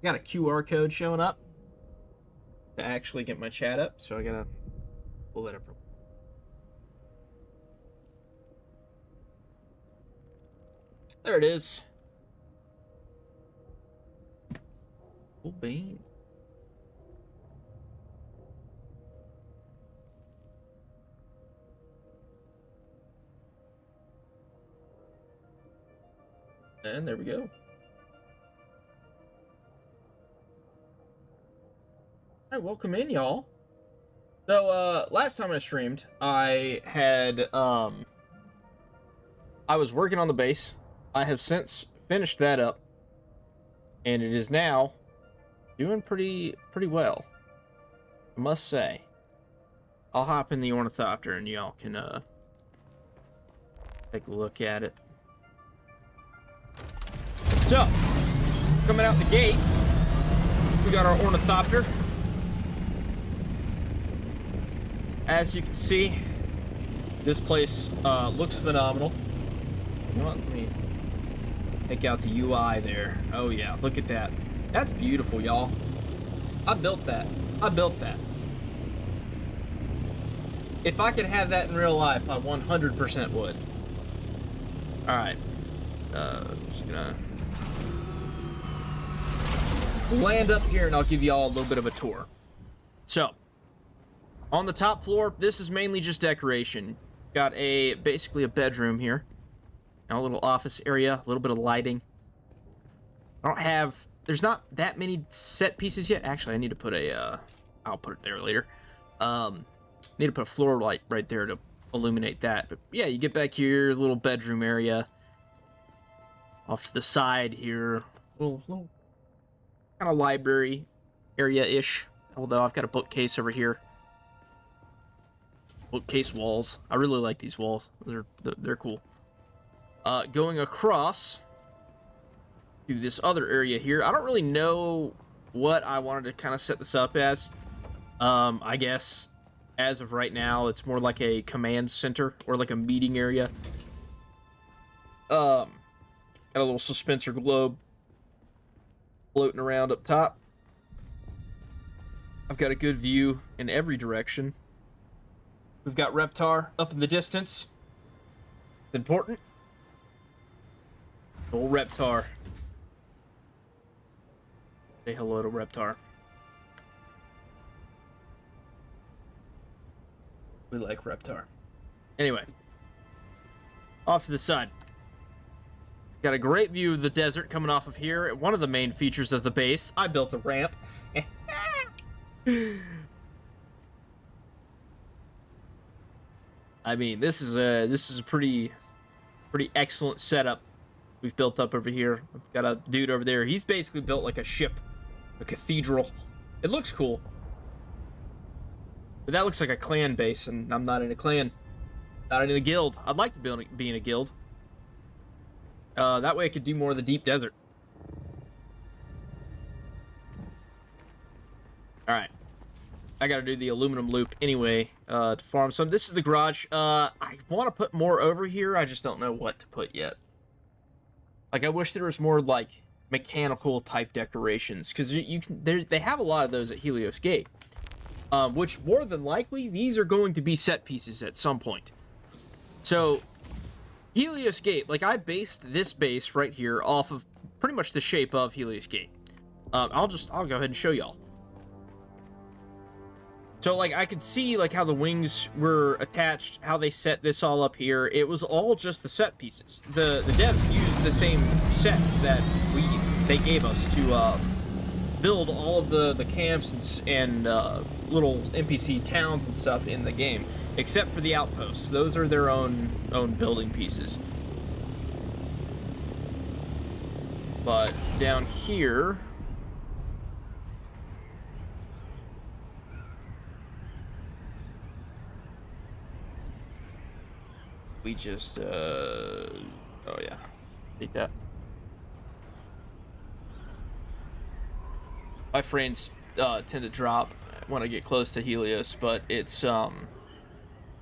got a QR code showing up to actually get my chat up, so I gotta pull that up. There it is. Cool beans. And there we go. Alright, welcome in, y'all. So, last time I streamed, I was working on the base. I have since finished that up, and it is now doing pretty well, I must say. I'll hop in the ornithopter and y'all can take a look at it. So, coming out the gate, we got our ornithopter. As you can see, this place looks phenomenal. You know what? Let me take out the UI there. Oh yeah, look at that. That's beautiful, y'all. I built that. If I could have that in real life, I 100% would. Alright. Just gonna land up here and I'll give y'all a little bit of a tour. So, on the top floor, this is mainly just decoration. Got basically a bedroom here. And a little office area, a little bit of lighting. There's not that many set pieces yet. Actually, I need to put I'll put it there later. Need to put a floor light right there to illuminate that. But yeah, you get back here, little bedroom area. Off to the side here, little kind of library area-ish. Although I've got a bookcase over here. Bookcase walls. I really like these walls. They're cool. Going across to this other area here. I don't really know what I wanted to kind of set this up as. I guess as of right now, it's more like a command center or like a meeting area. Got a little suspensor globe floating around up top. I've got a good view in every direction. We've got Reptar up in the distance. It's important. Old Reptar. Say hello to Reptar. We like Reptar. Anyway. Off to the side. Got a great view of the desert coming off of here. One of the main features of the base. I built a ramp. I mean, this is a pretty excellent setup we've built up over here. We've got a dude over there. He's basically built like a ship, a cathedral. It looks cool. But that looks like a clan base, and I'm not in a clan. Not in a guild. I'd like to be in a guild. That way I could do more of the deep desert. Alright. I gotta do the aluminum loop anyway, to farm some. This is the garage. I want to put more over here. I just don't know what to put yet. Like, I wish there was more, like, mechanical type decorations. Because they have a lot of those at Helios Gate. Which, more than likely, these are going to be set pieces at some point. So, Helios Gate, like, I based this base right here off of pretty much the shape of Helios Gate. I'll go ahead and show y'all. So, like, I could see, like, how the wings were attached, how they set this all up here. It was all just the set pieces. The devs used the same sets that they gave us to build all of the camps and little NPC towns and stuff in the game, except for the outposts. Those are their own building pieces. But down here, we just oh yeah, take that. My frames tend to drop when I get close to Helios, but it's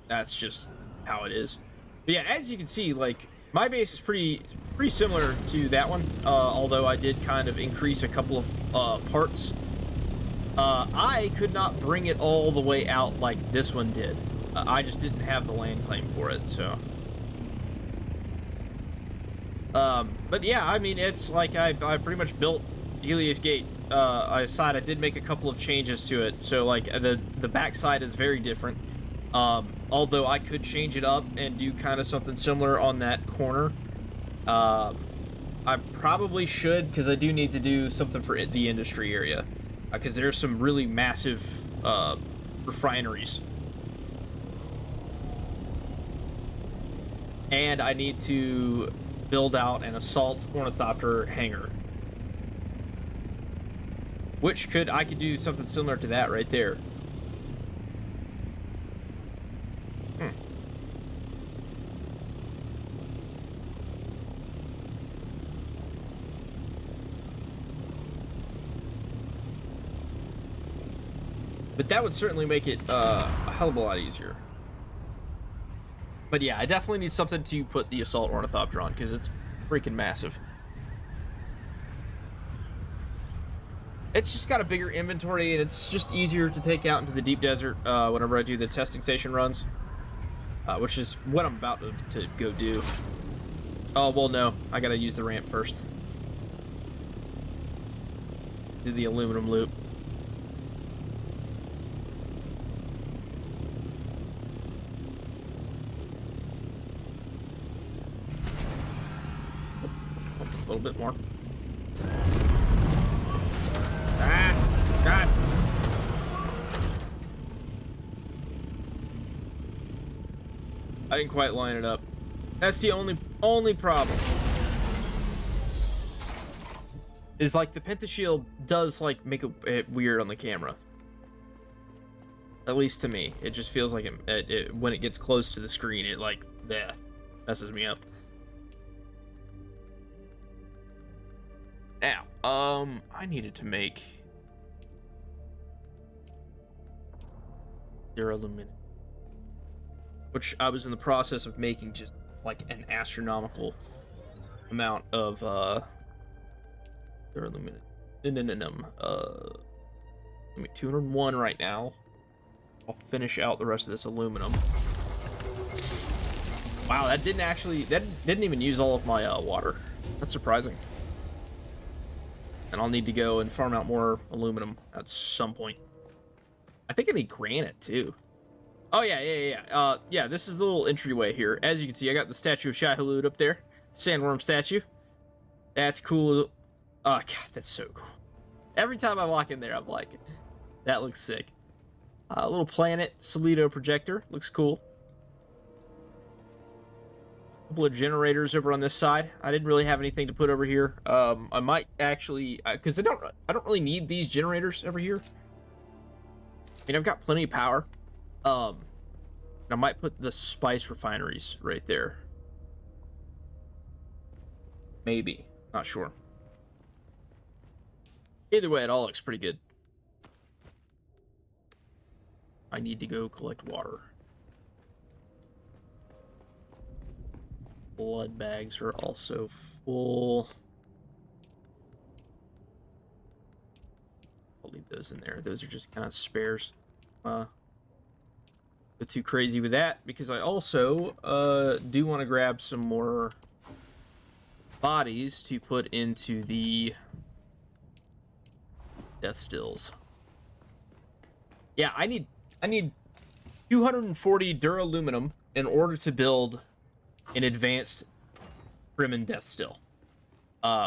that's just how it is. But yeah, as you can see, like, My base is pretty similar to that one, although I did kind of increase a couple of parts. I could not bring it all the way out like this one did. I just didn't have the land claim for it, so. But yeah, I mean, it's like I pretty much built Helios Gate. I did make a couple of changes to it, so like the backside is very different. Although I could change it up and do kind of something similar on that corner. I probably should, because I do need to do something for the industry area. Because there's some really massive refineries. And I need to build out an assault ornithopter hangar. Which I could do something similar to that right there. But that would certainly make it a hell of a lot easier. But yeah, I definitely need something to put the assault ornithopter on, because it's freaking massive. It's just got a bigger inventory, and it's just easier to take out into the deep desert whenever I do the testing station runs. Which is what I'm about to go do. Oh, well, no. I gotta use the ramp first. Do the aluminum loop. A little bit more. Ah! God! I didn't quite line it up. That's the only problem. Is like the pentashield does like make it weird on the camera. At least to me, it just feels like it when it gets close to the screen, it like messes me up. Now, I needed to make duralumin, which I was in the process of making just like an astronomical amount of duralumin. Let me 201 right now. I'll finish out the rest of this aluminum. Wow, that didn't even use all of my water. That's surprising. And I'll need to go and farm out more aluminum at some point. I think I need granite too. Oh yeah. Yeah, this is the little entryway here. As you can see, I got the statue of Shai Hulud up there. Sandworm statue. That's cool. Oh god, that's so cool. Every time I walk in there, I'm like, that looks sick. A little planet Solido projector. Looks cool. Couple of generators over on this side. I didn't really have anything to put over here. I might actually, because I don't really need these generators over here. I mean, I've got plenty of power. I might put the spice refineries right there. Maybe, not sure. Either way, it all looks pretty good. I need to go collect water. Blood bags are also full. I'll leave those in there. Those are just kind of spares. Go too crazy with that, because I also do want to grab some more bodies to put into the death stills. Yeah, I need 240 duraluminum in order to build an advanced Fremen death still,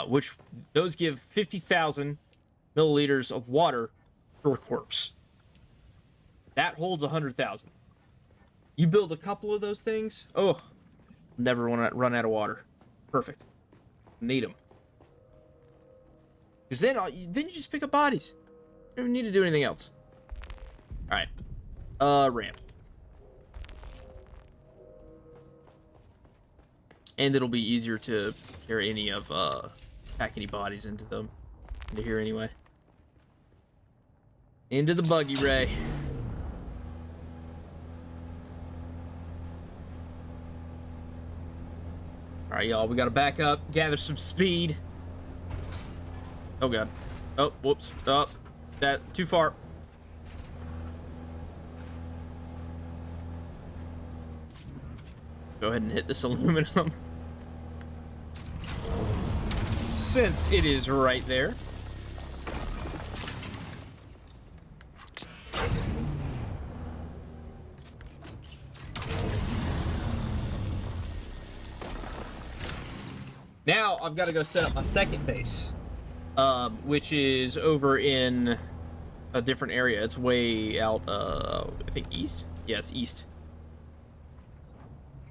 which those give 50,000 milliliters of water per corpse. That holds 100,000. You build a couple of those things, oh, never want to run out of water. Perfect. Need them. Because then you just pick up bodies. You don't need to do anything else. All right. Ramp. And it'll be easier to carry any of, pack any bodies into here anyway. Into the buggy ray. All right, y'all, we gotta back up, gather some speed. Oh god. Oh, whoops. Oh, that too far. Go ahead and hit this aluminum. Since it is right there. Now I've got to go set up my second base, which is over in a different area. It's way out, I think east? Yeah, it's east.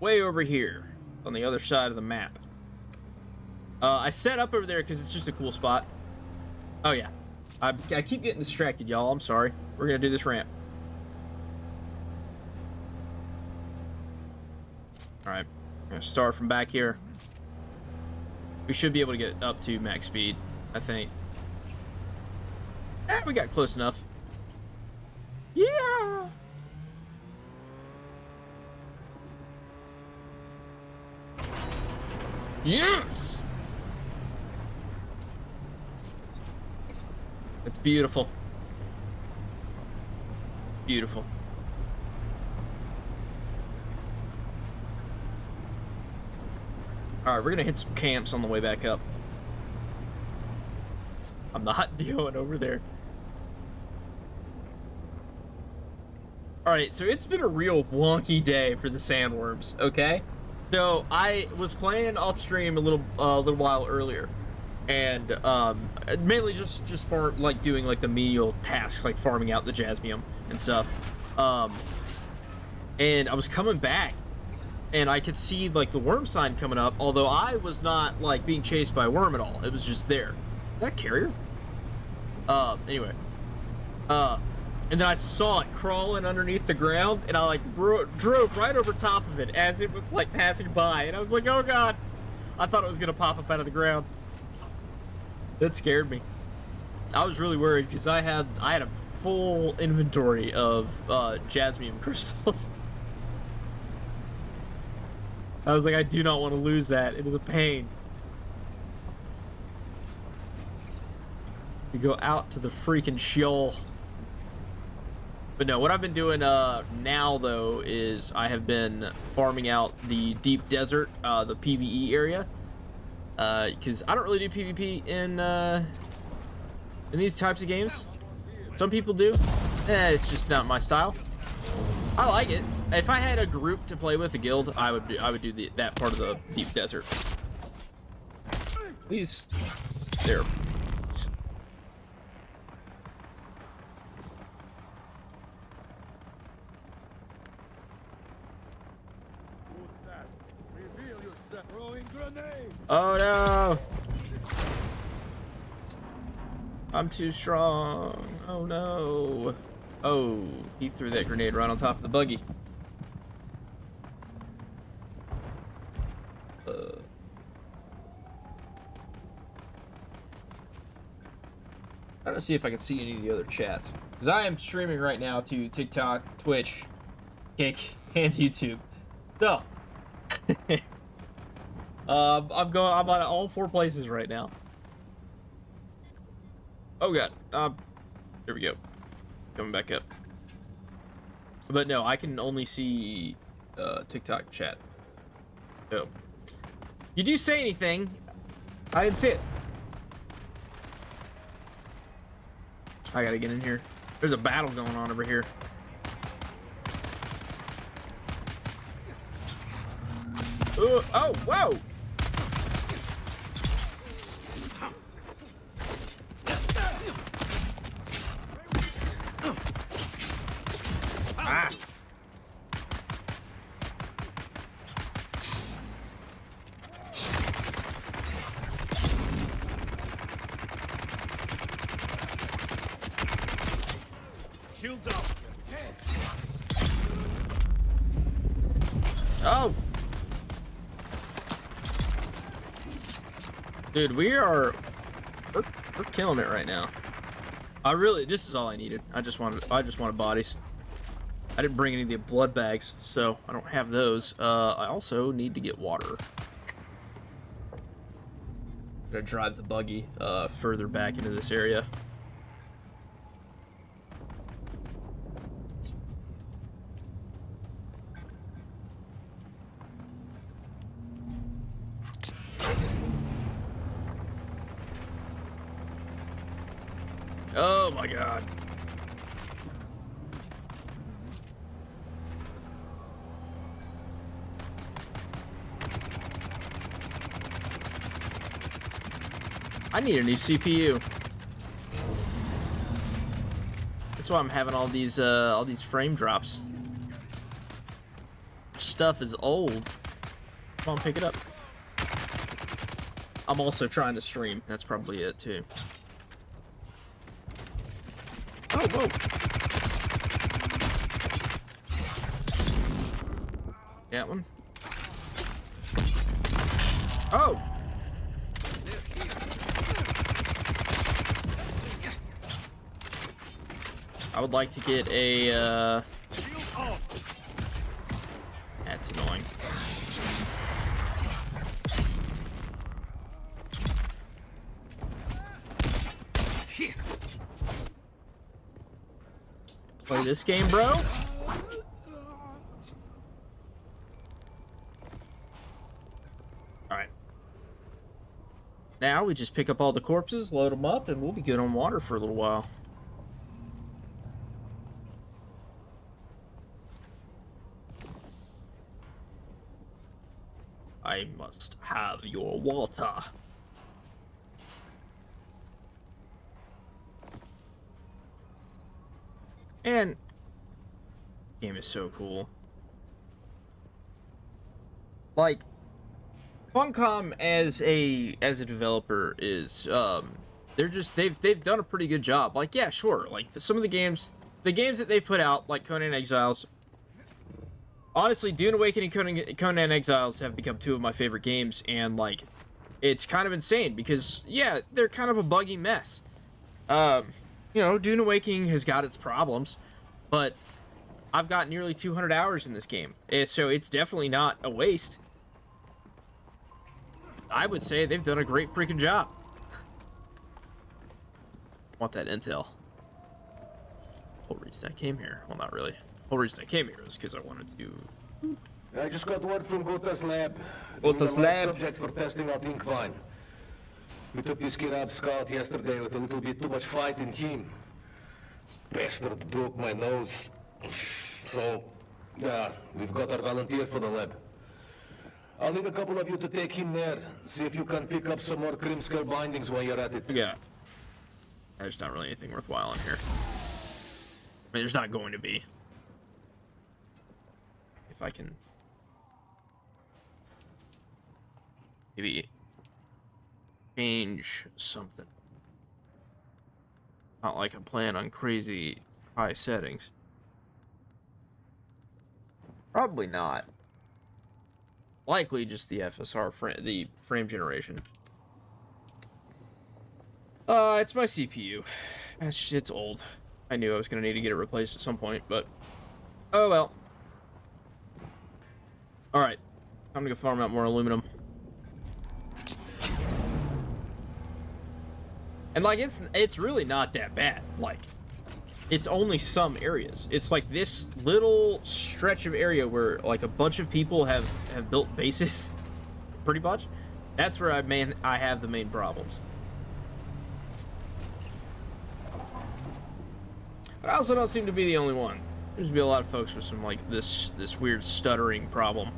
Way over here, on the other side of the map. I set up over there because it's just a cool spot. Oh yeah, I keep getting distracted, y'all. I'm sorry. We're gonna do this ramp. All right, I'm gonna start from back here. We should be able to get up to max speed, I think. We got close enough. Yeah. Yes. It's beautiful. Beautiful. Alright, we're gonna hit some camps on the way back up. I'm not going over there. Alright, so it's been a real wonky day for the sandworms, okay? So, I was playing off stream a little while earlier. And, mainly just for, like, doing, like, the menial tasks, like farming out the jasmium and stuff. And I was coming back. And I could see, like, the worm sign coming up, although I was not, like, being chased by a worm at all. It was just there. Is that a carrier? Anyway. And then I saw it crawling underneath the ground, and I, like, drove right over top of it as it was, like, passing by. And I was like, oh, God. I thought it was going to pop up out of the ground. That scared me. I was really worried, because I had a full inventory of, jasmium crystals. I was like, I do not want to lose that. It is a pain. You go out to the freaking Sheol. But no, what I've been doing now, though, is I have been farming out the deep desert, the PvE area. Because I don't really do PvP in these types of games. Some people do. It's just not my style. I like it. If I had a group to play with, a guild, I would do that part of the deep desert. Please, there. Oh no! I'm too strong. Oh no! Oh, he threw that grenade right on top of the buggy. I'm gonna see if I can see any of the other chats, because I am streaming right now to TikTok, Twitch, Kick, and YouTube. So, I'm on all 4 places right now. Oh god, here we go. Coming back up. But no, I can only see TikTok chat. So, you do say anything, I didn't see it. I gotta get in here. There's a battle going on over here. Oh, whoa! Ah! Shields up. Oh! Dude, we're killing it right now. This is all I needed. I just wanted bodies. I didn't bring any of the blood bags, so I don't have those. I also need to get water. gonna drive the buggy further back into this area. Oh my god. I need a new CPU. That's why I'm having all these frame drops. Stuff is old. Come on, pick it up. I'm also trying to stream. That's probably it too. Oh, whoa. That one. Oh. I would like to get a, That's annoying. Play this game, bro? Alright. Now we just pick up all the corpses, load them up, and we'll be good on water for a little while. I must have your water. And game is so cool. Like Funcom as a developer is they've done a pretty good job. Like, yeah, sure. Like some of the games that they've put out, like Conan Exiles. Honestly, Dune Awakening and Conan Exiles have become two of my favorite games, and like it's kind of insane because yeah, they're kind of a buggy mess. You know, Dune Awakening has got its problems, but I've got nearly 200 hours in this game, so it's definitely not a waste. I would say they've done a great freaking job. Want that intel. Whole reason I came here. Well, not really. Whole reason I came here was because I wanted to. I just got word from Gota's lab. Gota's lab. Subject for testing out Inkvine. We took this kid out scout yesterday with a little bit too much fight in him. Bastard broke my nose. So, yeah, we've got our volunteer for the lab. I'll need a couple of you to take him there. See if you can pick up some more Krimskar bindings while you're at it. Yeah. There's not really anything worthwhile in here. I mean, there's not going to be. If I can... maybe... change something. Not like I'm playing on crazy high settings. Probably not. Likely just the FSR the frame generation. It's my CPU. It's old. I knew I was gonna need to get it replaced at some point, but oh well. All right, time to go farm out more aluminum. And like it's really not that bad. Like it's only some areas. It's like this little stretch of area where like a bunch of people have built bases, pretty much. That's where I have the main problems. But I also don't seem to be the only one. There's to be a lot of folks with some like this weird stuttering problem.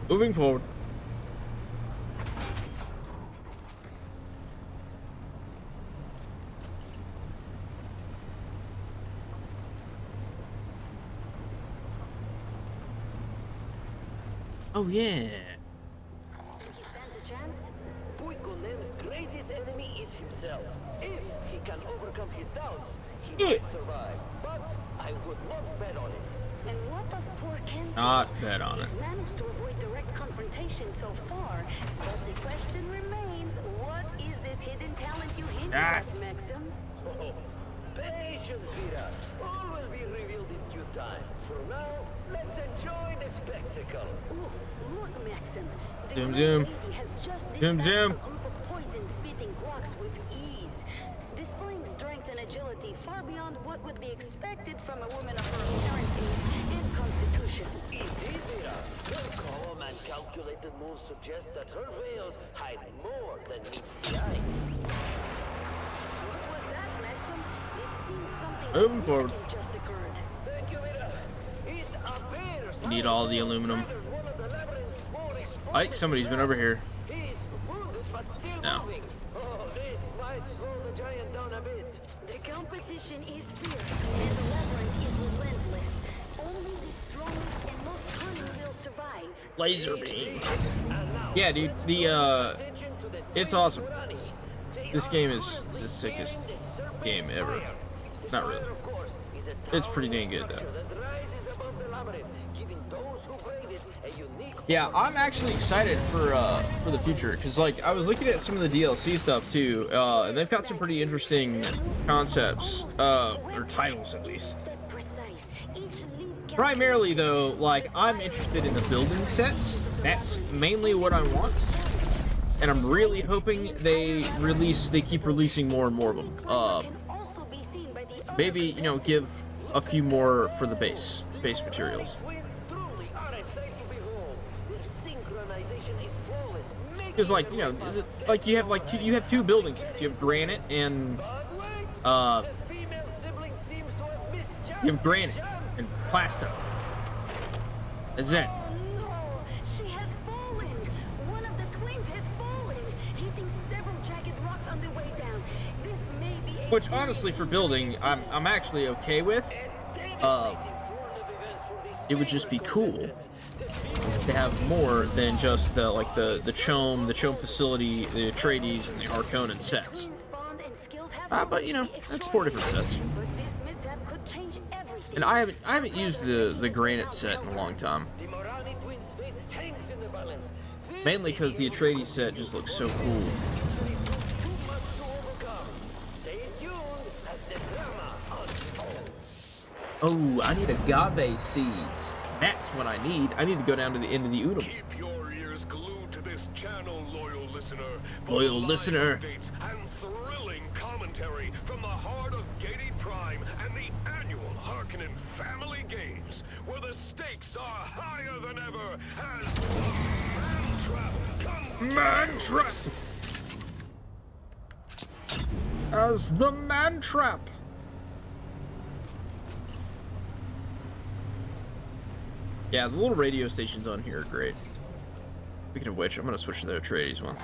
Moving forward. Oh yeah. Think he stands a chance? Puikonem's greatest enemy is himself. If he overcome his doubts, he Yeah. might survive. But I would not bet on it. And what of poor Kent? Not bet on it. He's managed to avoid direct confrontation so far, but the question remains, what is this hidden talent you hinted Ah. at, Maxim? Oh, patience, Vira. All will be revealed in due time. For now, let's enjoy the spectacle. Ooh, look, Maxim. The Zoom, Red zoom. Lady has just Zoom, dispatched zoom. a group of poison-spitting blocks with ease, displaying strength and agility far beyond what would be expected from a woman of her apparent age and constitution. Indeed, Vira. Her calm and calculated moves suggest that her veils hide more than meets the eye. What was that, Maxim? It seems something Moving forward. significant just occurred. Thank you, Vira. It appears You need all the aluminum. one of the labyrinth's more Like somebody's been over here. He's wounded but still No. moving. Oh, this might slow the giant down a bit. The competition is fierce, and the labyrinth is relentless. Only the strongest and most cunning will survive. Laser beam. And now, Yeah, dude. The attention to the it's twin awesome. Urani. They This are game is currently the sickest bearing the serpent's game ever. fire. Not The really. fire, of course, is a It's pretty dang towering good, though. structure that rises above the labyrinth, giving those who brave it a unique Yeah, I'm actually excited for the future because like I was looking at some of the DLC stuff too, and they've got some pretty interesting concepts, or titles at least. Step precise. Each leap Primarily though, like I'm interested in the building sets. That's mainly what I want, and I'm really hoping they keep releasing more and more of them. can also be seen by the other Maybe give a few more for the base materials. twins truly are a sight to behold. Their synchronization is flawless. Because like like you have two building sets. You have granite and The female sibling seems to have misjudged you have granite the jump. and plaster. That's it. Oh no! She has fallen! One of the twins has fallen, hitting several jagged rocks on the way down. This may be a Which honestly, for building, I'm actually okay with. It would just be cool to have more than just the Chome facility, the Atreides, and the Harkonnen sets. twins' bond and skills have But that's 4 different sets. But this mishap could change everything. And I haven't used the granite set in a long time. The Morani twins' fate hangs in the balance. Mainly because the Atreides set just looks so cool. Usually too much to overcome. Stay tuned as the drama unfolds. Oh, I need agave seeds. That's what I need. I need to go down to the end of the Udom. Keep your ears glued to this channel, loyal listener. for Loyal live listener. updates and thrilling commentary from the heart of Gaiety Prime and the annual Harkonnen Family Games, where the stakes are higher than ever as the Man Trap comes. As the man trap. Yeah, the little radio stations on here are great. Speaking of which, I'm gonna switch to the Atreides one.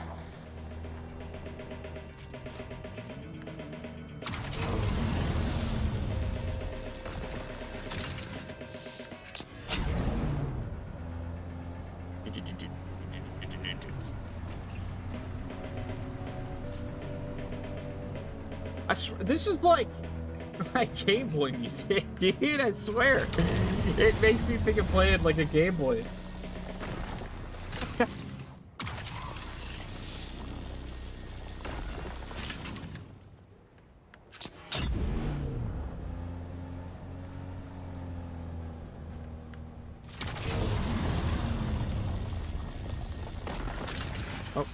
This is like Game Boy music, dude. I swear, it makes me think of playing like a Game Boy. Oh,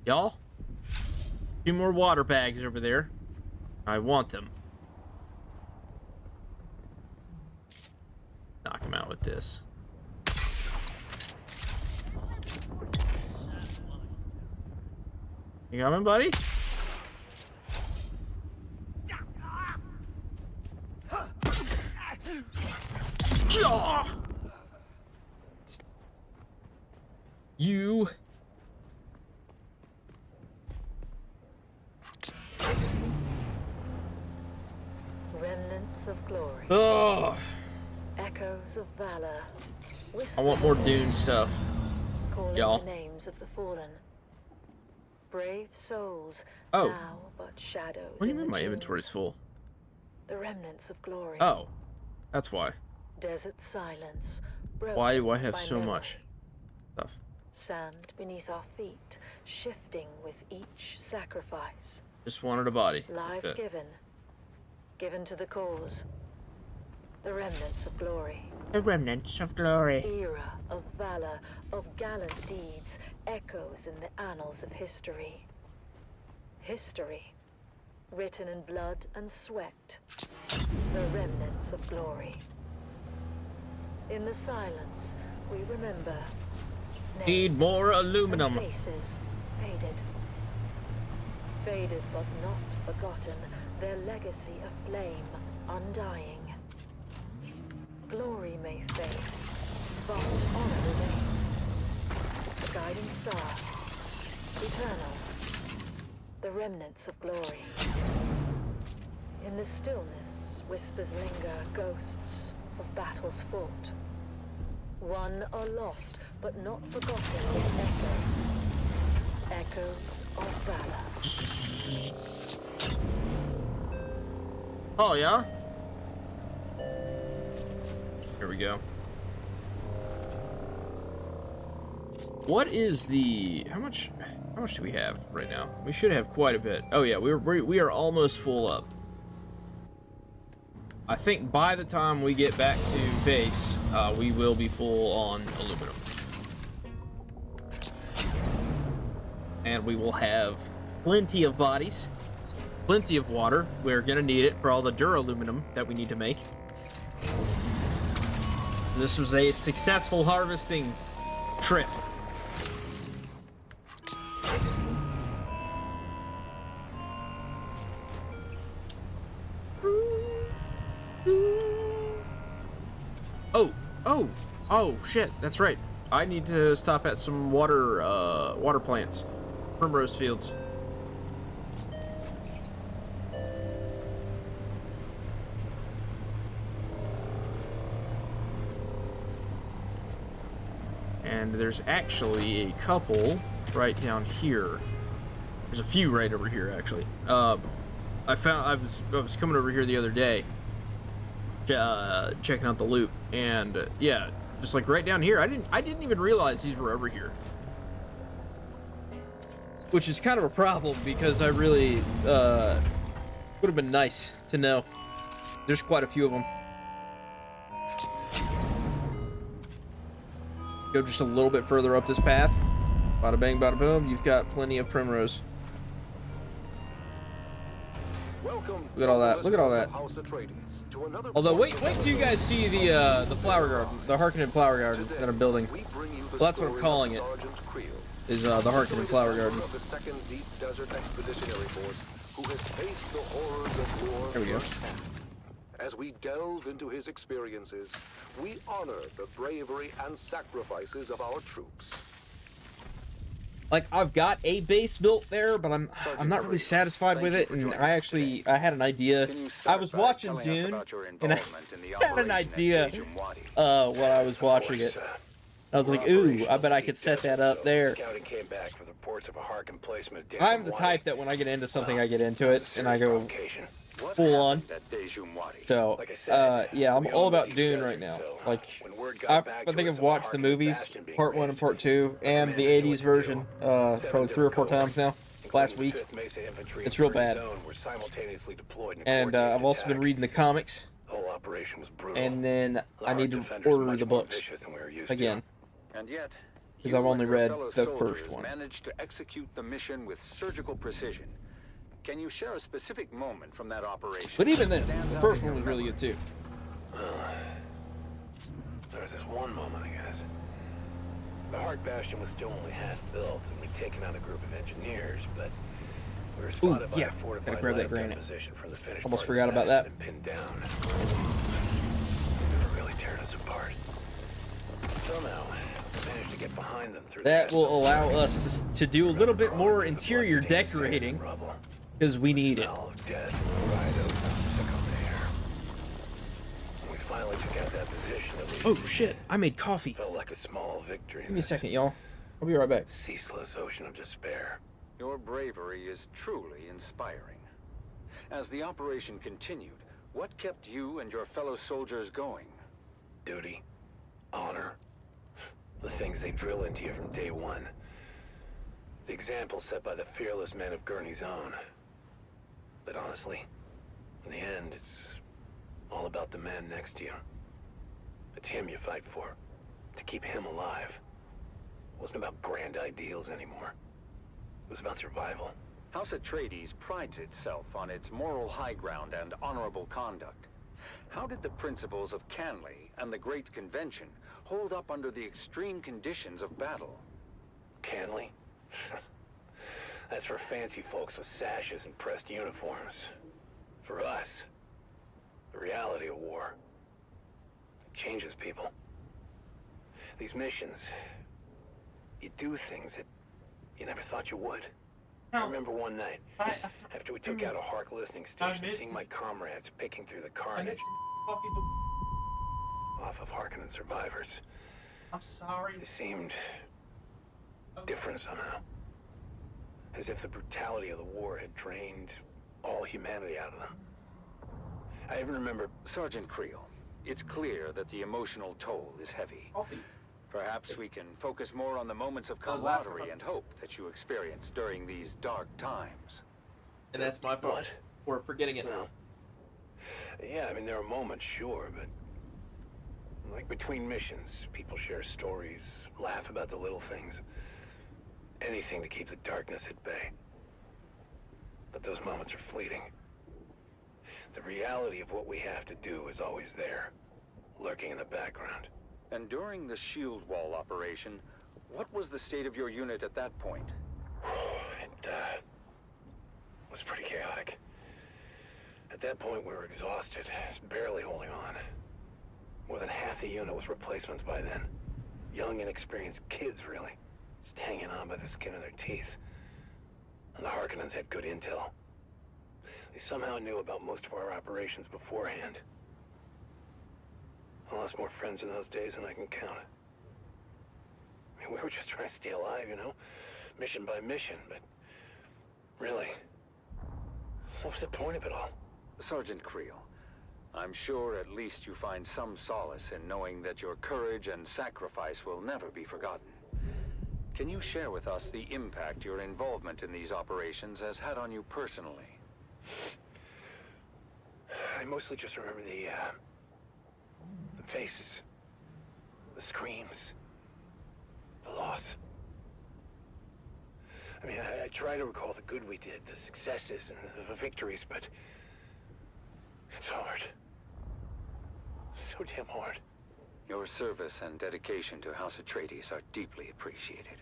y'all, 2 more water bags over there. I want them. Knock him out with this. You coming, buddy? Jaw! You. Remnants of glory, Oh, echoes of valor. I want more Dune stuff. Calling y'all. the names of the fallen. Brave souls, Oh. now but shadows. What do you in mean the my dunes. inventory's full? The remnants of glory. Oh, that's why. Desert silence. Why do I broken have by so memory. much stuff? Sand beneath our feet, shifting with each sacrifice. Just wanted a body. That's Lives it. given to the cause. The remnants of glory. The remnants of glory. Era of valor, of gallant deeds, echoes in the annals of history. History, written in blood and sweat. The remnants of glory. In the silence, we remember. Need more And aluminum. faces faded. Faded but not forgotten, their legacy a flame undying. Glory may fade, but honor remains. The guiding star, eternal. The remnants of glory. In the stillness, whispers linger, ghosts of battles fought. Won or lost, but not forgotten with echoes. Echoes of valor. Oh, yeah? Here we go. What is the... How much do we have right now? We should have quite a bit. Oh, yeah, we are almost full up. I think by the time we get back to base, we will be full on aluminum. And we will have plenty of bodies, plenty of water. We're gonna need it for all the duraluminum that we need to make. This was a successful harvesting trip. Oh, shit, that's right. I need to stop at some water plants. Primrose fields. And there's actually a couple right down here. There's a few right over here, actually. I was coming over here the other day, checking out the loop, and yeah, just like right down here. I didn't even realize these were over here, which is kind of a problem because I really would have been nice to know. There's quite a few of them. Go just a little bit further up this path. Bada bang, bada boom. You've got plenty of primrose. Welcome, Look at all that. Look at all that. House Atreides, to another Although, wait point till you guys see the flower garden, the Harkonnen flower garden that I'm building. we bring you the Well, that's what I'm story calling of it. Sergeant Creel, Is the Harkonnen flower garden. of the 2nd Deep Desert Expeditionary Force, who has faced the horrors of war There we go. firsthand. As we delve into his experiences, we honor the bravery and sacrifices of our troops. Like, I've got a base built there, but I'm not really satisfied with it, and I had an idea. I was watching Dune, and I had an idea while I was watching it. I was like, ooh, I bet I could set that up there. Scouting came back with reports of a Harkin placement. I'm the type that when I get into something, I get into it, and I go full on. So, yeah, I'm all about Dune right now. Like, I think I've watched the movies, part 1 and part 2, and the 80s version, probably 3 or 4 times now, last week. It's real bad. And I've also been reading the comics, and then I need to order the books again. And yet, Because I've only read the soldiers first one. managed to execute the mission with surgical precision. Can you share a specific moment from that operation? But even then, that stands the out first in one your was really memory? good too. There was this one moment, I guess. The Hart Bastion was still only half built, and we'd taken out a group of engineers, but we were spotted by yeah, a fortified gotta grab that lasgun granite. position from the finished Almost part of forgot the about bastion that. and pinned down. They were really tearing us apart. Somehow, we managed to get behind them through That the will allow us to do a little bit more interior decorating, because we need it. Smell of death right over stuck on the air. When we finally took out that position, at least Oh shit, I made coffee. felt like a small victory. Give me a second, y'all. I'll be right back. Ceaseless ocean of despair. Your bravery is truly inspiring. As the operation continued, what kept you and your fellow soldiers going? Duty, honor, the things they drill into you from day one. The example set by the fearless men of Gurney's Own. But honestly, in the end, it's all about the man next to you. It's him you fight for, to keep him alive. It wasn't about grand ideals anymore. It was about survival. House Atreides prides itself on its moral high ground and honorable conduct. How did the principles of Canley and the Great Convention hold up under the extreme conditions of battle? Canley? That's for fancy folks with sashes and pressed uniforms. For us, the reality of war changes people. These missions, you do things that you never thought you would. I remember one night, after we took out a Hark listening station, seeing my comrades picking through the carnage off of Harkonnen survivors. I'm sorry. They seemed different somehow. As if the brutality of the war had drained all humanity out of them. I even remember... Sergeant Creel, it's clear that the emotional toll is heavy. Perhaps we can focus more on the moments of camaraderie and hope that you experienced during these dark times. And that's my fault. What? For forgetting it. No. Yeah, I mean, there are moments, sure, but... like between missions, people share stories, laugh about the little things. Anything to keep the darkness at bay. But those moments are fleeting. The reality of what we have to do is always there, lurking in the background. And during the shield wall operation, what was the state of your unit at that point? It was pretty chaotic. At that point, we were exhausted, just barely holding on. More than half the unit was replacements by then. Young, inexperienced kids, really. Just hanging on by the skin of their teeth. And the Harkonnens had good intel. They somehow knew about most of our operations beforehand. I lost more friends in those days than I can count. I mean, we were just trying to stay alive, you know? Mission by mission, but... really, what was the point of it all? Sergeant Creel, I'm sure at least you find some solace in knowing that your courage and sacrifice will never be forgotten. Can you share with us the impact your involvement in these operations has had on you personally? I mostly just remember the faces, the screams, the loss. I mean, I try to recall the good we did, the successes and the victories, but it's hard. So damn hard. Your service and dedication to House Atreides are deeply appreciated.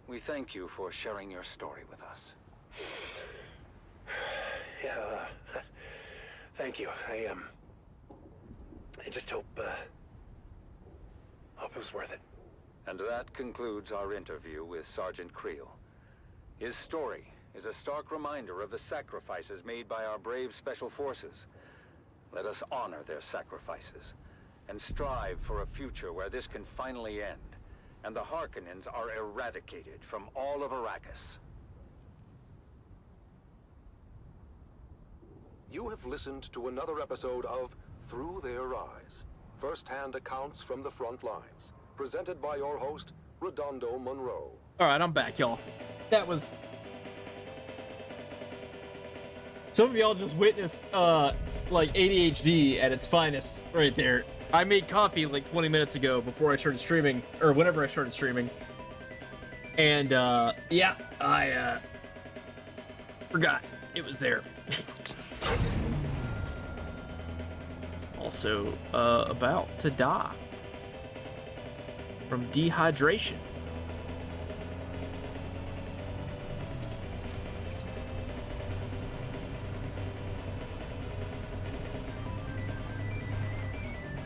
We thank you for sharing your story with us. Yeah, thank you. I just hope it was worth it. And that concludes our interview with Sergeant Creel. His story is a stark reminder of the sacrifices made by our brave special forces. Let us honor their sacrifices and strive for a future where this can finally end and the Harkonnens are eradicated from all of Arrakis. You have listened to another episode of Through Their Eyes, first-hand accounts from the front lines, presented by your host, Redondo Monroe. All right, I'm back, y'all. That was... some of y'all just witnessed, like, ADHD at its finest right there. I made coffee like 20 minutes ago before I started streaming, or whenever I started streaming. And, yeah, I, forgot it was there. Also, about to die from dehydration.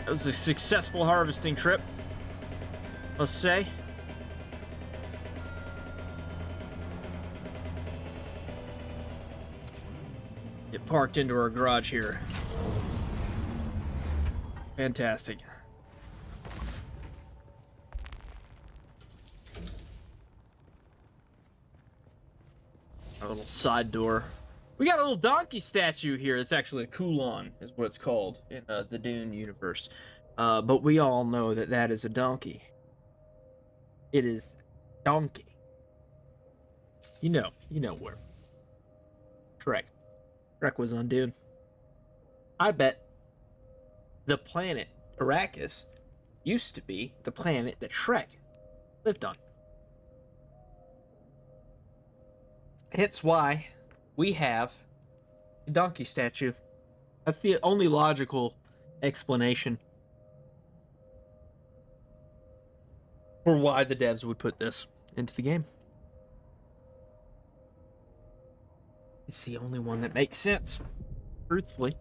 It was a successful harvesting trip, I'll say. Get parked into our garage here. Fantastic. A little side door. We got a little donkey statue here. It's actually a Kulon, is what it's called in the Dune universe. But we all know that that is a donkey. It is donkey. You know where. Shrek. Shrek was on Dune. I bet the planet Arrakis used to be the planet that Shrek lived on. Hence why we have a donkey statue. That's the only logical explanation for why the devs would put this into the game. It's the only one that makes sense, truthfully.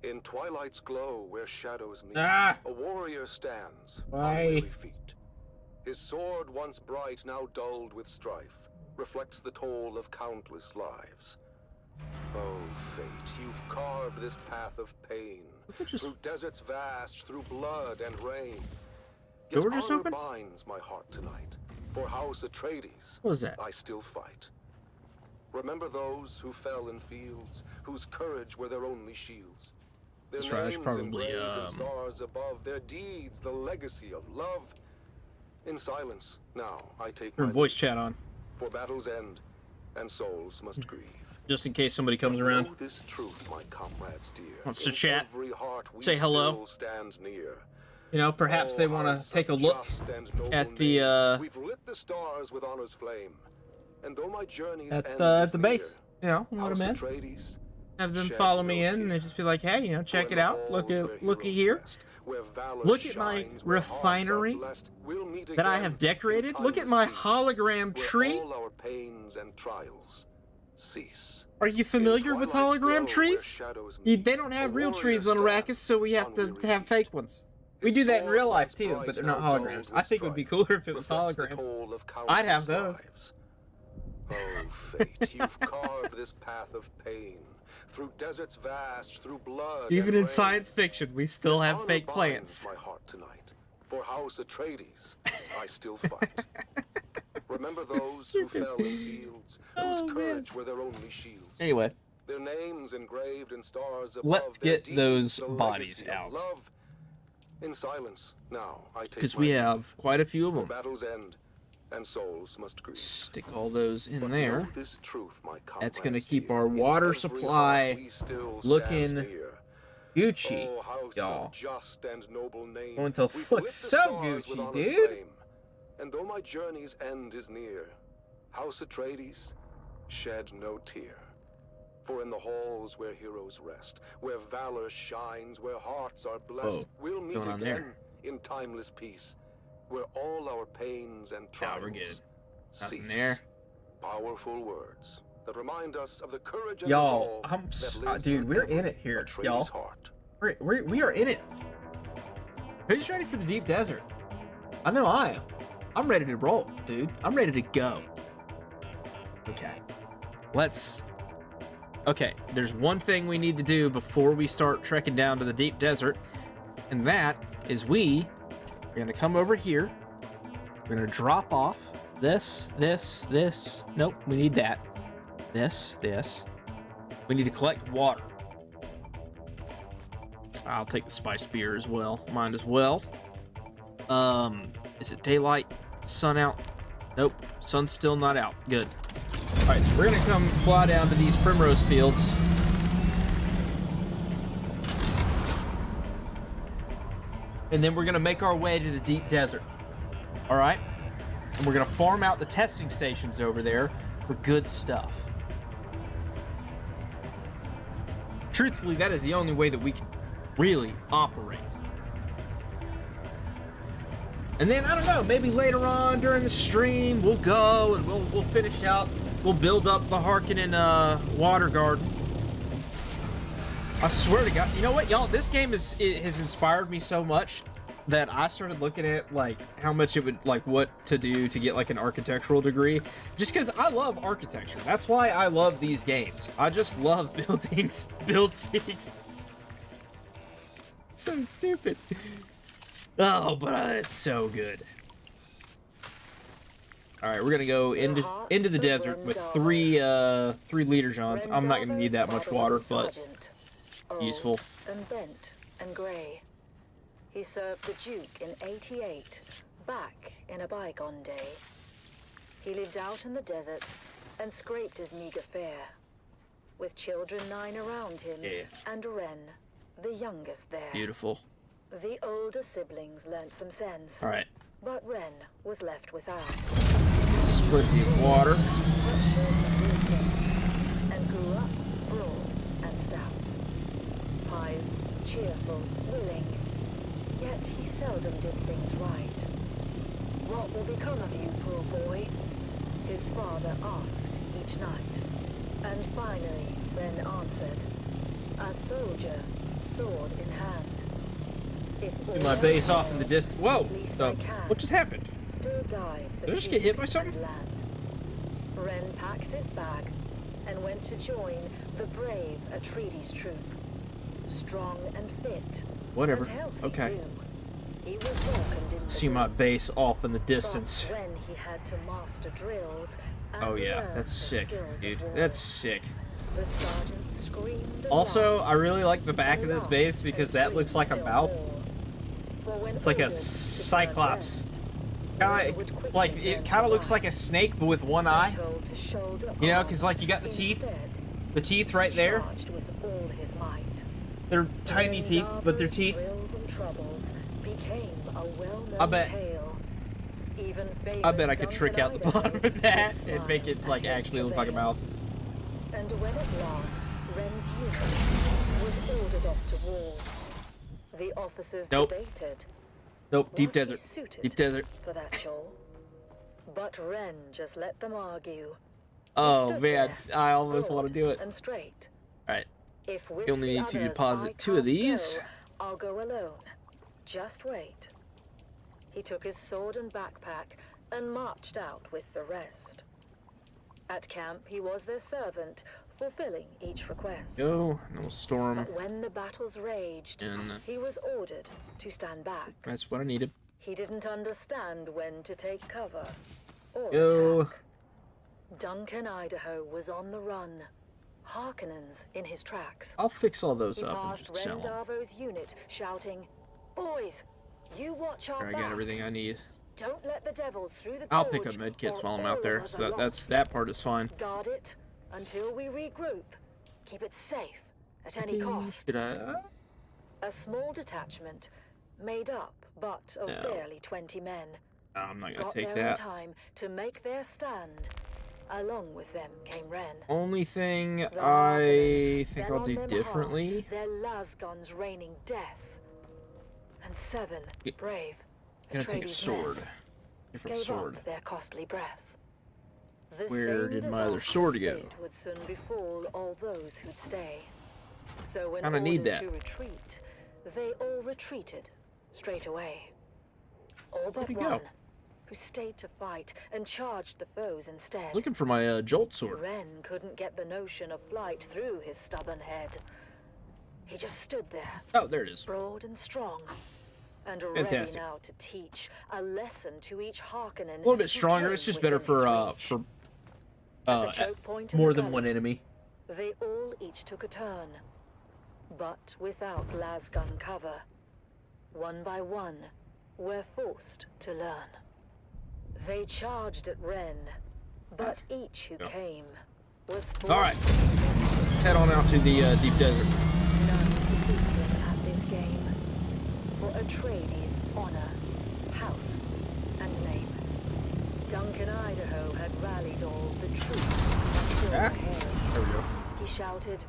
In twilight's glow, where shadows meet, Ah! a warrior stands Why? on weary feet. His sword, once bright, now dulled with strife, reflects the toll of countless lives. Oh, fate, you've carved this path of pain, through deserts vast, through blood and rain. Yet Door just honor open? binds my heart tonight. For House Atreides, What was that? I still fight. Remember those who fell in fields, whose courage were their only shields. Their That's right, that's names probably, engraved in stars above, their deeds the legacy of love. In silence, now I take Turn my voice leave, chat on, for battle's end, and souls must grieve. just in case somebody comes But around. know this truth, my comrades dear. Wants to In chat. every heart we Say hello. still stand near. You know, perhaps they want to take a look at the We've lit the stars with honor's flame. And though my journey's at end the is base. near, You know what I House meant? Atreides, Have them shed follow me no in, and tear. they just be like, hey, you know, check For it in out. the Look halls at where looky heroes here. rest, where valor Look at my shines, where hearts are refinery blessed, we'll meet that I again have in decorated. Look at my timeless peace, hologram where tree. all our pains and trials cease. Are you familiar with twilight's glow, hologram where trees? shadows They meet, don't have a real warrior trees on Arrakis, stands so we have on to weary have feet. fake ones. We His do that in sword real life once too, bright, but they're now not dulled holograms. with I think it would be strife, cooler if it was reflects the holograms. toll of I'd have countless those. lives. Oh, fate, you've carved this path of pain, through deserts vast, through blood Even and in rain. science fiction, we still have Honor fake binds plants. my heart tonight. For House Atreides, I still fight. Remember those who fell in fields, Oh, whose man. courage were their only shields. Anyway, Their names engraved in stars above, let's their get deeds those the bodies legacy of out. love. In silence, now I take because my we leave. have quite a few of For them. battle's end, and souls must grieve. Stick all those in But there. know this truth, my That's comrades gonna keep dear, our in water every supply heart we still looking stand near. Gucci, Oh, house y'all. of just and noble name, Going to we've look lit the so stars with Gucci, honor's dude. flame. And though my journey's end is near, House Atreides, shed no tear. For in the halls where heroes rest, where valor shines, where hearts are blessed, Whoa, we'll meet going on again there? in timeless peace, where all our pains and Nah, trials we're good. Nothing cease. there. Powerful words that remind us of the courage and Y'all, resolve that lives dude, we're in every it here, Atreides y'all. heart. We are in it. Who's ready for the deep desert? I know I am. I'm ready to roll, dude. I'm ready to go. Okay. Okay, there's one thing we need to do before we start trekking down to the deep desert, and that is we are gonna come over here. We're gonna drop off this. Nope, we need that. This. We need to collect water. I'll take the spiced beer as well. Mine as well. Is it daylight? Sun out? Nope. Sun's still not out. Good. Alright, so we're gonna come fly down to these primrose fields. And then we're gonna make our way to the deep desert. Alright? And we're gonna farm out the testing stations over there for good stuff. Truthfully, that is the only way that we can really operate. And then, I don't know, maybe later on during the stream, we'll go and we'll finish out, we'll build up the Harkonnen water garden. I swear to God, you know what, y'all? This game has inspired me so much that I started looking at like how much it would like what to do to get like an architectural degree, just because I love architecture. That's why I love these games. I just love buildings. So stupid. Oh, but it's so good. All right, we're gonna go into the desert with three liter johns. I'm not gonna need that much water, but useful. And bent and grey. He served the Duke in '88, back in a bygone day. He lived out in the desert and scraped his meager fare, with children 9 around him, and Ren, the youngest there. Beautiful. The older siblings learnt some sense. All right. But Ren was left without. Split the water. And grew up broad and stout. Pious, cheerful, willing. Yet he seldom did things right. What will become of you, poor boy? His father asked each night. And finally, Ren answered. A soldier, sword in hand. Get my base off in the distance. Whoa! What just happened? Still die for Did I just get hit by something? land. Ren packed his bag and went to join the brave Atreides troop. Strong and fit. Whatever. And healthy Okay. too. He was welcomed in the See my group. base off in the distance. But when he had to master drills and Oh yeah, learn that's the sick, skills of dude. war, That's sick. the sergeant screamed Also, aloud I really like the back of and this laughed base because and that looks like a screamed mouth. still more. For when It's like a ordered to burn cyclops. rest, Like it kind of looks like a snake, but with one eye. told to shoulder You know, arm, because like you got the teeth, instead, right there. charged with all his might. They're tiny teeth, but they're teeth. Thrills and troubles became a well-known I bet. tale. Even I bet I could famous trick out the Duncan bottom Idaho of that would and make it smile like at his actually look like a travail. mouth. And when at last Ren's unit was ordered off to war, the officers Nope. debated. Nope, deep Was he desert. suited Deep desert. for that chore? But Ren just let them argue. Oh stood man, there, I almost broad want to do it. And straight. Alright. If with You only the need to others deposit I 2 of can't these. go, I'll go alone. Just wait. He took his sword and backpack and marched out with the rest. At camp, he was their servant, fulfilling each request. Go, and we'll storm. But when the battles raged, And he was ordered to stand back. that's what I needed. He didn't understand when to take cover or Go. attack. Duncan Idaho was on the run, Harkonnens in his tracks. I'll fix all those He up and passed just sell Ren them. Darvo's unit, shouting, "Boys, you watch our I got backs. everything I need. Don't let the devils through the I'll pick gorge, up medkits or while I'm all out there, of us so are that's lost. that part is fine. Guard it until we regroup. Keep it safe at any cost." Did I? A small detachment, made up but of No. barely 20 men, I'm not gonna got take there in that. time to make their stand. Along with them came Ren. Only thing The I Harkonnen, think then I'll on do them differently. hard, their lasguns raining death. And 7 Yeah. brave I'm gonna take a Atreides sword. men Different gave sword. up their costly breath. The Where same did my other disastrous sword go? fate would soon befall all those who'd stay. So when Kinda need ordered that. to retreat, they all retreated straight away. All but Where'd he go? one, who stayed to fight and charged the foes instead. Looking for my Jolt sword. Ren couldn't get the notion of flight through his stubborn head. He just stood there, Oh, there it is. broad and strong, and ready Fantastic. now to teach a lesson to each Harkonnen. A little bit who stronger. came It's just better within for his reach. for At the choke point in more the than one gully, enemy. They all each took a turn, but without lasgun cover. One by one, were forced to learn. They charged at Ren, but each who Yeah. came was forced All right. to Head on out to the deep desert. none could beat them at this game. For Atreides' honor, house, and name. Duncan Idaho had rallied all the troops still Ah. ahead. There we go. He shouted,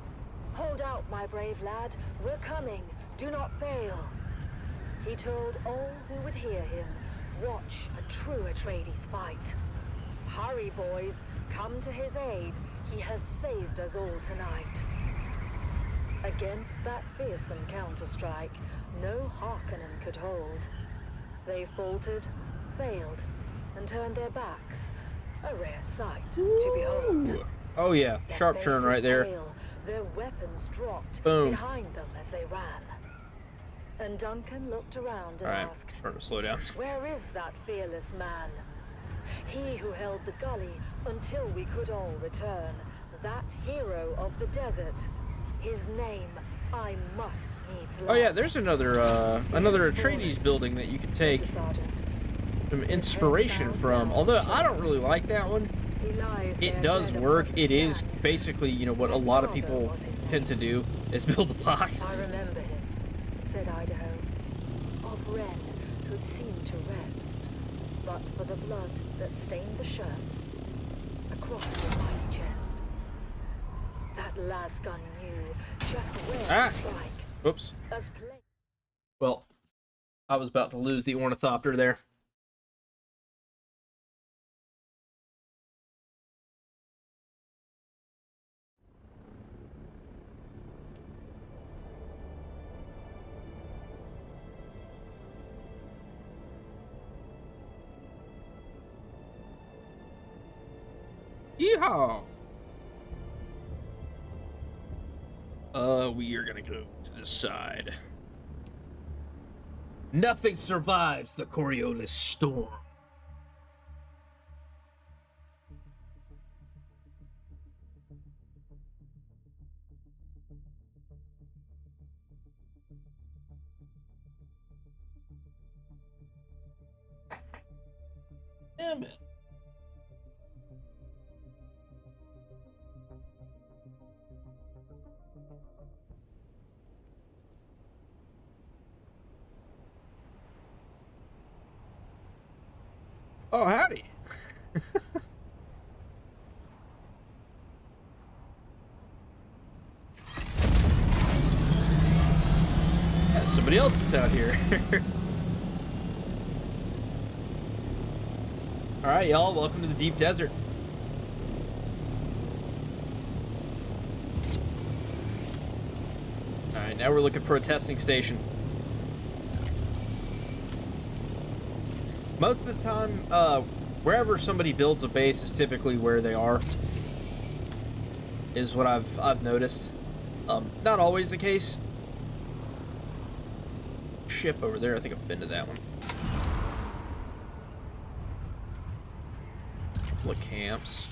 "Hold out, my brave lad. We're coming. Do not fail." He told all who would hear him, watch a true Atreides fight. Hurry, boys. Come to his aid. He has saved us all tonight. Against that fearsome counter-strike, no Harkonnen could hold. They faltered, failed, and turned their backs. A rare sight to behold. Ooh. Oh yeah, Their sharp turn faces right there. pale, their weapons dropped Boom. behind them as they ran. And Duncan looked around and All right, asked, starting to slow down. "Where is that fearless man? He who held the gully until we could all return. That hero of the desert. His name I must needs learn." Oh yeah, there's another Atreides building that you can take The sergeant. some inspiration from. Although I don't really like that one. He lies there It does dead work. upon the It is sand. basically, you know, what a lot of people tend to do is build a box. I remember him, said Idaho, of Ren who'd seemed to rest, but for the blood that stained the shirt across the mighty chest. That lasgun knew just where to strike. Whoops. As plain. Well, I was about to lose the ornithopter there. Yeehaw! We are gonna go to this side. Nothing survives the Coriolis storm. Damn it. Oh, howdy. Yeah, somebody else is out here. Alright, y'all, welcome to the deep desert. Alright, now we're looking for a testing station. Most of the time, wherever somebody builds a base is typically where they are. Is what I've noticed. Not always the case. Ship over there, I think I've been to that one. Couple of camps.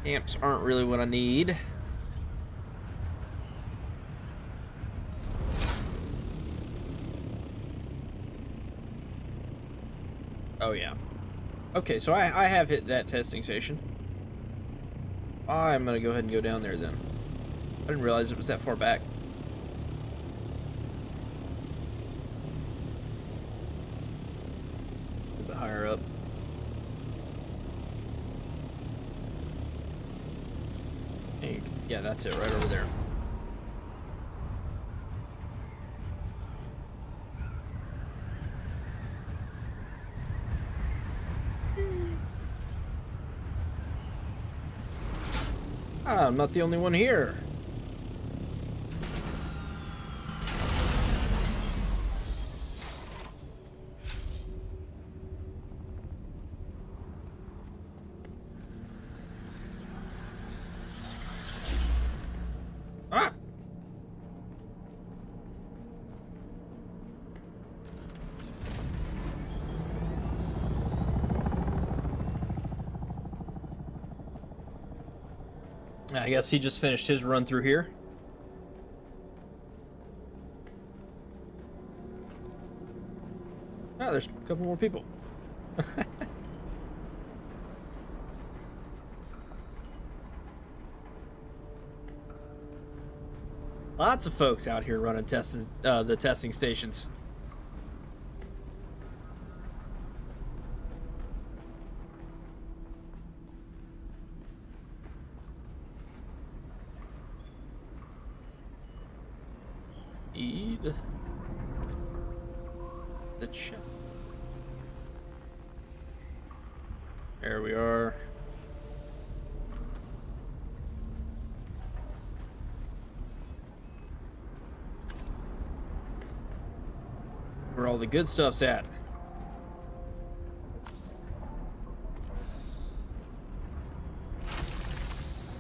Camps aren't really what I need. Oh yeah. Okay, so I have hit that testing station. I'm gonna go ahead and go down there then. I didn't realize it was that far back. A little bit higher up. Yeah, that's it, right over there. I'm not the only one here. Ah! I guess he just finished his run through here. Ah, there's a couple more people. Lots of folks out here running the testing stations. Need the chip. There we are. Where all the good stuff's at.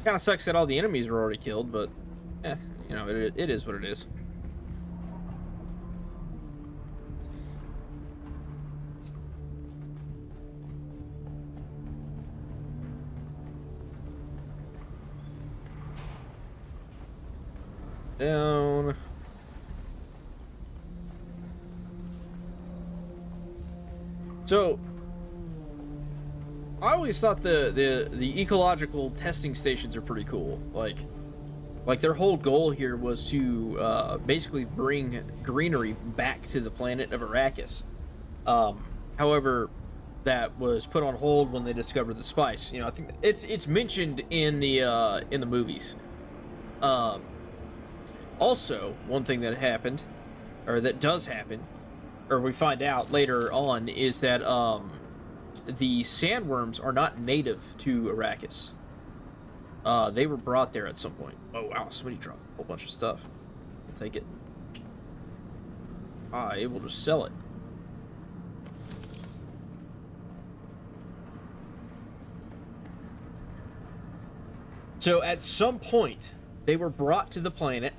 Kind of sucks that all the enemies were already killed, but you know, it is what it is. Down. So I always thought the ecological testing stations are pretty cool. Like their whole goal here was to basically bring greenery back to the planet of Arrakis. However, that was put on hold when they discovered the spice. You know, I think it's mentioned in the movies. Also, one thing that happened, or that does happen, or we find out later on, is that the sandworms are not native to Arrakis. They were brought there at some point. Oh wow, somebody dropped a whole bunch of stuff. I'll take it. Able to sell it. So at some point, they were brought to the planet.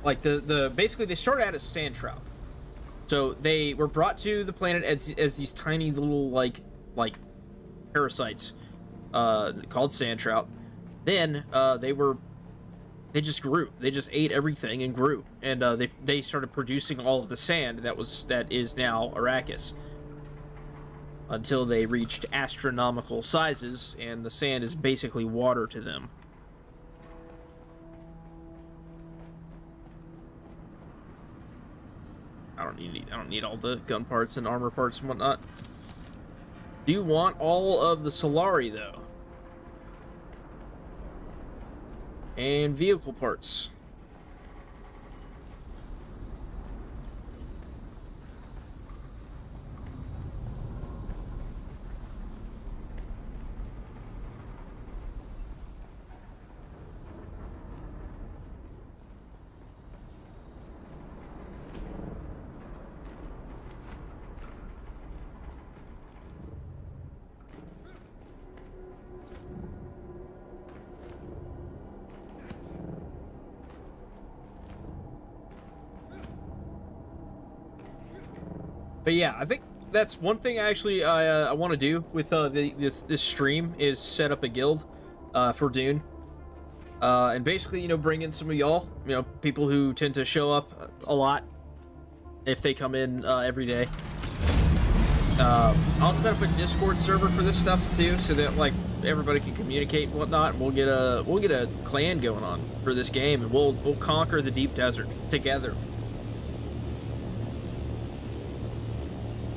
Like basically they started out as sand trout. So they were brought to the planet as these tiny little like parasites called sand trout. Then they just grew. They just ate everything and grew. And they started producing all of the sand that is now Arrakis. Until they reached astronomical sizes, and the sand is basically water to them. I don't need all the gun parts and armor parts and whatnot. Do you want all of the Solari though? And vehicle parts. But yeah, I think that's one thing actually I want to do with this stream is set up a guild for Dune. And basically, you know, bring in some of y'all, you know, people who tend to show up a lot if they come in every day. I'll set up a Discord server for this stuff too, so that like everybody can communicate and whatnot. And we'll get a clan going on for this game, and we'll conquer the deep desert together.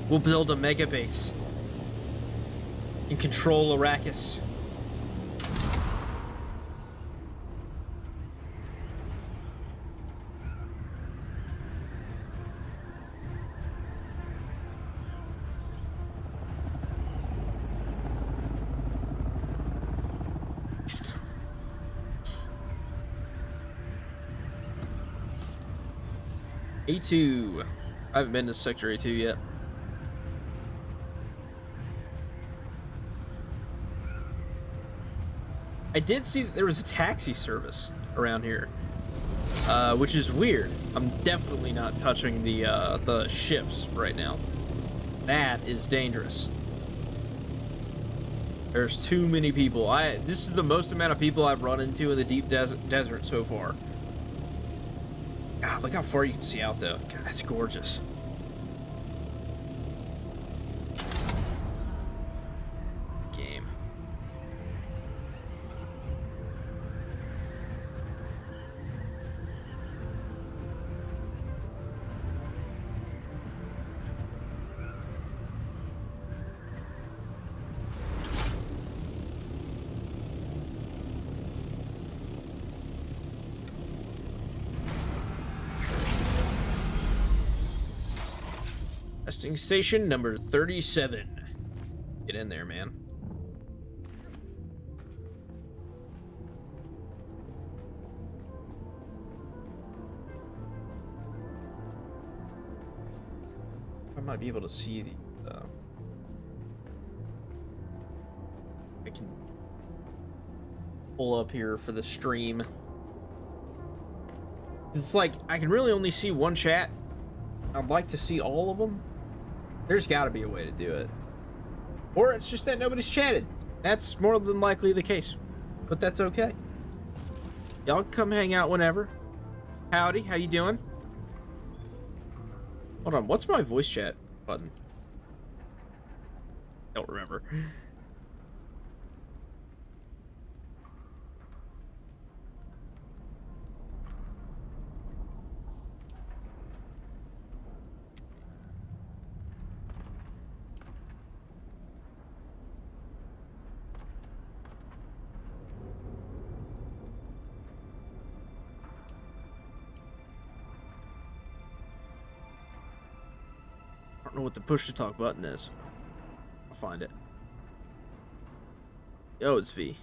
We'll build a mega base and control Arrakis. A2. I haven't been to Sector A2 yet. I did see that there was a taxi service around here, which is weird. I'm definitely not touching the ships right now. That is dangerous. There's too many people. This is the most amount of people I've run into in the deep desert so far. God, look how far you can see out though. God, that's gorgeous. Game. Testing station number 37. Get in there, man. might be able to see the. I can pull up here for the stream. It's like I can really only see one chat. I'd like to see all of them. There's got to be a way to do it, or it's just that nobody's chatted. That's more than likely the case, but that's okay. Y'all can come hang out whenever. Howdy, how you doing? Hold on, what's my voice chat button? Don't remember. I don't know what the push to talk button is. I'll find it. Oh, it's V.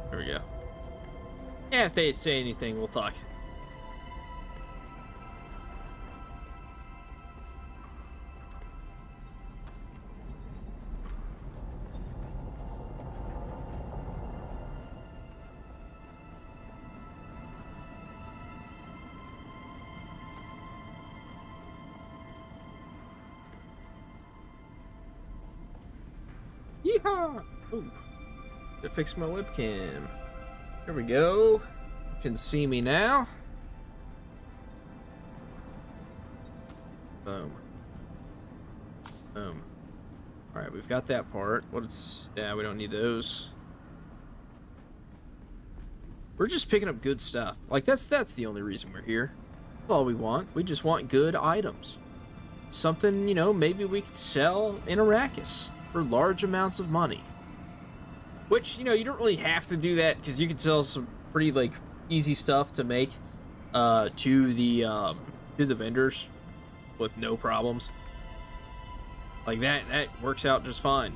There we go. Yeah, if they say anything, we'll talk. Yeehaw! Ooh. Gotta fix my webcam. There we go. You can see me now. Boom. Boom. Alright, we've got that part. Yeah, we don't need those. We're just picking up good stuff. Like, that's the only reason we're here. That's all we want. We just want good items. Something, you know, maybe we could sell in Arrakis for large amounts of money. Which, you know, you don't really have to do that, because you can sell some pretty, like, easy stuff to make to the vendors with no problems. Like, that works out just fine.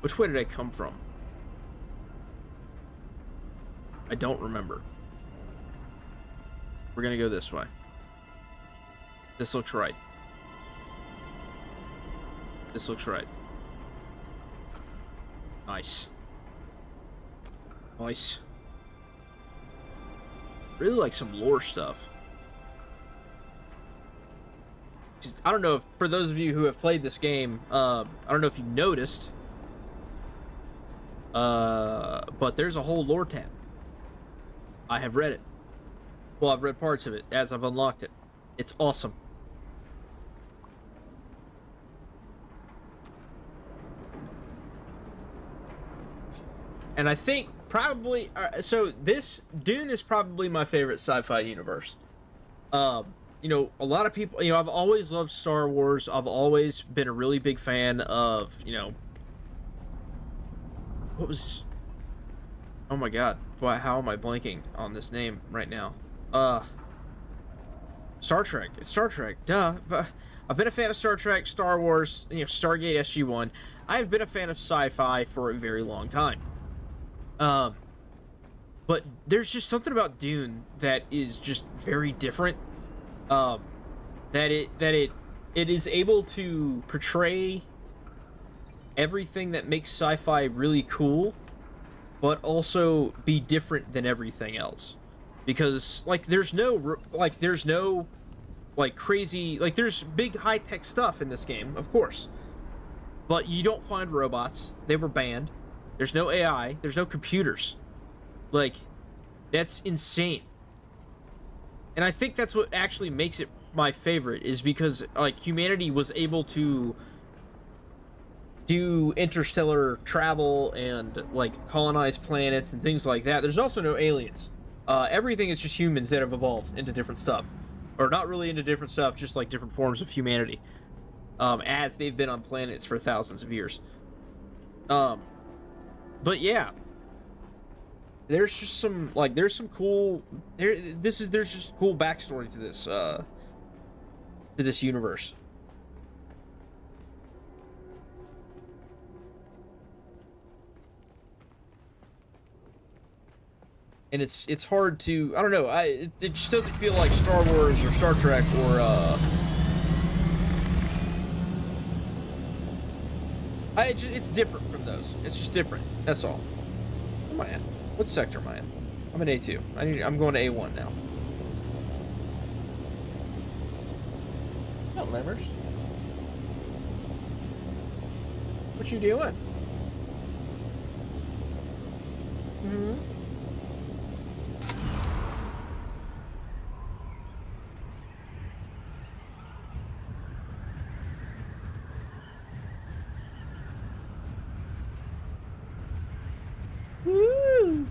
Which way did I come from? I don't remember. We're gonna go this way. This looks right. This looks right. Nice. Nice. Really like some lore stuff. I don't know if, for those of you who have played this game, I don't know if you noticed, but there's a whole lore tab. I have read it. Well, I've read parts of it as I've unlocked it. It's awesome. And I think probably, so this, Dune is probably my favorite sci-fi universe. You know, a lot of people, you know, I've always loved Star Wars. I've always been a really big fan of, you know, what was, oh my god, why, how am I blanking on this name right now? Star Trek. It's Star Trek, duh. But I've been a fan of Star Trek, Star Wars, you know, Stargate SG-1. I've been a fan of sci-fi for a very long time. But there's just something about Dune that is just very different. That it is able to portray everything that makes sci-fi really cool, but also be different than everything else. Because, like, there's no crazy, like, there's big high-tech stuff in this game, of course. But you don't find robots. They were banned. There's no AI. There's no computers. Like, that's insane. And I think that's what actually makes it my favorite, is because, like, humanity was able to do interstellar travel and, like, colonize planets and things like that. There's also no aliens. Everything is just humans that have evolved into different stuff. Or not really into different stuff, just like different forms of humanity. As they've been on planets for thousands of years. But yeah. There's just some, like, there's some cool, there's just cool backstory to this universe. and it's hard to, I don't know, it just doesn't feel like Star Wars or Star Trek or it's different from those. It's just different. That's all. Where am I at? What sector am I in? I'm in A2. I'm going to A1 now. No, Lammers. What you doing? Mm-hmm. Woo!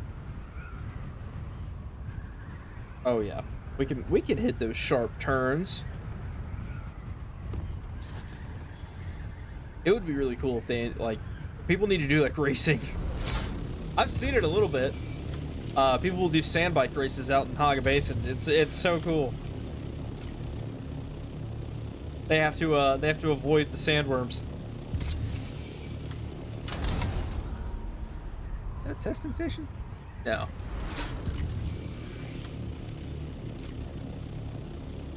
Oh yeah, we can hit those sharp turns. It would be really cool if they like people need to do like racing. I've seen it a little bit. People will do sand bike races out in Haga Basin. It's so cool. They have to avoid the sandworms. Is that a testing station? No.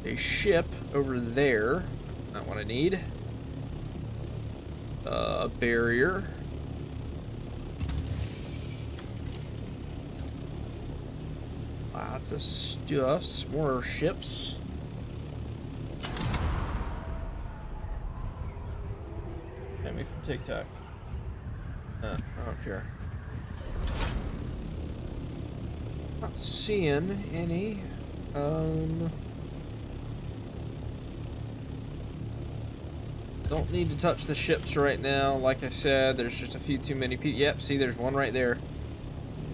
A ship over there. Not what I need. A barrier. Lots of stuff. More ships. Get me from TikTok. I don't care. Not seeing any. Don't need to touch the ships right now. Like I said, there's just a few too many people. Yep, see, there's one right there.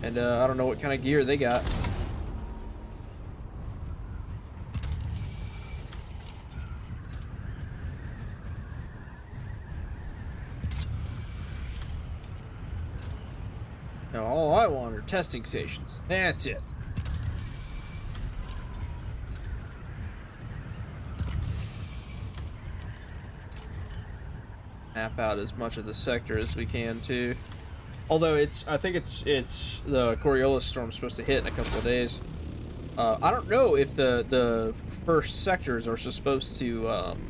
And I don't know what kind of gear they got. Now, all I want are testing stations. That's it. Map out as much of the sector as we can too. Although I think it's the Coriolis storm's supposed to hit in a couple of days. I don't know if the first sectors are supposed to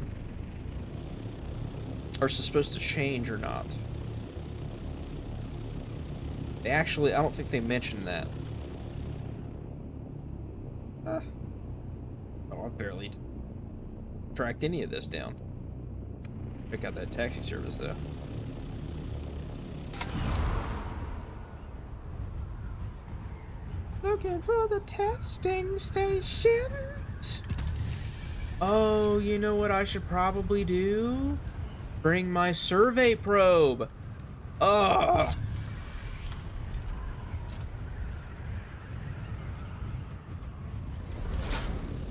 change or not. They actually, I don't think they mentioned that. Oh, I've barely tracked any of this down. Check out that taxi service, though. Looking for the testing stations. Oh, you know what I should probably do? Bring my survey probe. Ugh.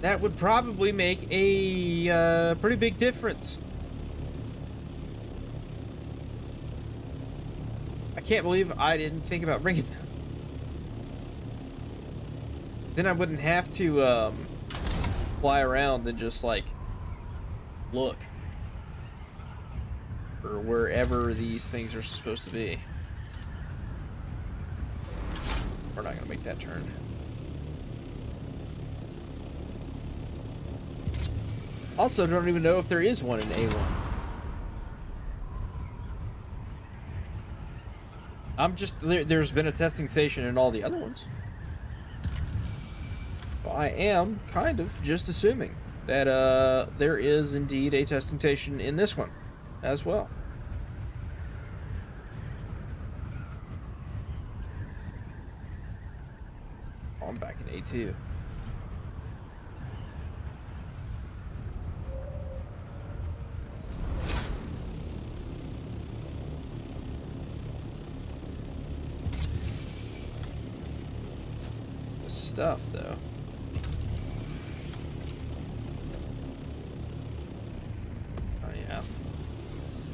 That would probably make a pretty big difference. I can't believe I didn't think about bringing them. Then I wouldn't have to fly around and just like look for wherever these things are supposed to be. We're not gonna make that turn. Also, don't even know if there is one in A1. There's been a testing station in all the other ones. So I am kind of just assuming that there is indeed a testing station in this one as well. Oh, I'm back in A2. Stuff though. Oh yeah.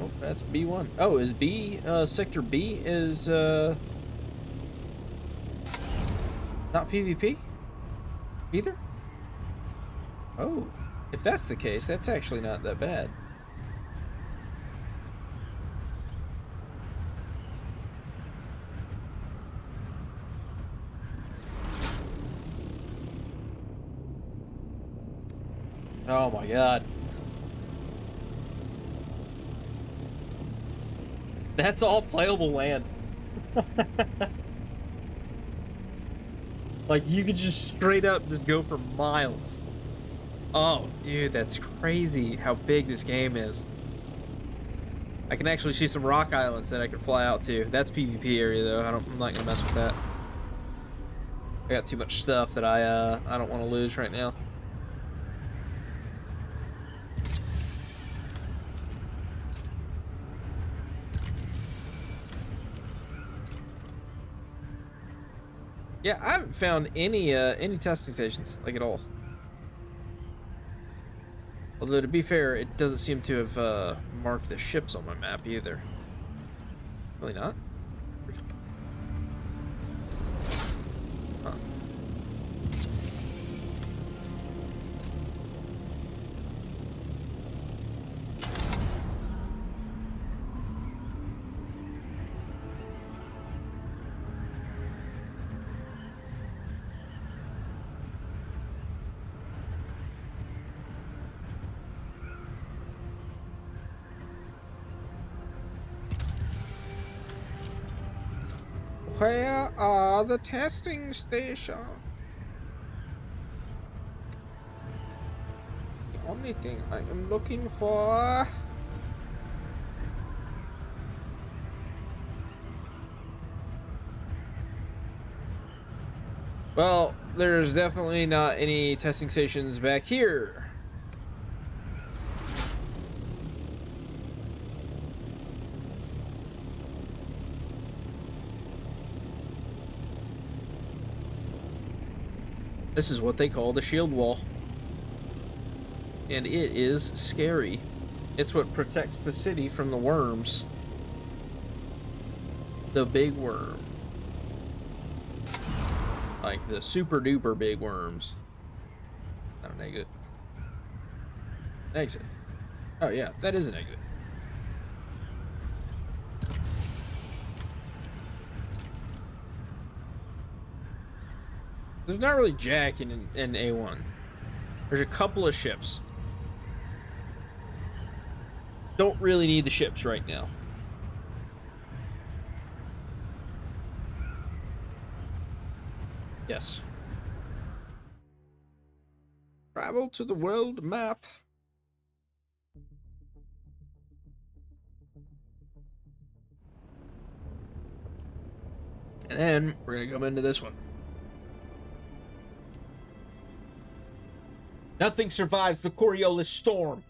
Oh, that's B1. Oh, is B sector B is not PvP either? Oh, if that's the case, that's actually not that bad. Oh my god. That's all playable land. Like, you could just straight up just go for miles. Oh, dude, that's crazy how big this game is. I can actually see some rock islands that I can fly out to. That's PvP area, though. I'm not gonna mess with that. I got too much stuff that I don't want to lose right now. Yeah, I haven't found any testing stations, like, at all. Although, to be fair, it doesn't seem to have marked the ships on my map either. Really not? Huh. Where are the testing stations? The only thing I am looking for. Well, there's definitely not any testing stations back here. This is what they call the shield wall. And it is scary. It's what protects the city from the worms. The big worm. Like the super duper big worms. Not an exit. Exit. Oh yeah, that is an exit. There's not really jack in A1. There's a couple of ships. Don't really need the ships right now. Yes. Travel to the world map. And then we're gonna come into this one. Nothing survives the Coriolis storm.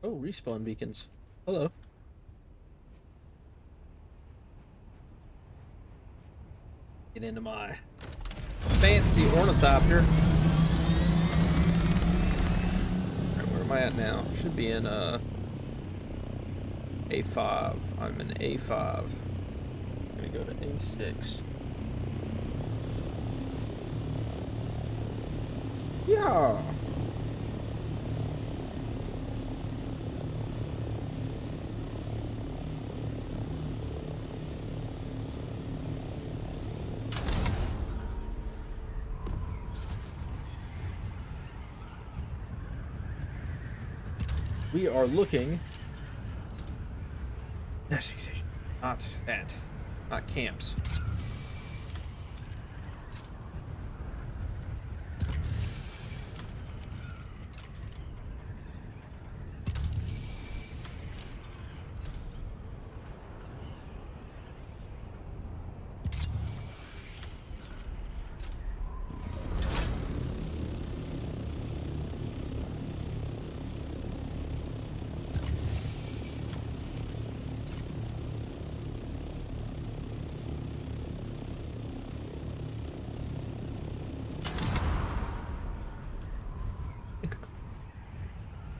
Oh, respawn beacons. Hello. Get into my fancy ornithopter. Alright, where am I at now? Should be in A5. I'm in A5. I'm gonna go to A6. Yeah. We are looking. Nesting station. Not that. Not camps.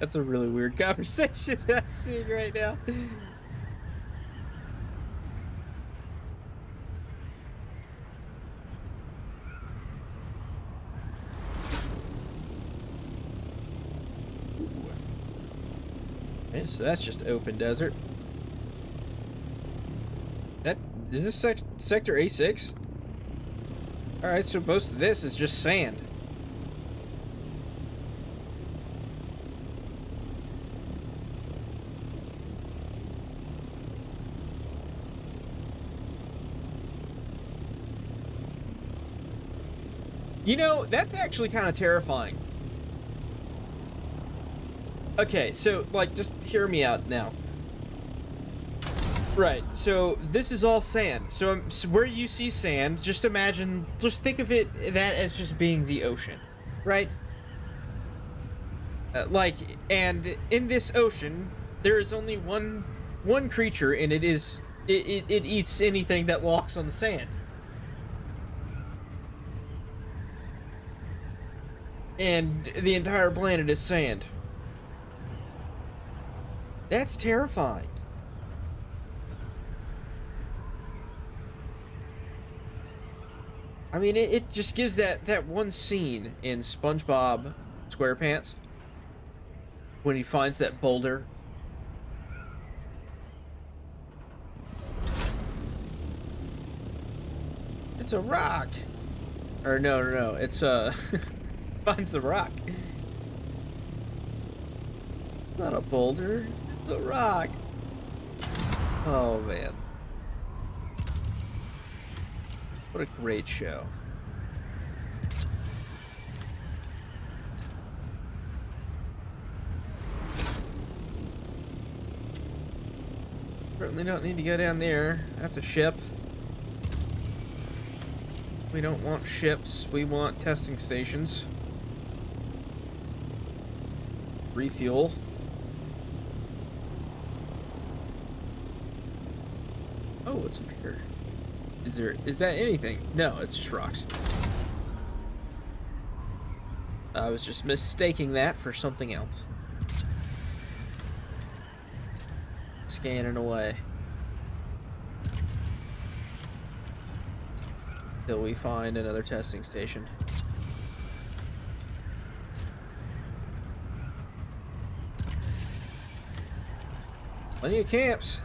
That's a really weird conversation that I'm seeing right now. Okay, so that's just open desert. That is this sector A6? All right, so most of this is just sand. You know, that's actually kind of terrifying. Okay, so, like, just hear me out now. Right, so this is all sand. So where you see sand, just imagine, just think of that as just being the ocean, right? And in this ocean, there is only one creature, and it eats anything that walks on the sand. And the entire planet is sand. That's terrifying. I mean, it just gives that one scene in SpongeBob SquarePants when he finds that boulder. It's a rock. Or no, it's finds the rock. Not a boulder, it's a rock. Oh man. What a great show. Certainly don't need to go down there. That's a ship. We don't want ships, we want testing stations. Refuel. Oh, what's up here? Is that anything? No, it's just rocks. I was just mistaking that for something else. Scanning away. Till we find another testing station. Plenty of camps.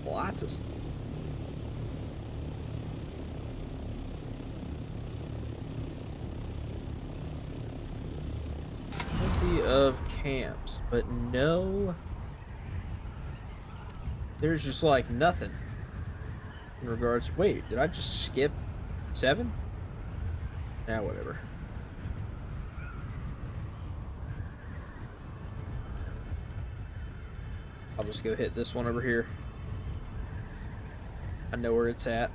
Lots of stuff. Plenty of camps, but no. There's just like nothing in regards. Wait, did I just skip 7? Nah, whatever. I'll just go hit this one over here. I know where it's at.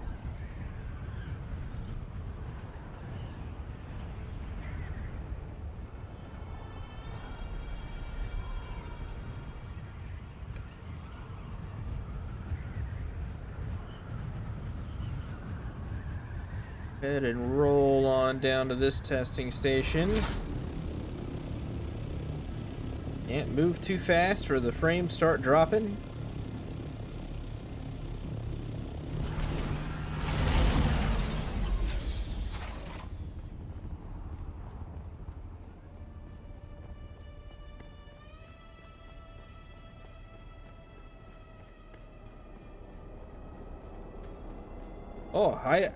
Go ahead and roll on down to this testing station. Can't move too fast or the frames start dropping. Oh, hi.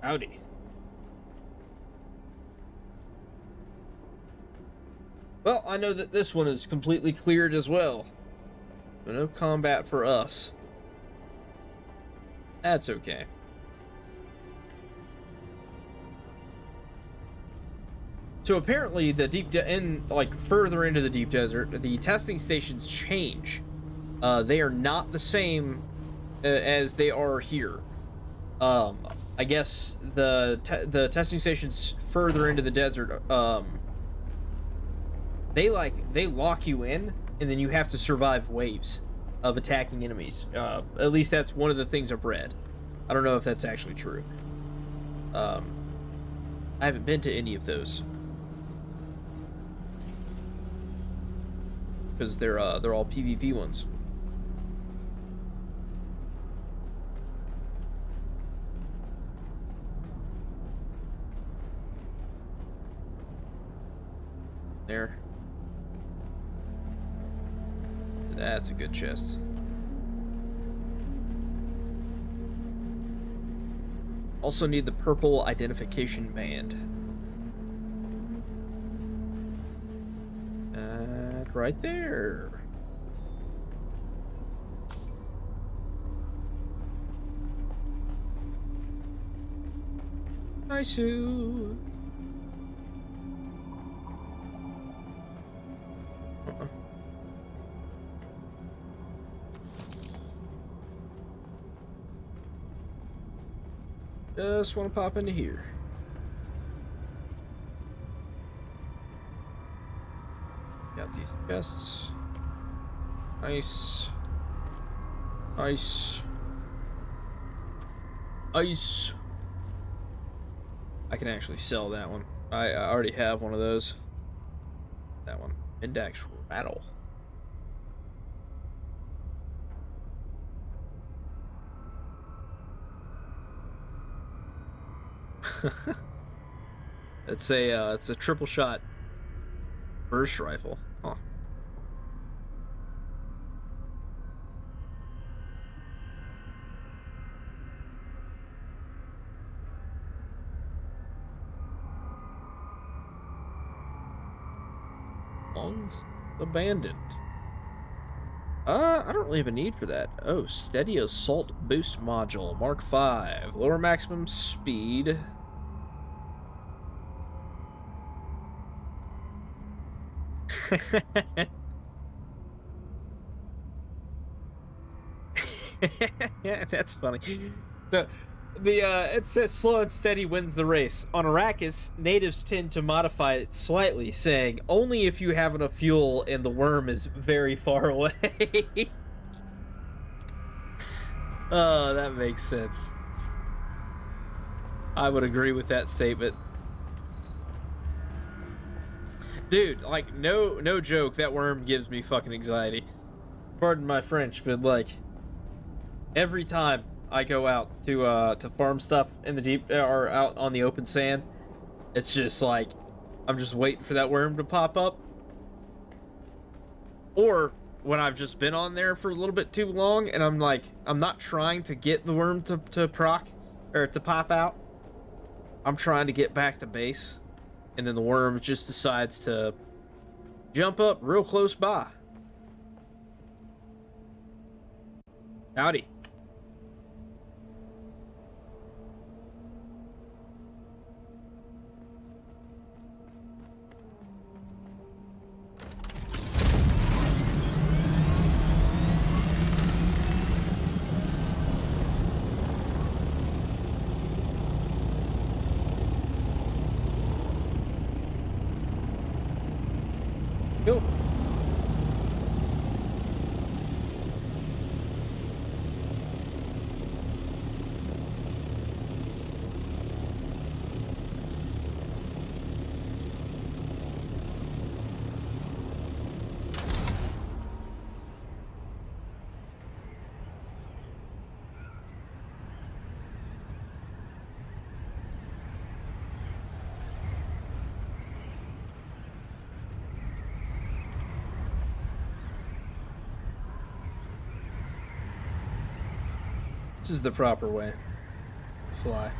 Howdy. Well, I know that this one is completely cleared as well. But no combat for us. That's okay. So apparently the further into the deep desert, the testing stations change. They are not the same as they are here. I guess the testing stations further into the desert they lock you in, and then you have to survive waves of attacking enemies. At least that's one of the things I've read. I don't know if that's actually true. I haven't been to any of those because they're all PvP ones. There. That's a good chest. Also need the purple identification band. Right there. Nice. Just want to pop into here. Got these chests. Nice. Nice. Ice. I can actually sell that one. I already have one of those. That one. Index rattle. It's a triple shot burst rifle. Huh. Lungs abandoned. I don't really have a need for that. Oh, steady assault boost module, Mark 5. Lower maximum speed. Yeah, that's funny. It says slow and steady wins the race. On Arrakis, natives tend to modify it slightly, saying only if you have enough fuel and the worm is very far away. Oh, that makes sense. I would agree with that statement. Dude, like, no joke, that worm gives me fucking anxiety. Pardon my French, but like, every time I go out to farm stuff in the deep or out on the open sand, it's just like I'm just waiting for that worm to pop up. Or when I've just been on there for a little bit too long and I'm like, I'm not trying to get the worm to proc or to pop out. I'm trying to get back to base, and then the worm just decides to jump up real close by. Howdy. Cool. This is the proper way to fly.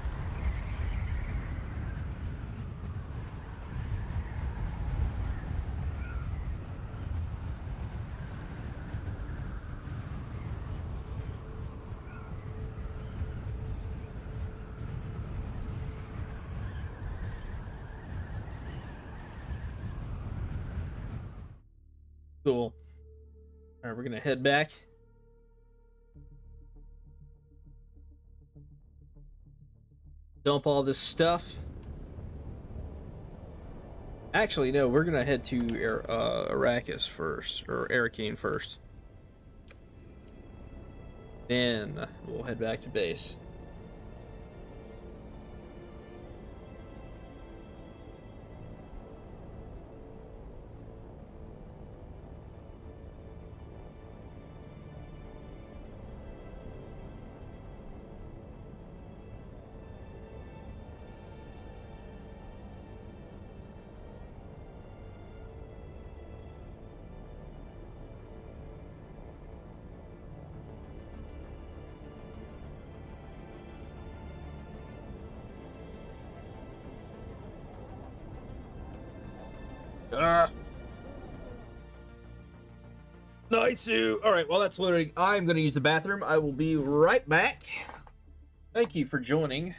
Cool. All right, we're gonna head back. Dump all this stuff Actually, no, we're gonna head to Arrakis first, or Arrakeen first. Then we'll head back to base. Night suit. All right, while that's loading, I'm going to use the bathroom. I will be right back. Thank you for joining.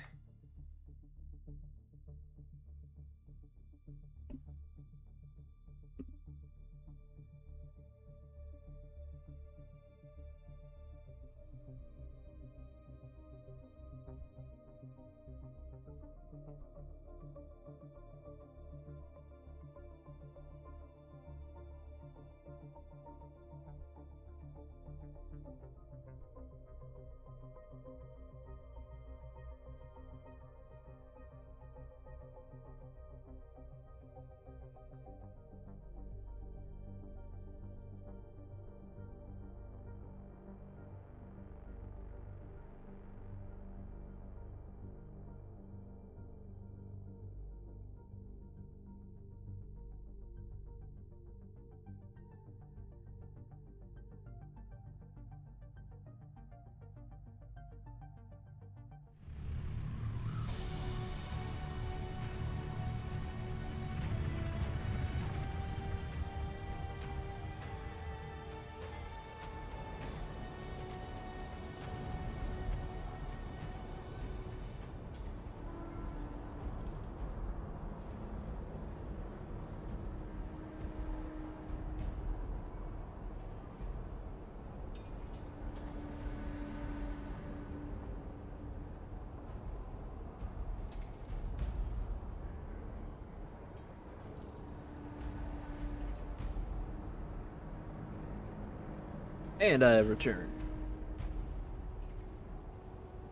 And I have returned.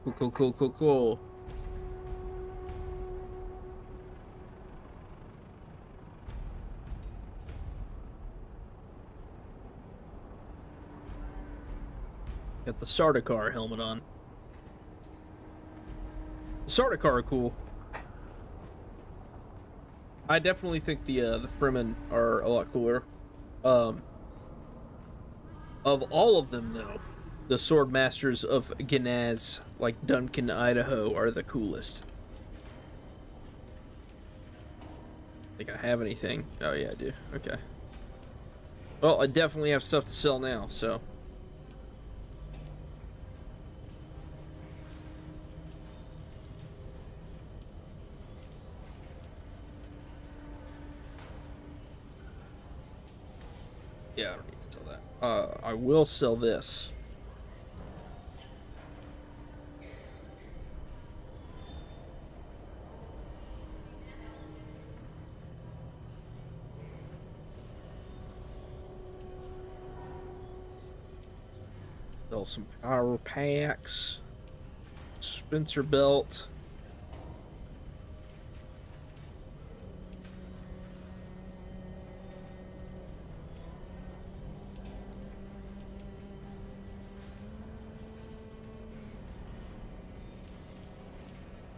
Cool. Got the Sardaukar helmet on. The Sardaukar are cool. I definitely think the Fremen are a lot cooler. Of all of them, though, the Sword Masters of Ganaz, like Duncan, Idaho, are the coolest. Think I have anything? Oh yeah, I do. Okay. Well, I definitely have stuff to sell now, so. Yeah, I don't need to sell that. I will sell this. Sell some power packs. Spencer belt.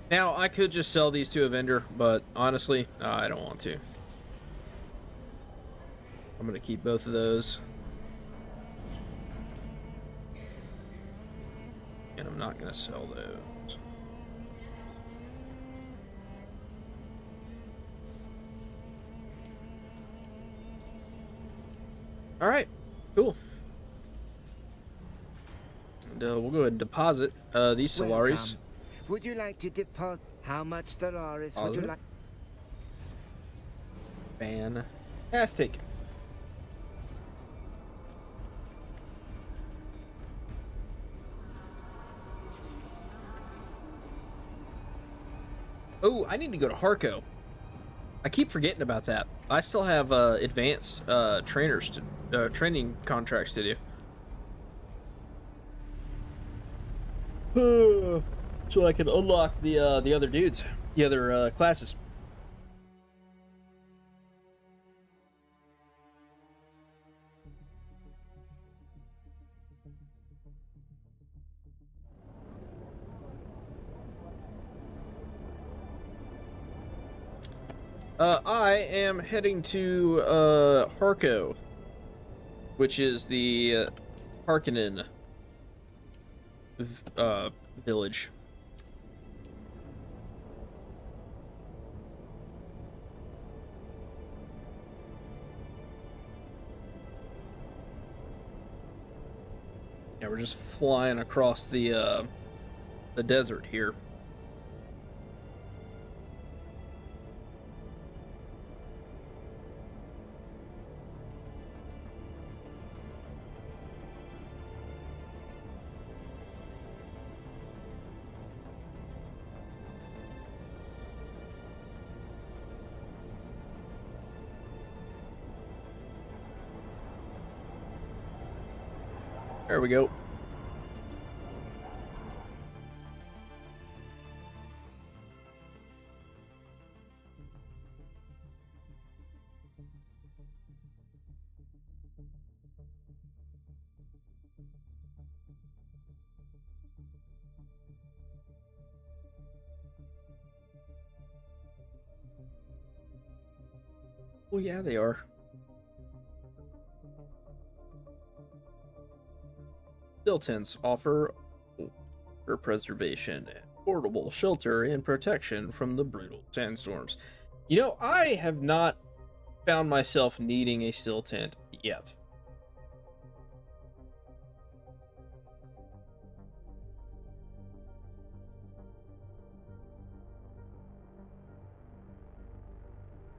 Now, I could just sell these to a vendor, but honestly, I don't want to. I'm going to keep both of those. And I'm not going to sell those. All right, cool. And we'll go ahead and deposit these Solaris. Welcome. Would you like to deposit? How much Solaris would you like? Fantastic. Oh, I need to go to Harco. I keep forgetting about that. I still have advanced trainers to training contracts to do. So I can unlock the other dudes, the other classes. I am heading to Harko, which is the Harkonnen village. Yeah, we're just flying across the desert here. There we go. Oh yeah, they are. Still tents offer preservation, portable shelter, and protection from the brutal sandstorms. You know, I have not found myself needing a still tent yet.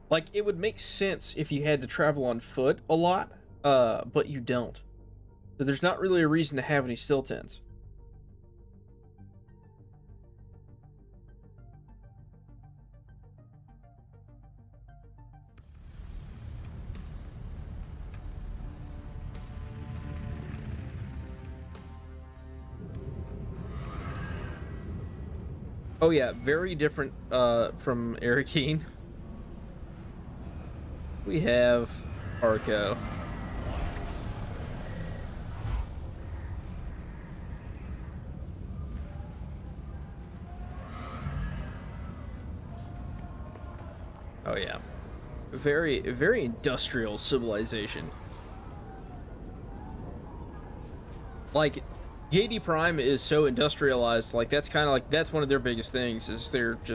Like, it would make sense if you had to travel on foot a lot, but you don't. So there's not really a reason to have any still tents. Oh yeah, very different from Arrakis. We have Arco. Oh yeah. Very, very industrial civilization. Like, JD Prime is so industrialized, like that's kind of like, that's one of their biggest things, is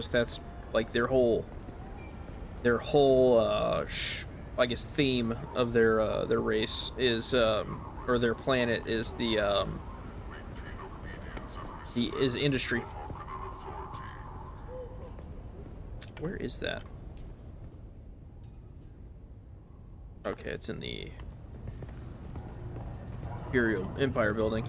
that's like their whole I guess theme of their race is or their planet is the industry. Where is that? Okay, it's in the Imperial Empire building.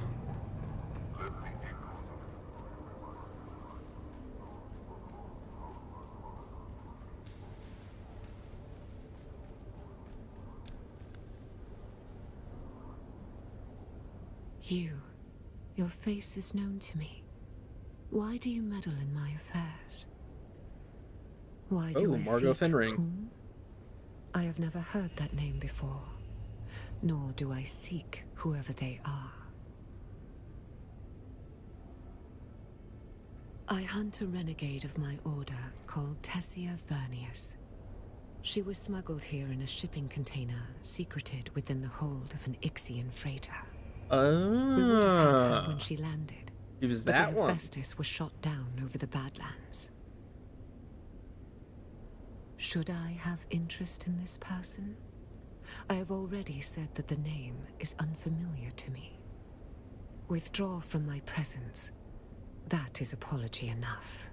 Your face is known to me. Why do you meddle in my affairs? Why do I Margot seek Fenring. whom? I have never heard that name before, nor do I seek whoever they are. I hunt a renegade of my order called Tessia Vernius. She was smuggled here in a shipping container, secreted within the hold of an Ixian freighter. We would have had her when she landed. It was but that the one. Hephaestus was shot down over the Badlands. Should I have interest in this person? I have already said that the name is unfamiliar to me. Withdraw from my presence. That is apology enough.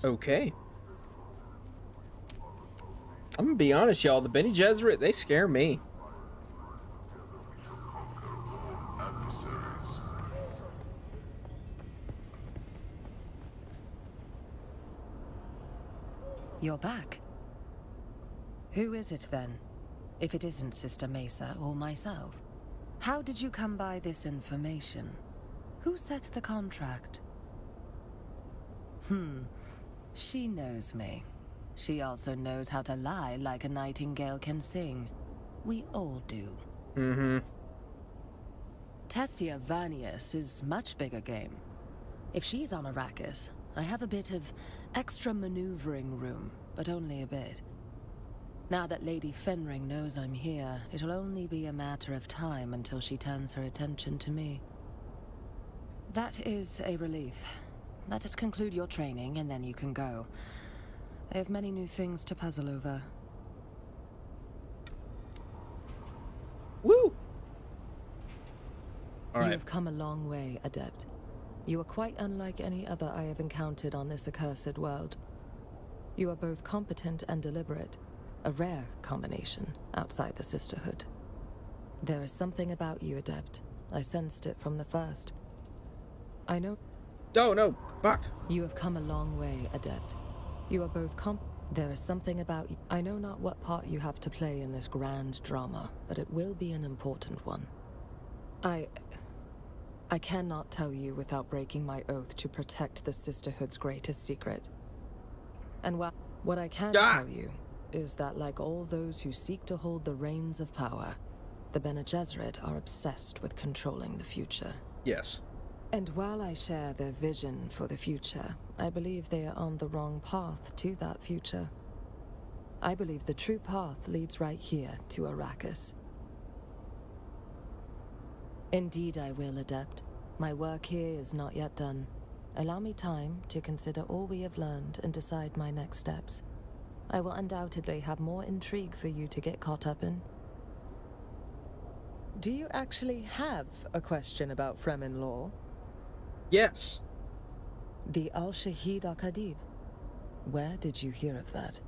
Okay. I'm gonna be honest, y'all. The Bene Gesserit, they scare me. You're back. Who is it then? If it isn't Sister Mesa or myself? How did you come by this information? Who set the contract? She knows me. She also knows how to lie like a nightingale can sing. We all do. Mm-hmm. Tessia Vernius is much bigger game. If she's on Arrakis, I have a bit of extra maneuvering room, but only a bit. Now that Lady Fenring knows I'm here, it'll only be a matter of time until she turns her attention to me. That is a relief. Let us conclude your training, and then you can go. I have many new things to puzzle over. Woo! All You right. have come a long way, Adept. You are quite unlike any other I have encountered on this accursed world. You are both competent and deliberate, a rare combination outside the Sisterhood. There is something about you, Adept. I sensed it from the first. I know... Oh, no. Fuck. You have come a long way, Adept. You are both There is something about you. I know not what part you have to play in this grand drama, but it will be an important one. I cannot tell you without breaking my oath to protect the Sisterhood's greatest secret. And what I can tell you is that like all those who seek to hold the reins of power, the Bene Gesserit are obsessed with controlling the future. Yes. And while I share their vision for the future, I believe they are on the wrong path to that future. I believe the true path leads right here to Arrakis. Indeed I will, Adept. My work here is not yet done. Allow me time to consider all we have learned and decide my next steps. I will undoubtedly have more intrigue for you to get caught up in. Do you actually have a question about Fremen law? Yes. The Al-Shahid Al-Qadib. Where did you hear of that?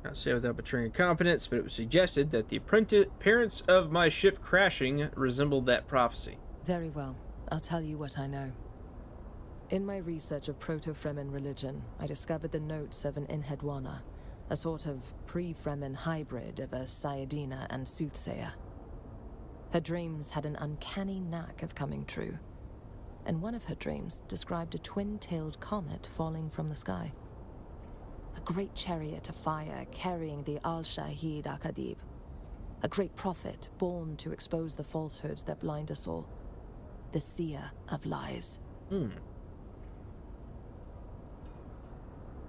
I'll say without betraying confidence, but it was suggested that the appearance of my ship crashing resembled that prophecy. Very well. I'll tell you what I know. In my research of Proto-Fremen religion, I discovered the notes of an Enheduanna, a sort of pre-Fremen hybrid of a Sayadina and soothsayer. Her dreams had an uncanny knack of coming true, and one of her dreams described a twin-tailed comet falling from the sky. A great chariot of fire carrying the Al-Shahid Al-Qadib. A great prophet born to expose the falsehoods that blind us all. The seer of lies. There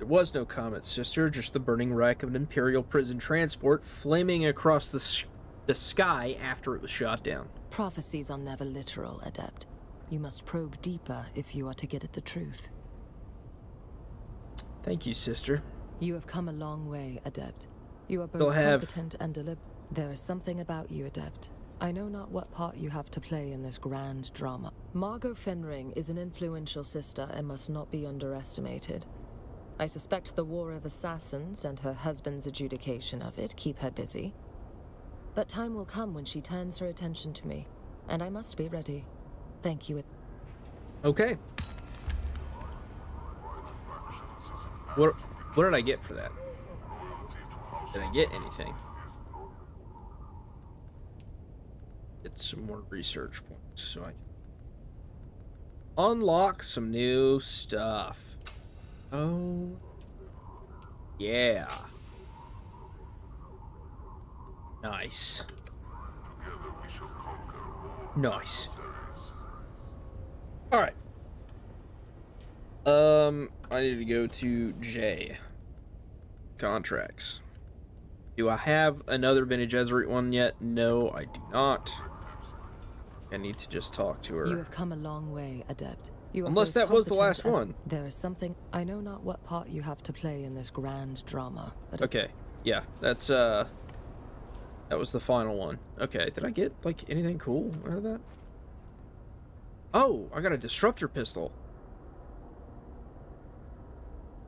was no comet, sister, just the burning wreck of an Imperial prison transport flaming across the sky after it was shot down. Prophecies are never literal, Adept. You must probe deeper if you are to get at the truth. Thank you, sister. You have come a long way, Adept. You are both competent and deliberate. There is something about you, Adept. I know not what part you have to play in this grand drama. Margot Fenring is an influential sister and must not be underestimated. I suspect the War of Assassins and her husband's adjudication of it keep her busy. But time will come when she turns her attention to me, and I must be ready. Thank you. Okay. What did I get for that? Did I get anything? Get some more research points so I can unlock some new stuff. Oh, yeah. Nice. Nice. All right. I need to go to J. Contracts. Do I have another Bene Gesserit one yet? No, I do not. I need to just talk to her. You have come a long way, Adept. You are Unless that was the last one. There is something. I know not what part you have to play in this grand drama. But okay. Yeah, that's that was the final one. Okay, did I get like anything cool out of that? Oh, I got a disruptor pistol.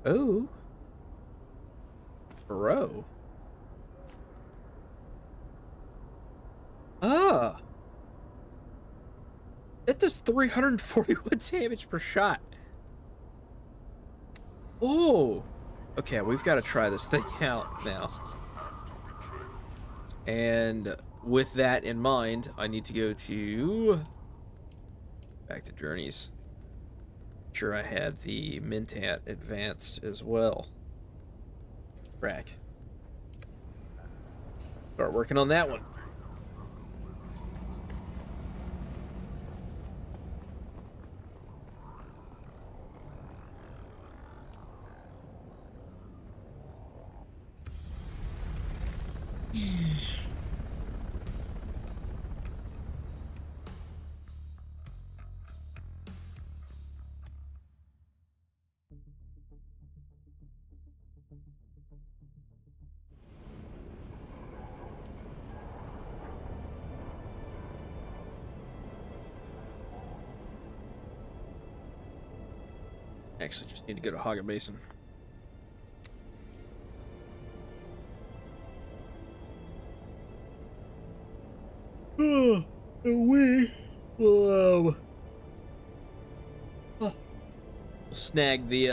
Oh. Bro. Ah. It does 341 damage per shot. Oh. Okay, we've got to try this thing out now. And with that in mind, I need to go to... back to Journeys. Sure, I had the Mintat advanced as well. Rack. Start working on that one. Actually, just need to go to Haga Basin. Oh, we will snag the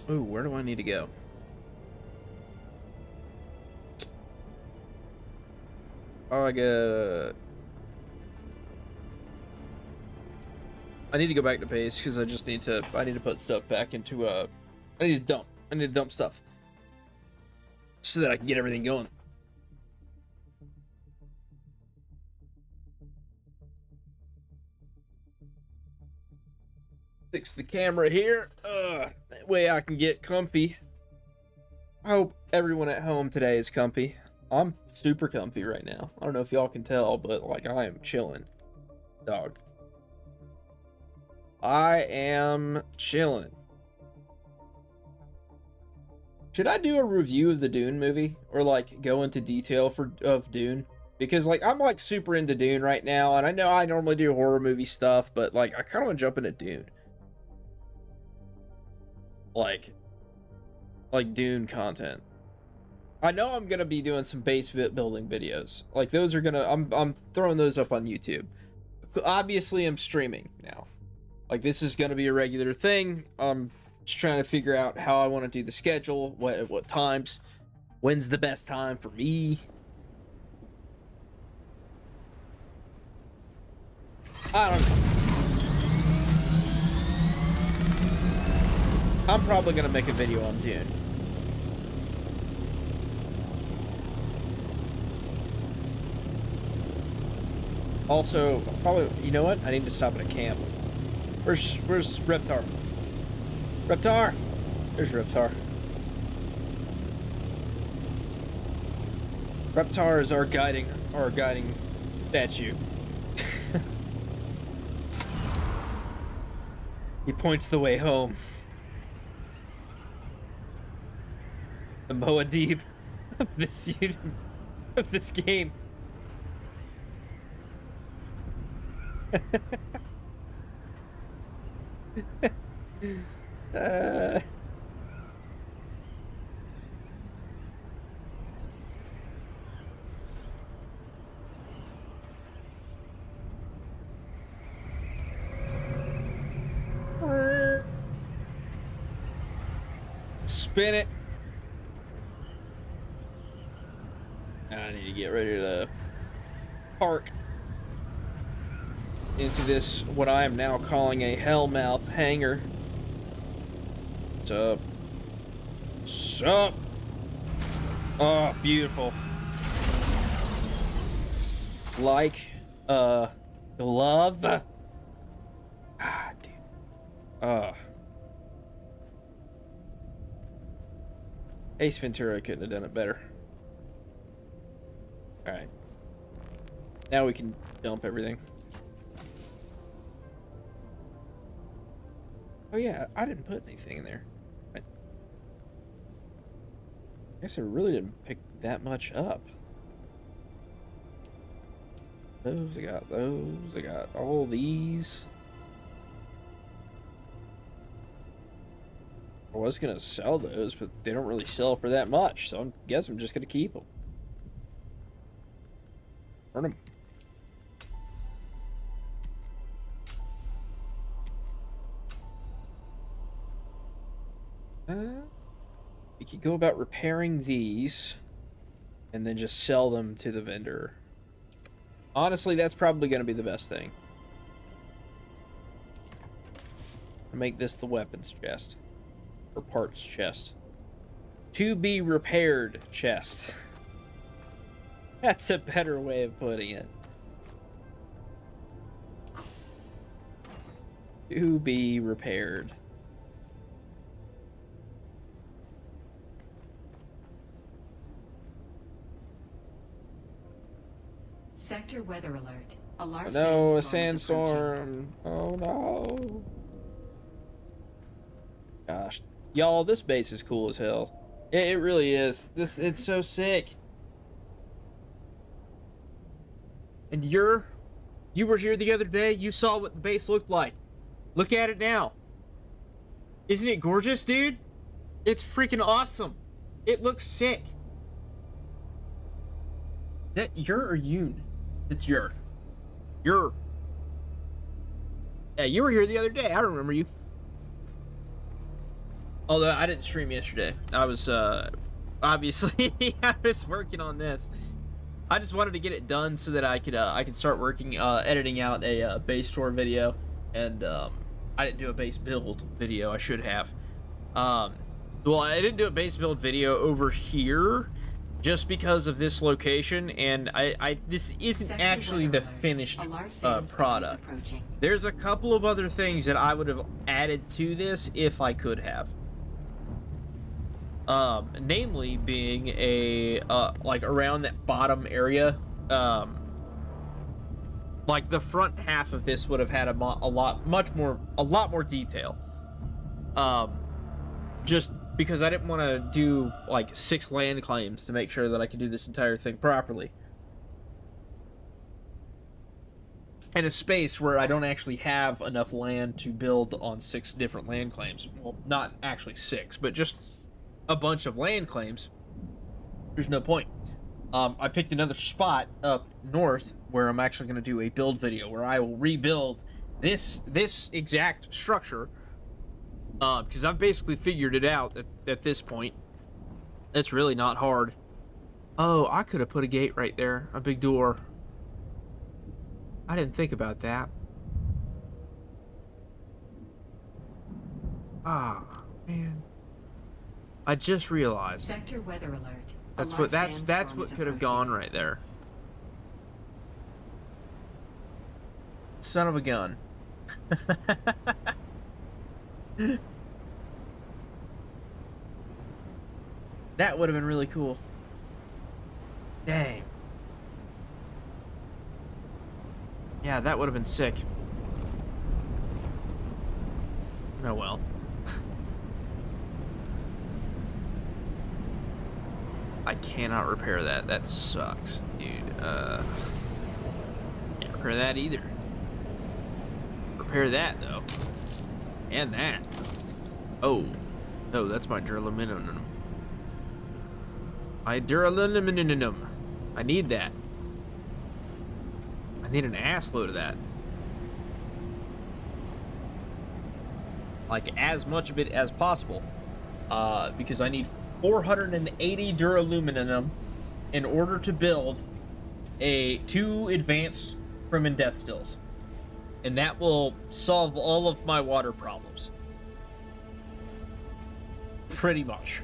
Ooh, where do I need to go? I need to go back to base because I need to put stuff back into I need to dump stuff so that I can get everything going. Fix the camera here. That way I can get comfy. I hope everyone at home today is comfy. I'm super comfy right now. I don't know if y'all can tell, but like I am chilling. Dog. I am chilling. Should I do a review of the Dune movie? Or like go into detail of Dune? Because like I'm like super into Dune right now, and I know I normally do horror movie stuff, but like I kind of want to jump into Dune. Like Dune content. I know I'm gonna be doing some base building videos. Like those are gonna, I'm throwing those up on YouTube. Obviously, I'm streaming now. Like this is gonna be a regular thing. I'm just trying to figure out how I want to do the schedule, what times, when's the best time for me. I don't know. I'm probably gonna make a video on Dune. Also, probably, you know what? I need to stop at a camp. Where's Reptar? Reptar! There's Reptar. Reptar is our guiding statue. He points the way home. The Moadib of this game. Spin it. I need to get ready to park into this, what I am now calling a hellmouth hangar. Sup? Sup? Oh, beautiful. Like a glove. Ah, dude. Ace Ventura couldn't have done it better. Alright. Now we can dump everything. Oh yeah, I didn't put anything in there. I guess I really didn't pick that much up. Those, I got all these. I was gonna sell those, but they don't really sell for that much, so I guess I'm just gonna keep them. Burn them. We could go about repairing these and then just sell them to the vendor. Honestly, that's probably going to be the best thing. Make this the weapons chest. Or parts chest. To be repaired chest. That's a better way of putting it. To be repaired. Sector weather alert. A large no, a sandstorm. Oh no. Gosh. Y'all, this base is cool as hell. It really is. It's so sick. And you were here the other day, you saw what the base looked like. Look at it now. Isn't it gorgeous, dude? It's freaking awesome. It looks sick. That your or Yoon? It's your. Your. Yeah, you were here the other day. I remember you. Although I didn't stream yesterday. I was, obviously, I was working on this. I just wanted to get it done so that I could start working, editing out a base tour video. And, I didn't do a base build video. I should have. Well, I didn't do a base build video over here just because of this location, and this isn't actually the finished product. There's a couple of other things that I would have added to this if I could have. Namely being like around that bottom area, like the front half of this would have had a lot more detail. Just because I didn't want to do like 6 land claims to make sure that I could do this entire thing properly. In a space where I don't actually have enough land to build on 6 different land claims. Well, not actually 6, but just a bunch of land claims. There's no point. I picked another spot up north where I'm actually going to do a build video where I will rebuild this exact structure. Because I've basically figured it out at this point. It's really not hard. Oh, I could have put a gate right there. A big door. I didn't think about that. Ah, man. I just realized. Sector weather alert. That's what could have gone right there. Son of a gun. That would have been really cool. Dang. Yeah, that would have been sick. Oh well. I cannot repair that. That sucks, dude. Can't repair that either. Repair that though. And that. Oh. No, that's my duraluminum. My duraluminum. I need that. I need an ass load of that. Like, as much of it as possible. Because I need 480 duraluminum in order to build 2 advanced Fremen death stills. And that will solve all of my water problems. Pretty much.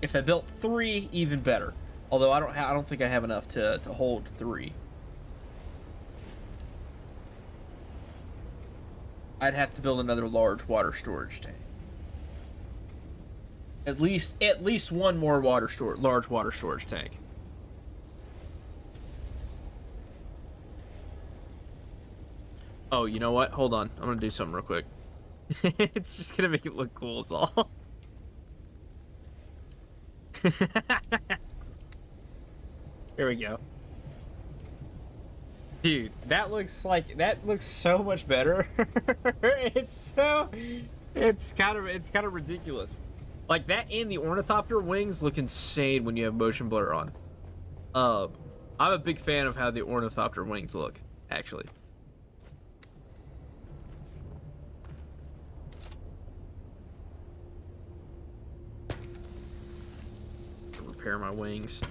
If I built 3, even better. Although I don't think I have enough to hold 3. I'd have to build another large water storage tank. At least one more large water storage tank. Oh, you know what? Hold on. I'm gonna do something real quick. It's just gonna make it look cool is all. Here we go. Dude, that looks so much better. It's kind of ridiculous. Like, that and the ornithopter wings look insane when you have motion blur on. I'm a big fan of how the ornithopter wings look, actually. repair my wings.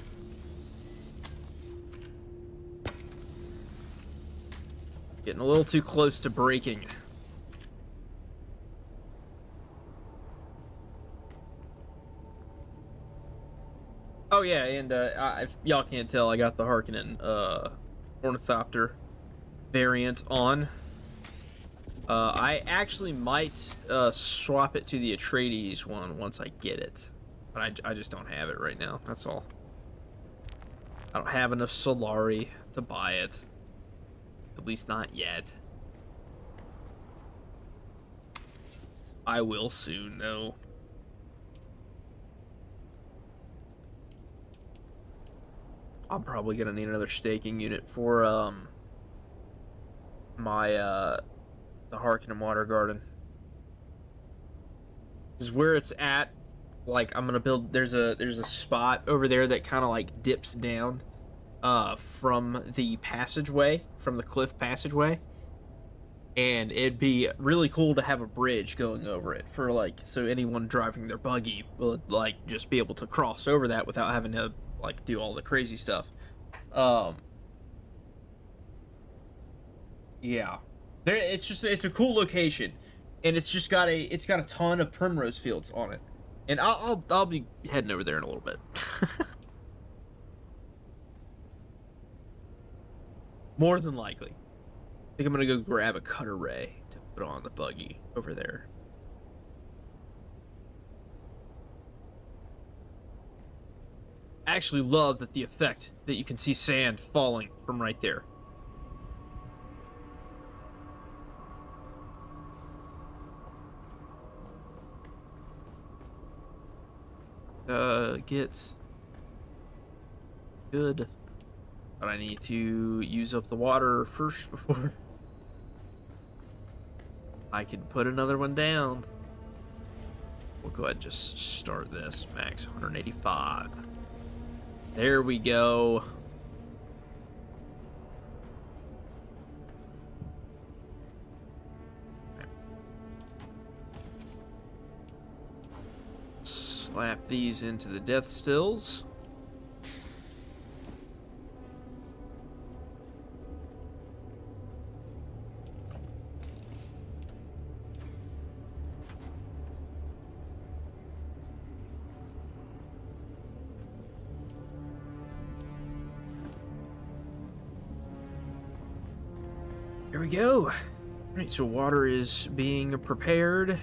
Getting a little too close to breaking. Oh yeah, and if y'all can't tell, I got the Harkonnen Ornithopter variant on. I actually might swap it to the Atreides one once I get it. But I just don't have it right now, that's all. I don't have enough Solari to buy it. At least not yet. I will soon, though. I'm probably gonna need another staking unit for my the Harkonnen Water Garden. This is where it's at. Like, I'm gonna build. There's a spot over there that kind of like dips down from the passageway, from the cliff passageway, and it'd be really cool to have a bridge going over it for like, so anyone driving their buggy will like just be able to cross over that without having to like do all the crazy stuff. Yeah, it's a cool location, and it's got a ton of primrose fields on it, and I'll be heading over there in a little bit. More than likely. I think I'm gonna go grab a cutter ray to put on the buggy over there. I actually love that the effect that you can see sand falling from right there. Get good. But I need to use up the water first before I can put another one down. We'll go ahead and just start this. Max 185. There we go. Slap these into the death stills. Here we go. Alright, so water is being prepared.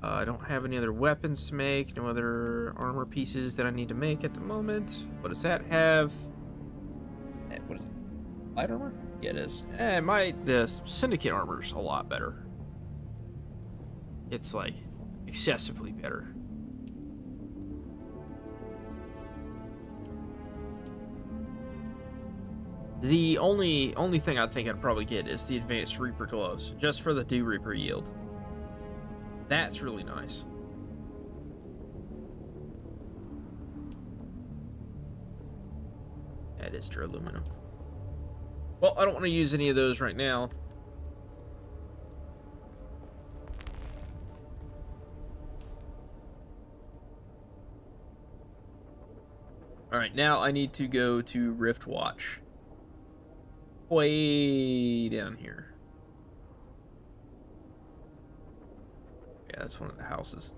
I don't have any other weapons to make, no other armor pieces that I need to make at the moment. What does that have? What is it? Light armor? Yeah, it is. The Syndicate armor's a lot better. It's like excessively better. The only thing I think I'd probably get is the Advanced Reaper gloves, just for the Dew Reaper yield. That's really nice. That is true aluminum. Well, I don't want to use any of those right now. Alright, now I need to go to Rift Watch. Way down here. Yeah, that's one of the houses.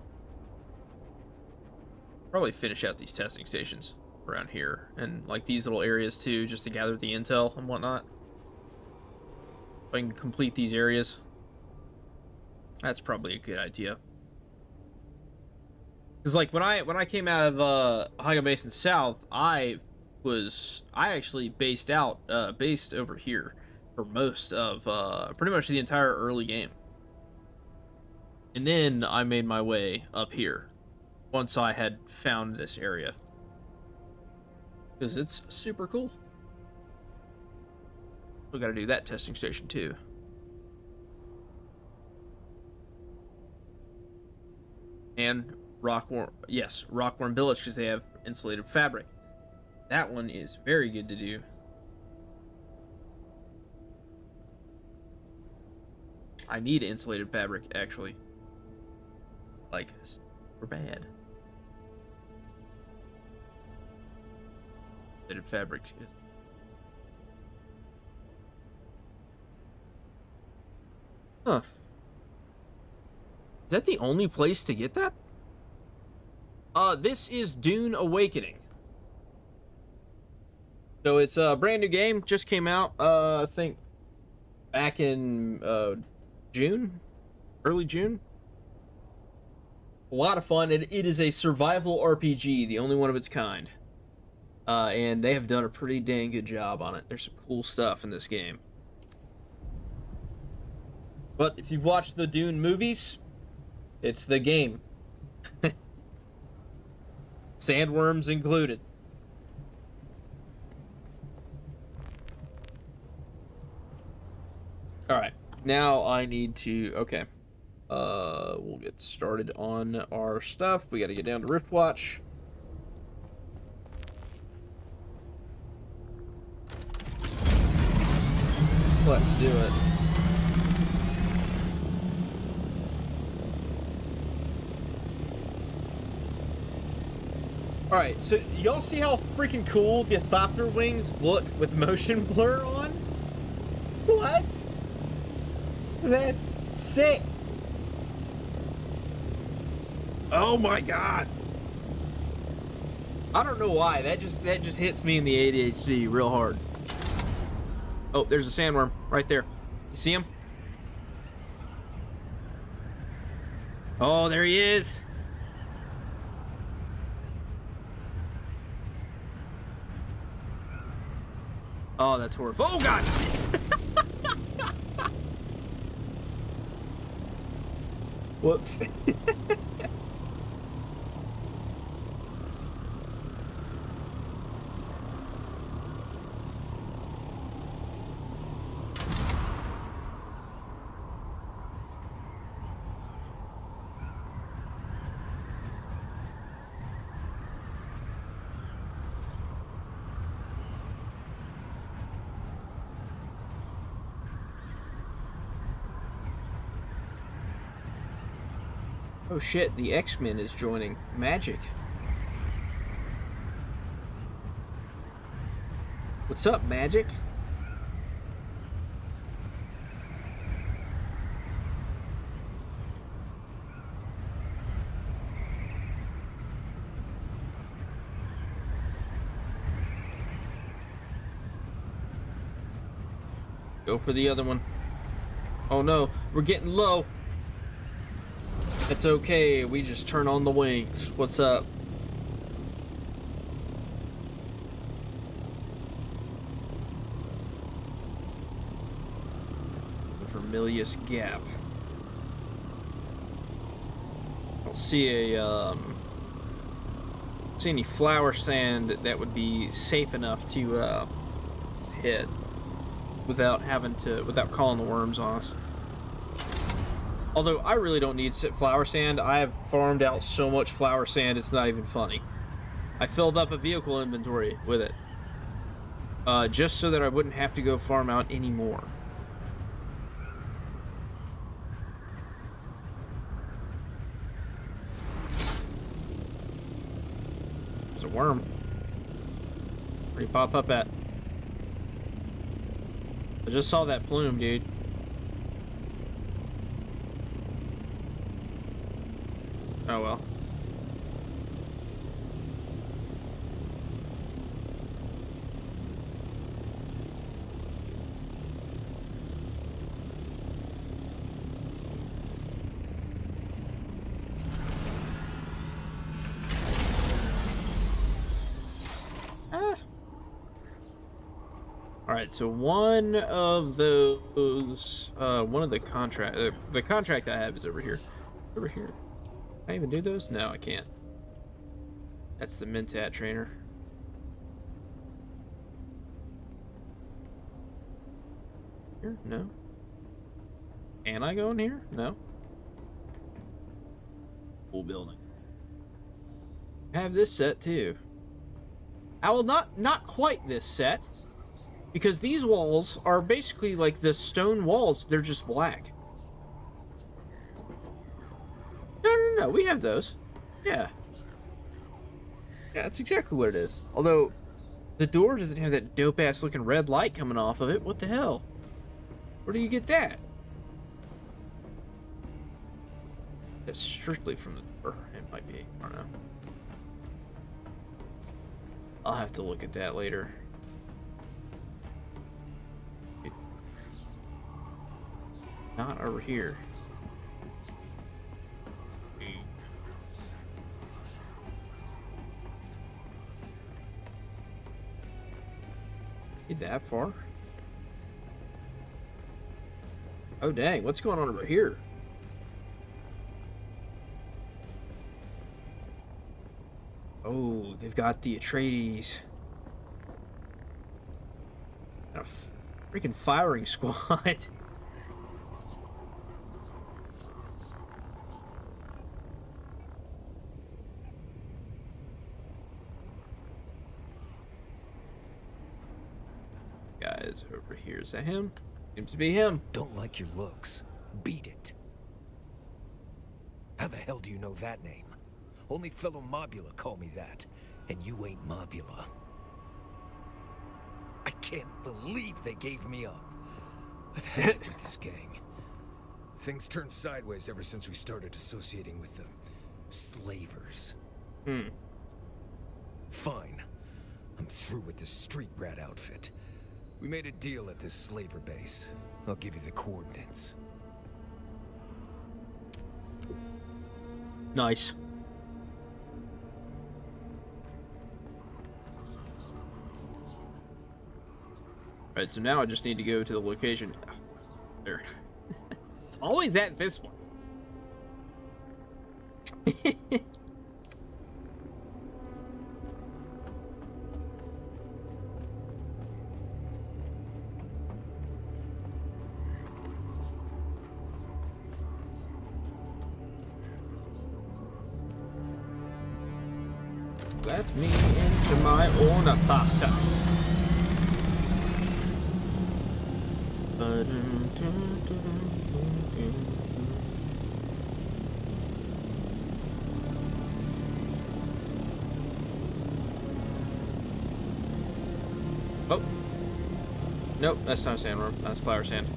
Probably finish out these testing stations around here, and like these little areas too, just to gather the intel and whatnot. If I can complete these areas, that's probably a good idea. Because like when I came out of Ohio Basin South, I actually based over here for most of pretty much the entire early game. And then I made my way up here once I had found this area. Because it's super cool. We gotta do that testing station too. And Rockworm Village, because they have insulated fabric. That one is very good to do. I need insulated fabric, actually. Like, super bad. Fitted fabric. Huh. Is that the only place to get that? This is Dune Awakening. So it's a brand new game, just came out, I think back in June, early June. A lot of fun. It is a survival RPG, the only one of its kind. And they have done a pretty dang good job on it. There's some cool stuff in this game. But if you've watched the Dune movies, it's the game. Sandworms included. Alright, now I need to... Okay. We'll get started on our stuff. We gotta get down to Riftwatch. Let's do it. Alright, so y'all see how freaking cool the Thopter wings look with motion blur on? What? That's sick. Oh my god. I don't know why. That just hits me in the ADHD real hard. Oh, there's a sandworm right there. You see him? Oh, there he is. Oh, that's horrible. Oh god. Whoops. Oh shit, the X-Men is joining. Magic. What's up, Magic? Go for the other one. Oh no, we're getting low. It's okay, we just turn on the wings. What's up? Vermilious Gap. I don't see a see any flower sand that would be safe enough to just hit without calling the worms on us. Although, I really don't need flower sand. I have farmed out so much flower sand, it's not even funny. I filled up a vehicle inventory with it. Just so that I wouldn't have to go farm out anymore. There's a worm. Where'd he pop up at? I just saw that plume, dude. Oh well. Alright, so one of those, one of the contract I have is over here. Over here. Can I even do those? No, I can't. That's the Mentat trainer. Here? No. Can I go in here? No. Cool building. I have this set too. I will not quite this set. Because these walls are basically like the stone walls. They're just black. No, we have those. Yeah. Yeah, that's exactly what it is. Although, The door doesn't have that dope-ass looking red light coming off of it. What the hell? Where do you get that? That's strictly from the door. It might be. I don't know. I'll have to look at that later. Not over here. That far? Oh dang, what's going on over here? Oh, they've got the Atreides. A freaking firing squad. Guys over here. Is that him? Seems to be him. Don't like your looks. Beat it. How the hell do you know that name? Only fellow Mobula call me that, and you ain't Mobula. I can't believe they gave me up. I've had it with this gang. Things turned sideways ever since we started associating with the slavers. Fine. I'm through with this street rat outfit. We made a deal at this slaver base. I'll give you the coordinates. Nice. Alright, so now I just need to go to the location. There. It's always at this one. Let me into my own apartment. Oh. Nope, that's not a sandworm. That's flower sand.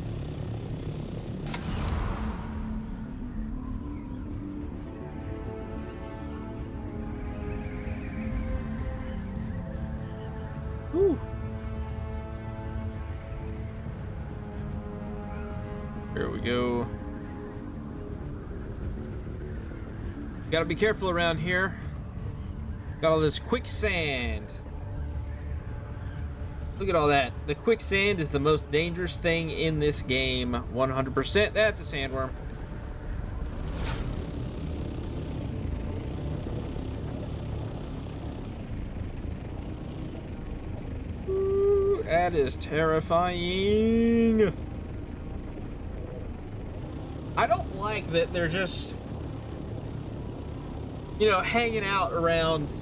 Whew. Here we go. Gotta be careful around here. Got all this quicksand. Look at all that. The quicksand is the most dangerous thing in this game. 100%. That's a sandworm. Ooh, that is terrifying. I don't like that they're just, you know, hanging out around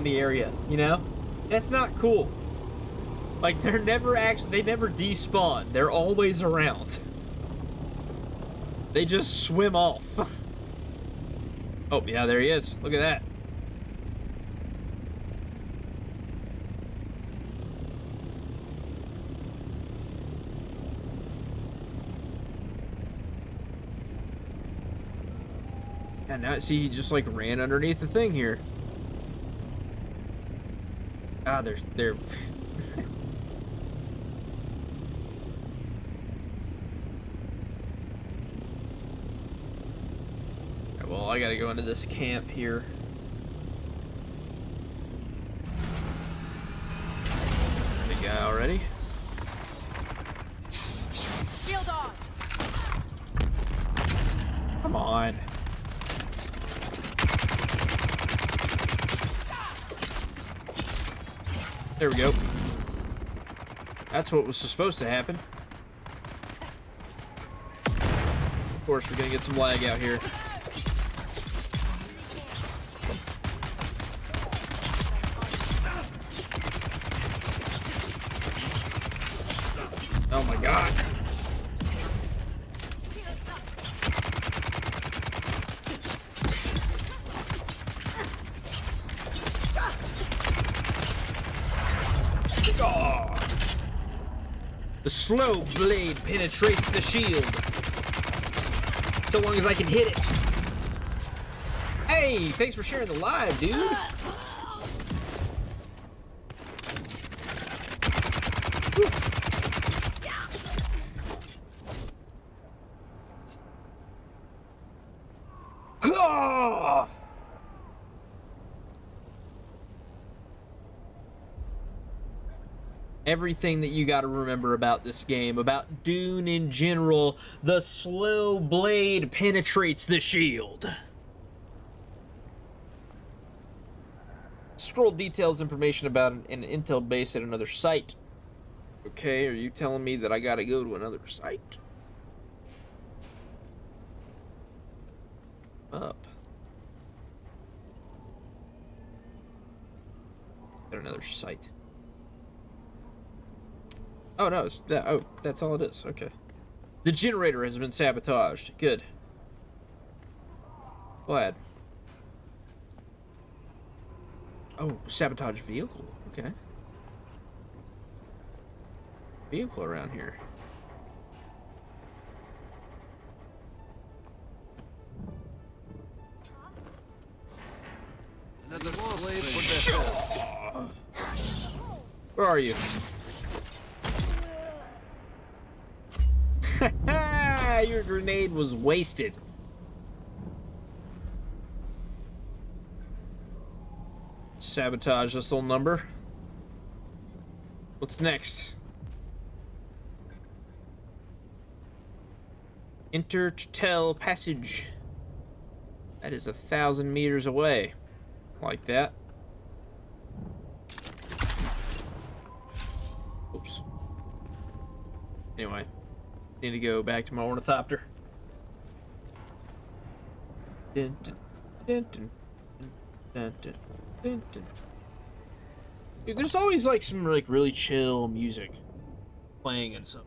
the area, you know? That's not cool. Like, they never despawn. They're always around. They just swim off. Oh, yeah, there he is. Look at that. And now, see, he just, like, ran underneath the thing here. Ah, they're... Well, I gotta go into this camp here. Big guy already. Shield on. Come on. There we go. That's what was supposed to happen. Of course, we're gonna get some lag out here. Oh my god. The slow blade penetrates the shield. So long as I can hit it. Hey, thanks for sharing the live, dude. Oh! Everything that you got to remember about this game, about Dune in general, the slow blade penetrates the shield. Scroll details information about an intel base at another site. Okay, are you telling me that I gotta go to another site? Up. At another site. Oh no, it's that, oh, that's all it is. Okay. The generator has been sabotaged. Good. Glad. Oh, sabotage vehicle. Okay. Vehicle around here. Another slave for the Where are you? Your grenade was wasted. Sabotage this little number. What's next? Enter Tutel Passage. That is 1,000 meters away. Like that. Oops. Anyway. Need to go back to my ornithopter. Dun, dun, dun, dun, dun, dun, dun, dun. Dude, there's always like some like really chill music playing and stuff.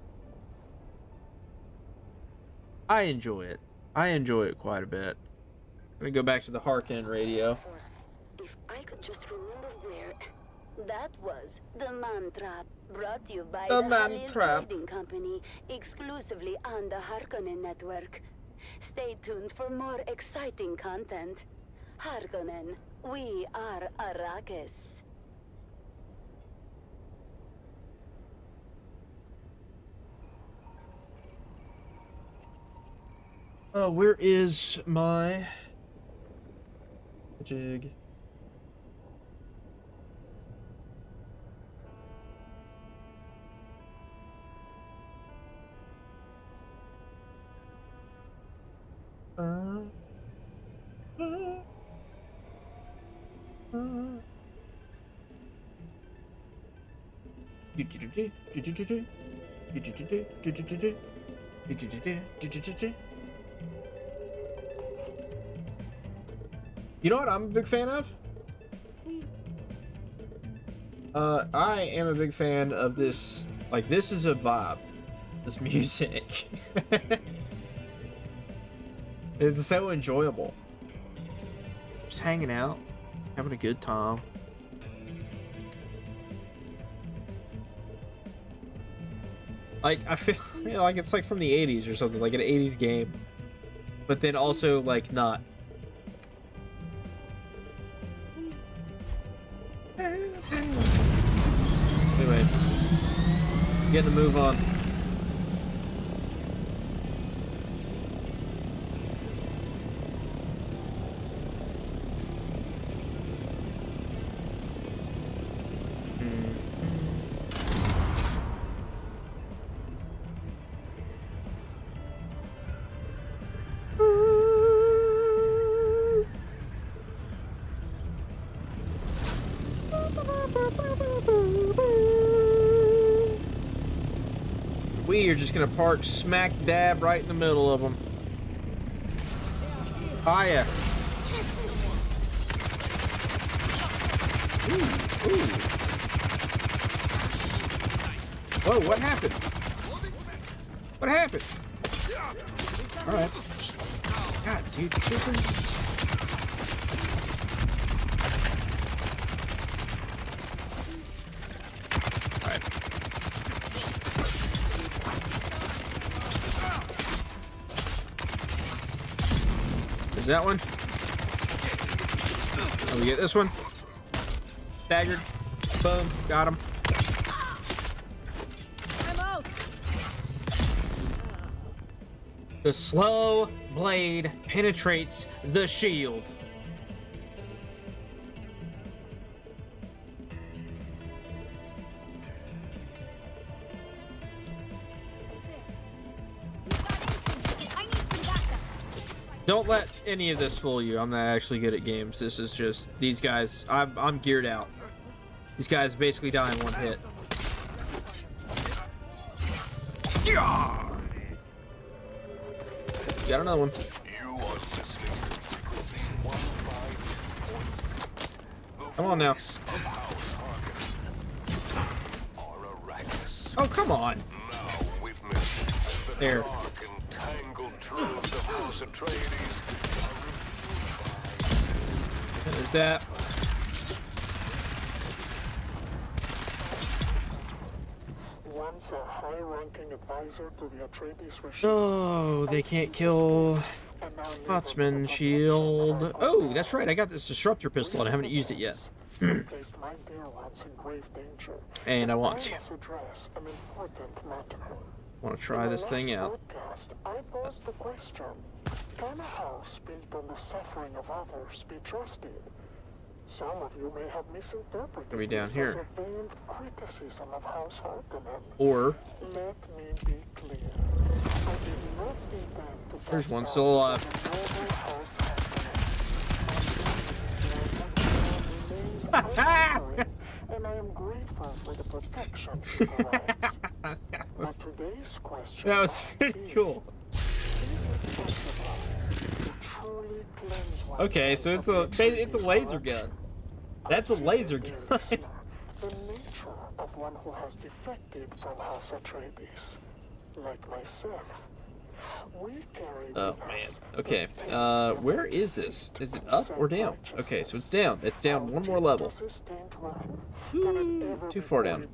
I enjoy it. I enjoy it quite a bit. I'm gonna go back to the Harkonnen radio. If I could just remember where... That was the Man Trap, brought to you by The the Man Halil Trap. Trading Company, exclusively on the Harkonnen network. Stay tuned for more exciting content. Harkonnen, we are Arrakis. Where is my jig? You know what I'm a big fan of? I am a big fan of this. Like, this is a vibe. This music. It's so enjoyable. Just hanging out, having a good time. Like, I feel like it's like from the 80s or something, like an 80s game. But then also, like, not. Anyway, getting the move on. We are just gonna park smack dab right in the middle of them. Hiya. Ooh, ooh. Whoa, what happened? What happened? Alright. God, dude, seriously? There's that one. Oh, we get this one. Staggered. Boom. Got him. I'm out. The slow blade penetrates the shield. Don't let any of this fool you. I'm not actually good at games. This is just these guys. I'm geared out. These guys basically die in one hit. Got another one. Come on now. Oh, come on. There. There's that. Once a high-ranking advisor to the Atreides regime. Oh, they can't kill Scotsman shield. Oh, that's right. I got this disruptor pistol and I haven't used it yet. And I want to. Want to try this thing out. I posed the question, can a house built on the suffering of others be trusted? Some of you may have misinterpreted Maybe down this here. as a veiled criticism of House Harkonnen. Or Let me be clear. I did not intend to there's one still alive. And I am grateful for the protection it provides. But today's question That was pretty cool. Okay, so it's a laser gun. That's a laser gun. The nature of one who has defected from House Atreides, like myself. We carry Oh man. Okay. Where is this? Is it up or down? Okay, so it's down. It's down one more level. Ooh, too far down.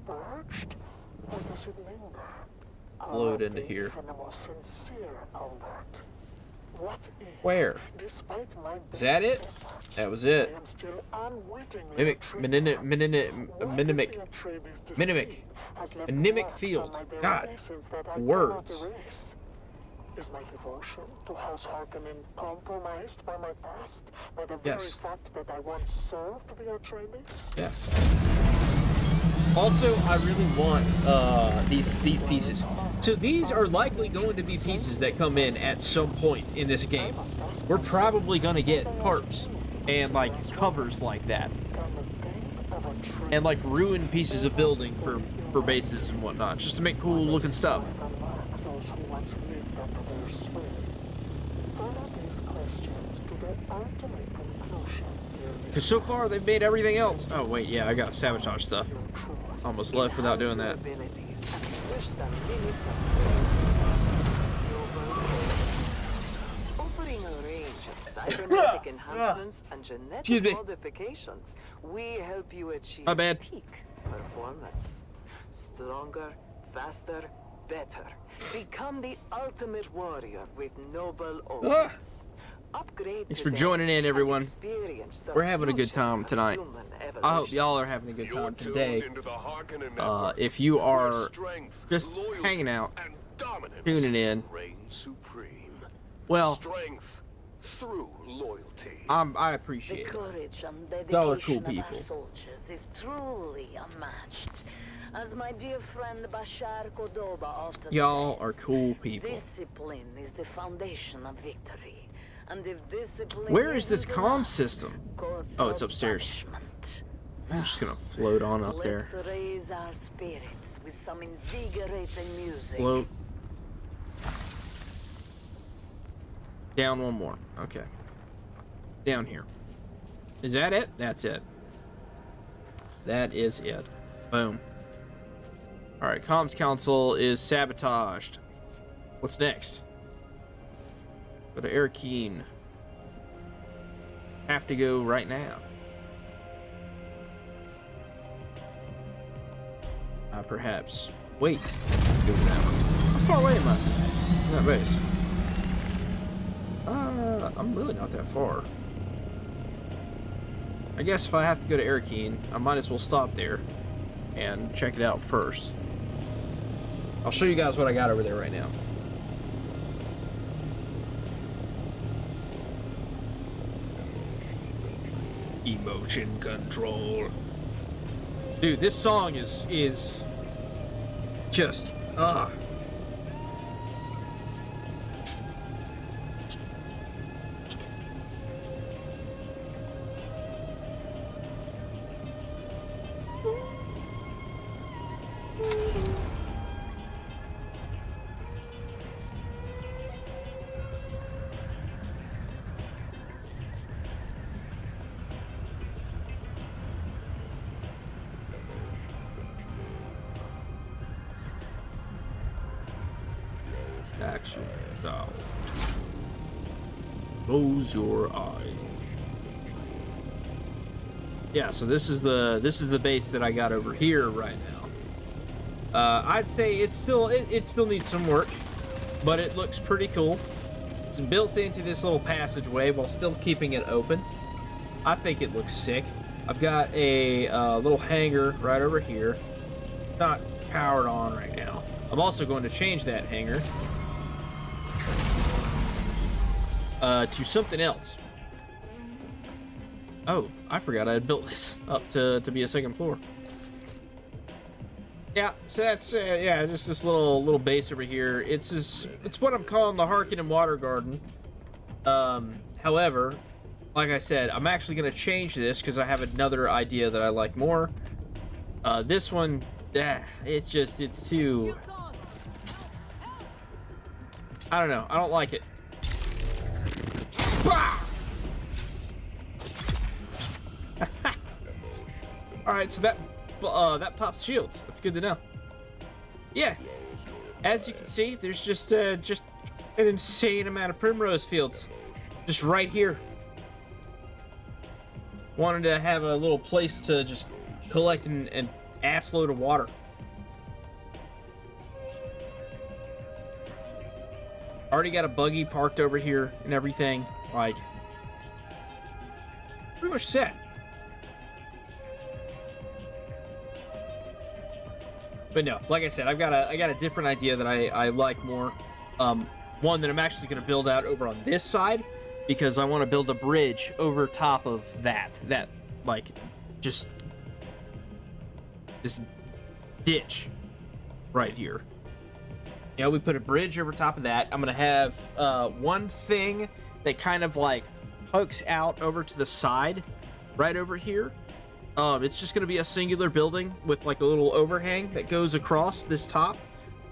Load into here. Where? Is that it? That was it. Mimic field. God. Words. Is my devotion to House Harkonnen compromised by my past? By the very Yes. fact that I once served the Atreides? Yes. Also, I really want these pieces. So these are likely going to be pieces that come in at some point in this game. We're probably gonna get tarps and like covers like that, and like ruined pieces of building for bases and whatnot, just to make cool looking stuff. Those who once lived under their sway. Follow these questions to their ultimate conclusion, dear Because so far they've made everything else. Oh wait, yeah, I gotta sabotage stuff. Almost left without doing that. Offering a range of cybernetic enhancements and genetic modifications, we help you achieve peak performance. Stronger, faster, better. Become the ultimate warrior with noble oaths. Upgrade Thanks for joining in, everyone. We're having a good time tonight. I hope y'all are having a good time today. If you are just hanging out, tuning in, well, I appreciate it. Y'all are cool people. Is truly unmatched. As my dear friend Bashar Cordoba often Y'all says, are cool people. discipline is the foundation of victory. And if discipline Where is this isn't comm enough, system? cause Oh, it's for upstairs. punishment. I'm just gonna float on up there. Let's raise our spirits with some invigorating music. Float. Down one more. Okay. Down here. Is that it? That's it. That is it. Boom. Alright, comms console is sabotaged. What's next? Go to Airkeen. Have to go right now. Perhaps. Wait. Go down. How far away am I? That base. I'm I'm really not that far. I guess if I have to go to Arrakis, I might as well stop there and check it out first. I'll show you guys what I got over there right now. Emotion control. Dude, this song is just action down. Close your eye. Yeah, so this is the base that I got over here right now. I'd say it still needs some work, but it looks pretty cool. It's built into this little passageway while still keeping it open. I think it looks sick. I've got a little hangar right over here. Not powered on right now. I'm also going to change that hangar to something else. Oh, I forgot I had built this up to be a second floor. Yeah, so that's yeah, just this little base over here. It's what I'm calling the Harkonnen Water Garden. However, like I said, I'm actually gonna change this because I have another idea that I like more. This one, it's too. I don't know. I don't like it. All right, so that pops shields. That's good to know. Yeah, as you can see, there's just an insane amount of primrose fields, just right here. Wanted to have a little place to just collect an ass load of water. Already got a buggy parked over here and everything. Like, pretty much set. But no, like I said, I got a different idea that I like more. One that I'm actually going to build out over on this side, because I want to build a bridge over top of that like just this ditch right here. Yeah, we put a bridge over top of that. I'm going to have one thing that kind of like pokes out over to the side right over here. It's just going to be a singular building with like a little overhang that goes across this top.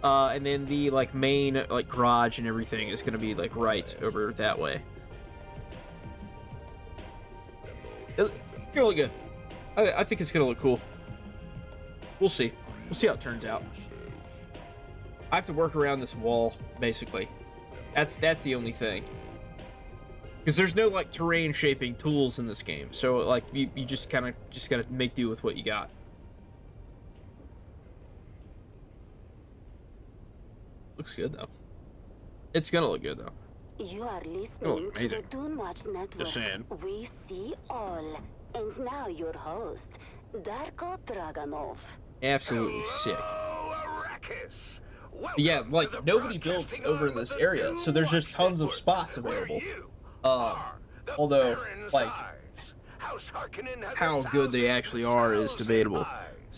And then the like main like garage and everything is going to be like right over that way. It's going to look good. I think it's going to look cool. We'll see. We'll see how it turns out. I have to work around this wall, basically. That's the only thing. Because there's no like terrain shaping tools in this game, so like you just kind of gotta make do with what you got. Looks good though. It's gonna look good though. You are listening to the Dune Watch Network. Just saying. We see all, and now your host, Darko Draganov. Absolutely sick. Arrakis. Yeah, like nobody builds over in this area, so there's just tons of spots available. Although, like, how good they actually are is debatable.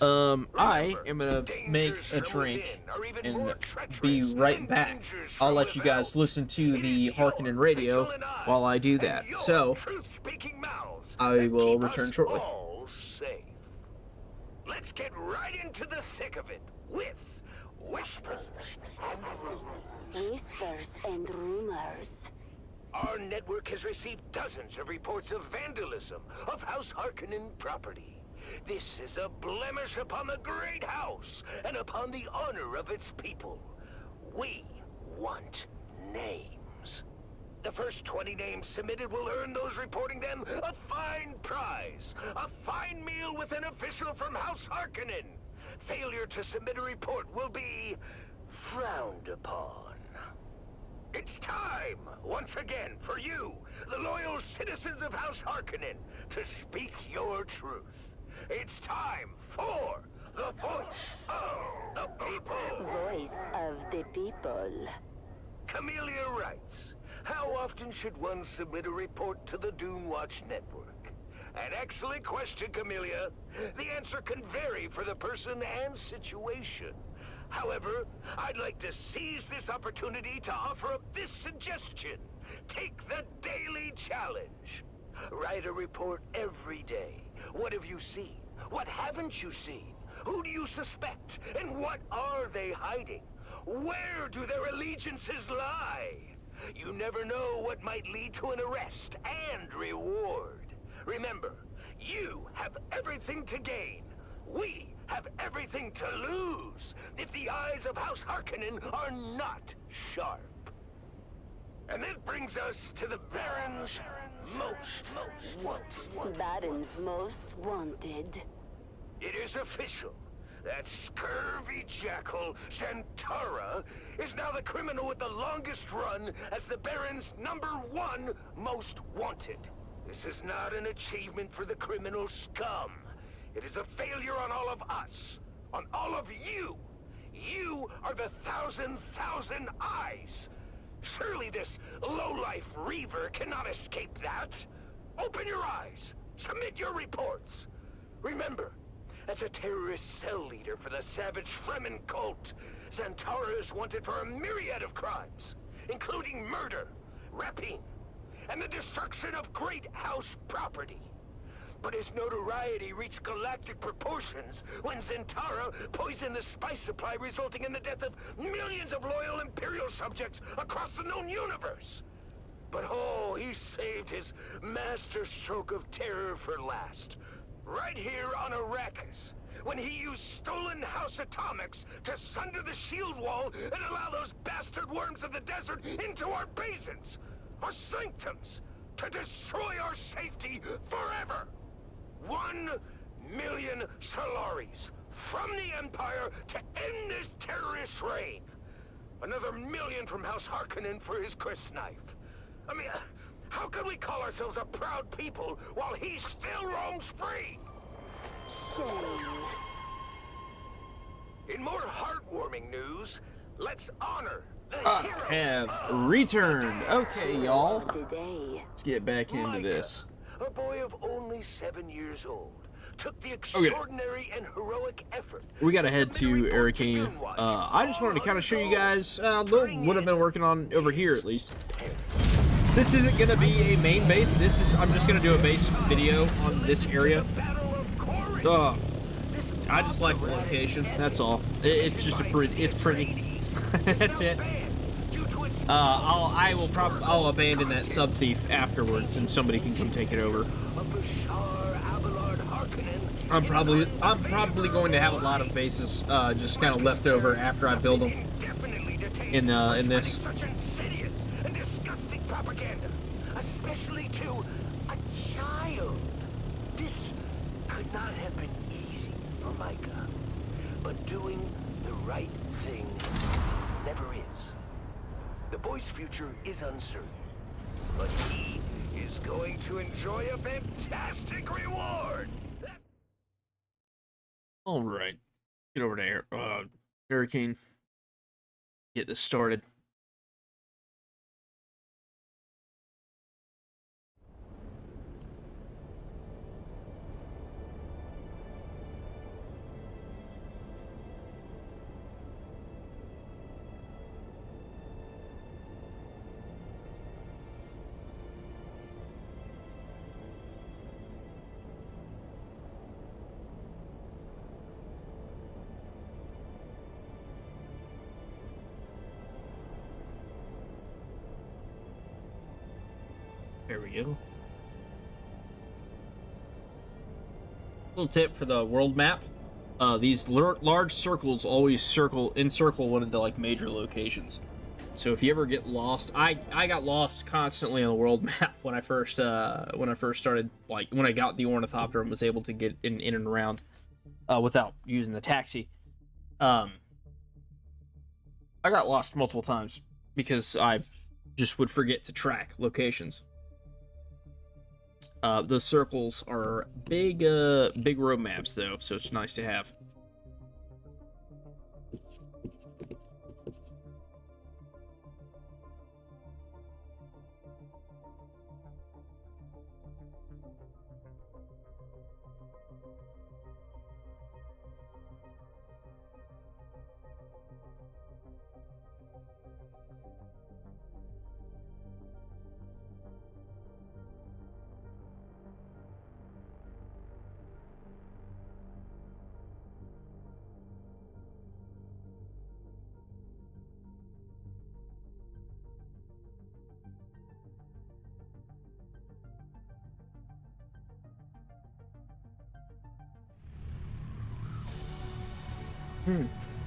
I am gonna make a drink and be right back. I'll let you guys listen to the Harkonnen radio while I do that. So, I will return shortly. Let's get right into the thick of it with whispers and rumors. Whispers and rumors. Our network has received dozens of reports of vandalism of House Harkonnen property. This is a blemish upon the great house and upon the honor of its people. We want names. The first 20 names submitted will earn those reporting them a fine prize. A fine meal with an official from House Harkonnen. — Failure to submit a report will be frowned upon. It's time, once again, for you, the loyal citizens of House Harkonnen, to speak your truth. It's time for the voice of the people. Voice of the people. Camellia writes, how often should one submit a report to the Dune Watch Network? An excellent question, Camellia. The answer can vary for the person and situation. However, I'd like to seize this opportunity to offer up this suggestion. Take the daily challenge. Write a report every day. What have you seen? What haven't you seen? Who do you suspect? And what are they hiding? Where do their allegiances lie? You never know what might lead to an arrest and reward. Remember, you have everything to gain. We have everything to lose if the eyes of House Harkonnen are not sharp. And that brings us to the Baron's most wanted. Baron's most wanted. It is official. That scurvy jackal, Zantara, is now the criminal with the longest run as the Baron's #1 most wanted. This is not an achievement for the criminal scum. It is a failure on all of us, on all of you. You are the thousand eyes. Surely this lowlife Reaver cannot escape that. Open your eyes. Submit your reports. Remember, as a terrorist cell leader for the savage Fremen cult, Zantara is wanted for a myriad of crimes, including murder, rapine, and the destruction of great house property. But his notoriety reached galactic proportions when Zantara poisoned the spice supply, resulting in the death of millions of loyal Imperial subjects across the known universe. But oh, he saved his masterstroke of terror for last. Right here on Arrakis, when he used stolen house atomics to sunder the shield wall and allow those bastard worms of the desert into our basins, our sanctums, to destroy our safety forever. 1 million Solaris from the Empire to end this terrorist reign. Another million from House Harkonnen for his crysknife. I mean, how can we call ourselves a proud people while he still roams free? Shame. In more heartwarming news, let's honor the hero have of returned. Okay, y'all. Today. Let's get back into Micah, this. a boy of only 7 years old, took the extraordinary and heroic effort. We gotta head to Arrakis. I just wanted to kind of show you guys what I've been working on over here, at least. This isn't gonna be a main base. I'm just gonna do a base video on this area. I just like the location. That's all. It's just it's pretty. That's it. I'll abandon that sub thief afterwards, and somebody can come take it over. I'm probably going to have a lot of bases just kind of left over after I build them in this. Propaganda, especially to a child. This could not have been easy for Micah, but doing the right thing never is. The boy's future is uncertain, but he is going to enjoy a fantastic reward. All right, get over there, Hurricane. Get this started. There we go. Little tip for the world map. These large circles always encircle one of the major locations. So if you ever get lost, I got lost constantly on the world map when I first started, when I got the ornithopter and was able to get in and around without using the taxi. I got lost multiple times because I just would forget to track locations. Those circles are big road maps, though, so it's nice to have.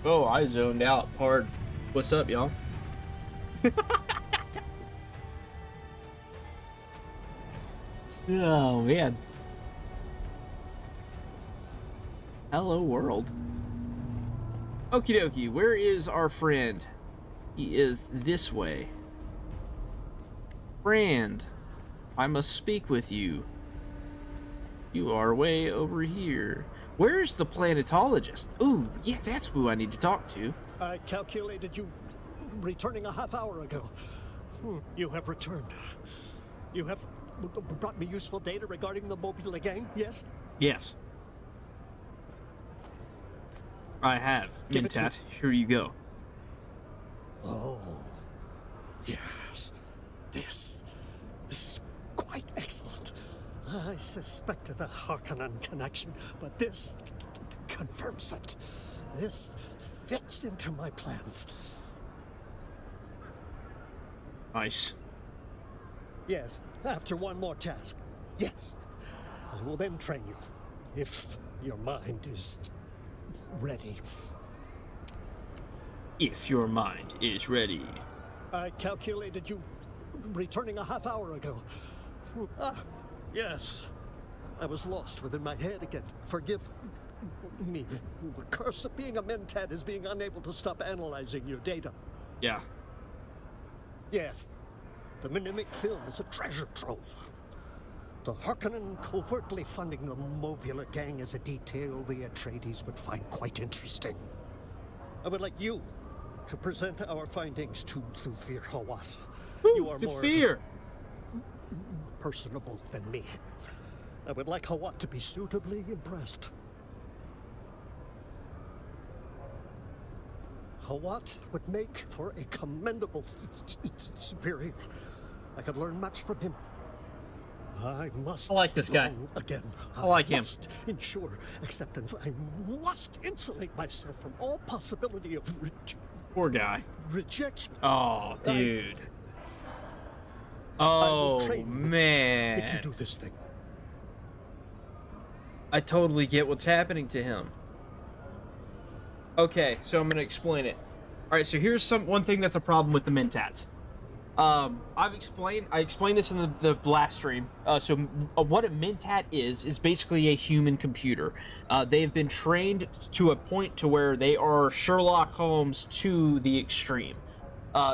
Oh, I zoned out hard. What's up, y'all? Oh, man. Hello, world. Okie dokie, where is our friend? He is this way. Friend, I must speak with you. You are way over here. Where's the planetologist? Ooh, yeah, that's who I need to talk to. I calculated you returning a half hour ago. You have returned. You have brought me useful data regarding the Mobula gang, yes? Yes. I have. Mentat, here you go. Oh, yes. This is quite excellent. I suspected a Harkonnen connection, but this confirms it. This fits into my plans. Nice. Yes, after one more task. Yes. I will then train you, if your mind is ready. If your mind is ready. I calculated you returning a half hour ago. Yes. I was lost within my head again. Forgive me. The curse of being a mentat is being unable to stop analyzing your data. Yeah. Yes. The Mnemic film is a treasure trove. The Harkonnen covertly funding the Mobula gang is a detail the Atreides would find quite interesting. I would like you to present our findings to Thufir Hawat. You are more personable than me. I would like Hawat to be suitably impressed. Hawat would make for a commendable superior. I could learn much from him. I must. I like this guy. Again. I like him. Must ensure acceptance. I must insulate myself from all possibility of poor guy. Rejection. Oh, dude. Oh, man. If you do this thing. I totally get what's happening to him. Okay, so I'm gonna explain it. All right, so here's one thing that's a problem with the Mentats. I explained this in the last stream. So what a Mentat is basically a human computer. They've been trained to a point to where they are Sherlock Holmes to the extreme.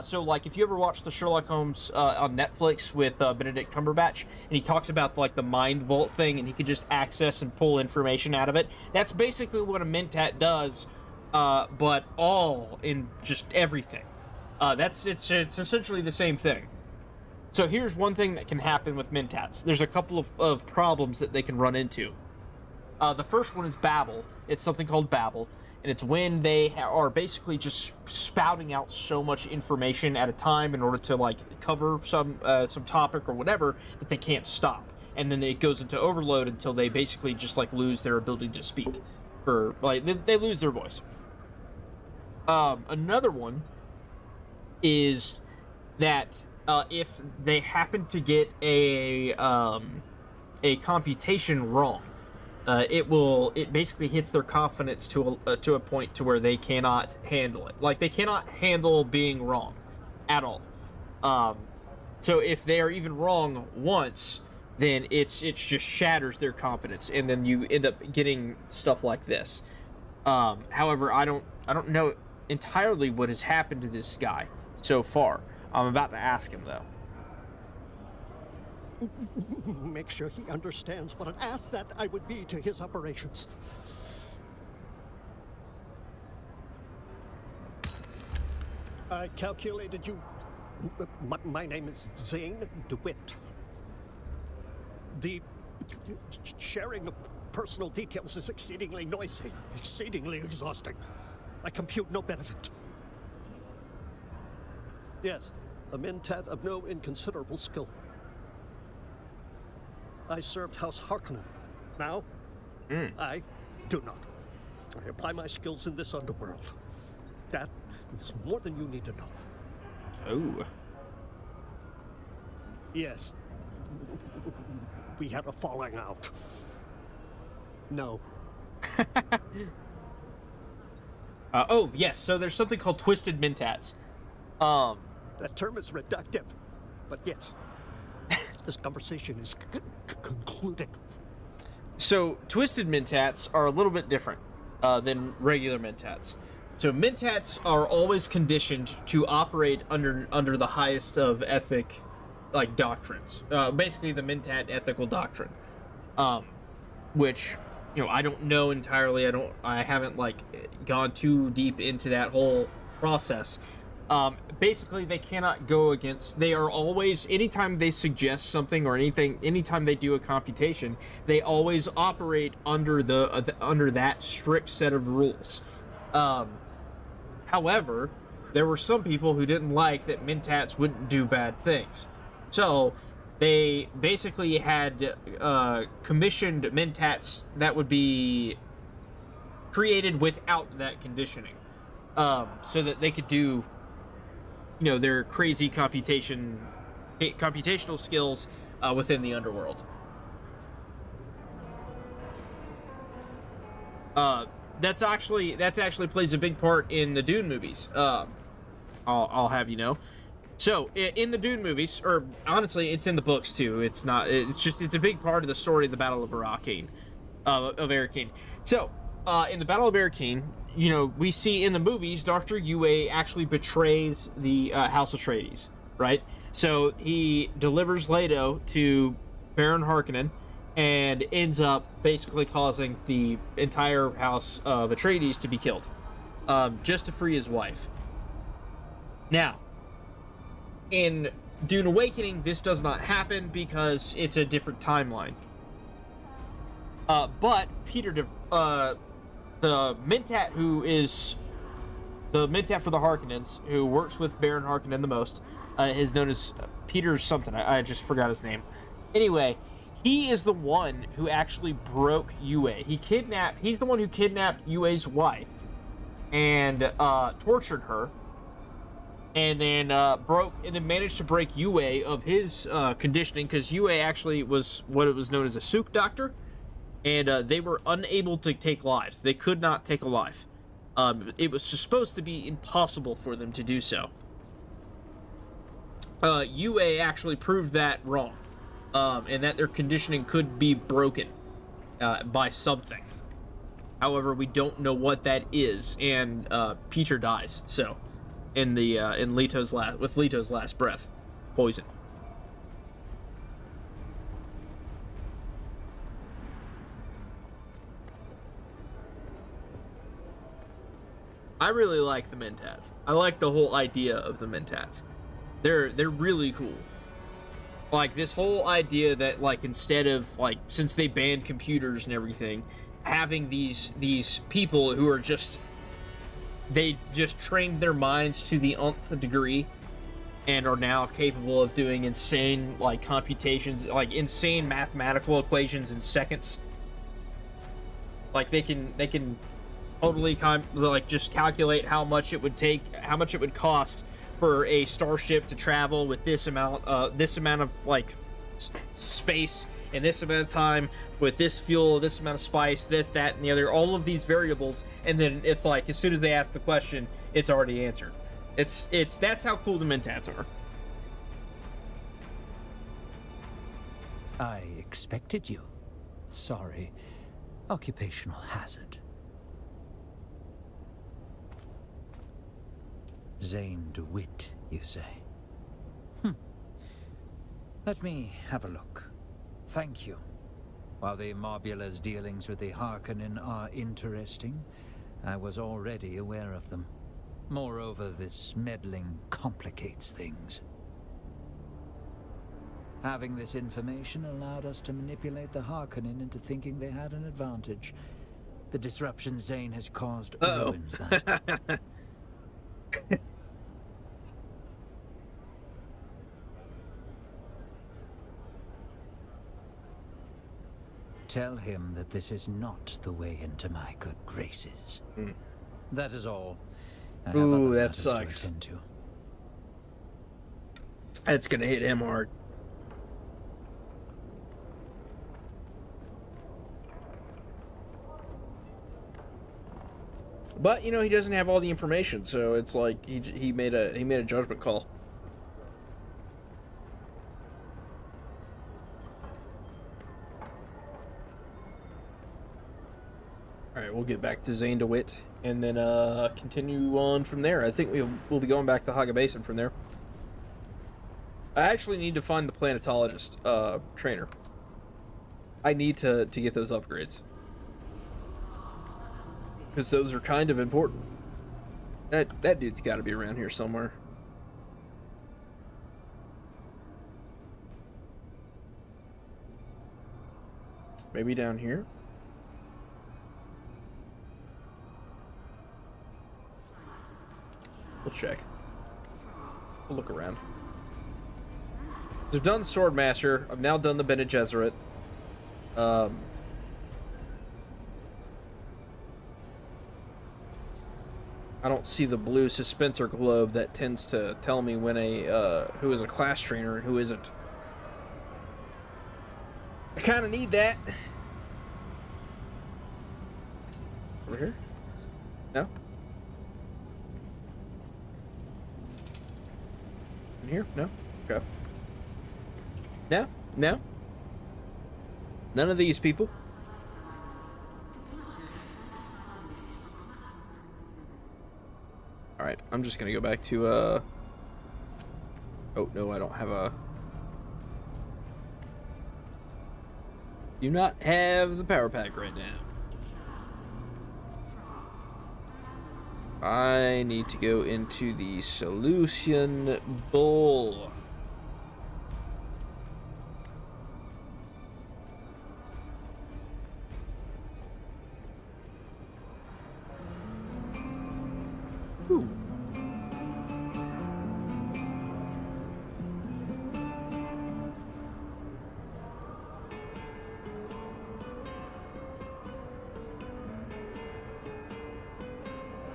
So like if you ever watch the Sherlock Holmes on Netflix with Benedict Cumberbatch, and he talks about like the mind vault thing, and he can just access and pull information out of it. That's basically what a Mentat does, but all in just everything. It's essentially the same thing. So here's one thing that can happen with Mentats. There's a couple of problems that they can run into. The first one is babble. It's something called babble, and it's when they are basically just spouting out so much information at a time in order to like cover some topic or whatever that they can't stop, and then it goes into overload until they basically just like lose their ability to speak, or like they lose their voice. Another one is that if they happen to get a computation wrong, it basically hits their confidence to a point to where they cannot handle it. Like they cannot handle being wrong at all. So if they are even wrong once, then it's just shatters their confidence, and then you end up getting stuff like this. However, I don't know entirely what has happened to this guy so far. I'm about to ask him, though. Make sure he understands what an asset I would be to his operations. I calculated you... My name is Zane DeWitt. The sharing of personal details is exceedingly noisy, exceedingly exhausting. I compute no benefit. Yes, a mentat of no inconsiderable skill. I served House Harkonnen. Now, I do not. I apply my skills in this underworld. That is more than you need to know. Oh. Yes. We had a falling out. No. Oh, yes, so there's something called twisted mentats. That term is reductive, but yes. This conversation is concluded. So, twisted mentats are a little bit different than regular mentats. So, mentats are always conditioned to operate under the highest of ethic, like, doctrines. Basically, the mentat ethical doctrine. Which, you know, I don't know entirely. I haven't, like, gone too deep into that whole process. Basically, they cannot go against. They are always, anytime they suggest something or anything, anytime they do a computation, they always operate under under that strict set of rules. However, there were some people who didn't like that mentats wouldn't do bad things, so they basically had commissioned mentats that would be created without that conditioning, so that they could do, you know, their crazy computational skills within the underworld. That's actually plays a big part in the Dune movies. I'll have you know. So in the Dune movies, or honestly, it's in the books too. It's a big part of the story of the Battle of Arrakis, So in the Battle of Arrakis, you know, we see in the movies Dr. Yue actually betrays the House Atreides, right? So he delivers Leto to Baron Harkonnen and ends up basically causing the entire house of Atreides to be killed, just to free his wife. Now, in Dune Awakening, this does not happen because it's a different timeline. But the mentat who is the mentat for the Harkonnens, who works with Baron Harkonnen the most, is known as Peter something. I just forgot his name. Anyway, he is the one who actually broke Yue. He's the one who kidnapped Yue's wife and tortured her, and then managed to break Yue of his conditioning, because Yue actually was what it was known as a Sook doctor. And they were unable to take lives. They could not take a life. It was supposed to be impossible for them to do so. Yue actually proved that wrong. And that their conditioning could be broken by something. However, we don't know what that is. And Peter dies. So, with Leto's last breath, poison. I really like the mentats. I like the whole idea of the mentats. They're really cool. Like, this whole idea that, like, instead of, like, since they banned computers and everything, having these people who are they just trained their minds to the nth degree and are now capable of doing insane, like, computations, like, insane mathematical equations in seconds. Like, they can totally just calculate how much it would cost for a starship to travel with this amount of like space in this amount of time, with this fuel, this amount of spice, this, that, and the other, all of these variables, and then it's like as soon as they ask the question, it's already answered. That's how cool the mentats are. I expected you. Sorry. Occupational hazard. Zane DeWitt, you say? Let me have a look. Thank you. While the Mobula's dealings with the Harkonnen are interesting, I was already aware of them. Moreover, this meddling complicates things. Having this information allowed us to manipulate the Harkonnen into thinking they had an advantage. The disruption Zane has caused ruins that. Tell him that this is not the way into my good graces. That is all. Ooh, that sucks. That's gonna hit him hard. But you know, he doesn't have all the information, so it's like he made a judgment call. All right, we'll get back to Zane DeWitt and then continue on from there. I think we'll be going back to Haga Basin from there. I actually need to find the planetologist trainer. I need to get those upgrades. Because those are kind of important. That dude's got to be around here somewhere. Maybe down here? We'll check. We'll look around. I've done Swordmaster. I've now done the Bene Gesserit. I don't see the blue suspensor globe that tends to tell me when who is a class trainer and who isn't. I kind of need that. Over here? No? In here? No? Okay. No? No? None of these people? Alright, I'm just gonna go back to, oh, no, I don't have a... Do not have the power pack right now. I need to go into the solution bowl. Ooh.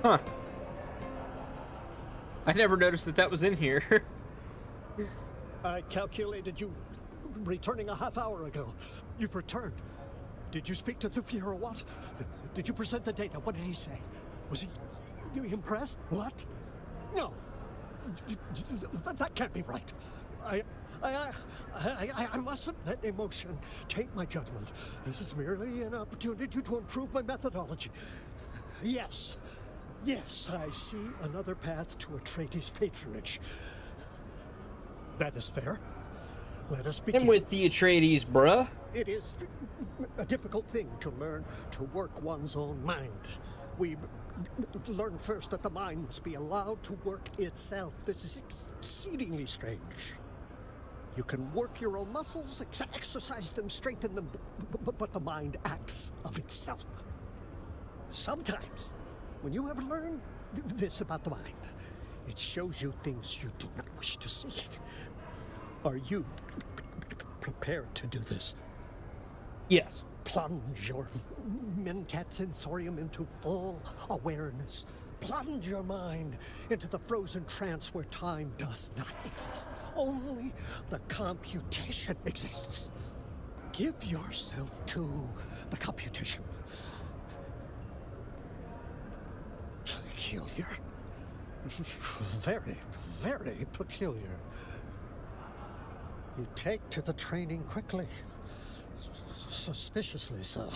Huh. I never noticed that was in here. I calculated you returning a half hour ago. You've returned. Did you speak to Thufir or what? Did you present the data? What did he say? Was he impressed? What? No. That can't be right. I mustn't let emotion taint my judgment. This is merely an opportunity to improve my methodology. Yes, I see another path to Atreides patronage. That is fair. Let us begin. I'm with the Atreides, bruh. It is a difficult thing to learn to work one's own mind. We learn first that the mind must be allowed to work itself. This is exceedingly strange. You can work your own muscles, exercise them, strengthen them, but the mind acts of itself. Sometimes, when you have learned this about the mind, it shows you things you do not wish to see. Are you prepared to do this? Yes. Plunge your mentat sensorium into full awareness. Plunge your mind into the frozen trance where time does not exist. Only the computation exists. Give yourself to the computation. Peculiar. Very, very peculiar. You take to the training quickly. Suspiciously so.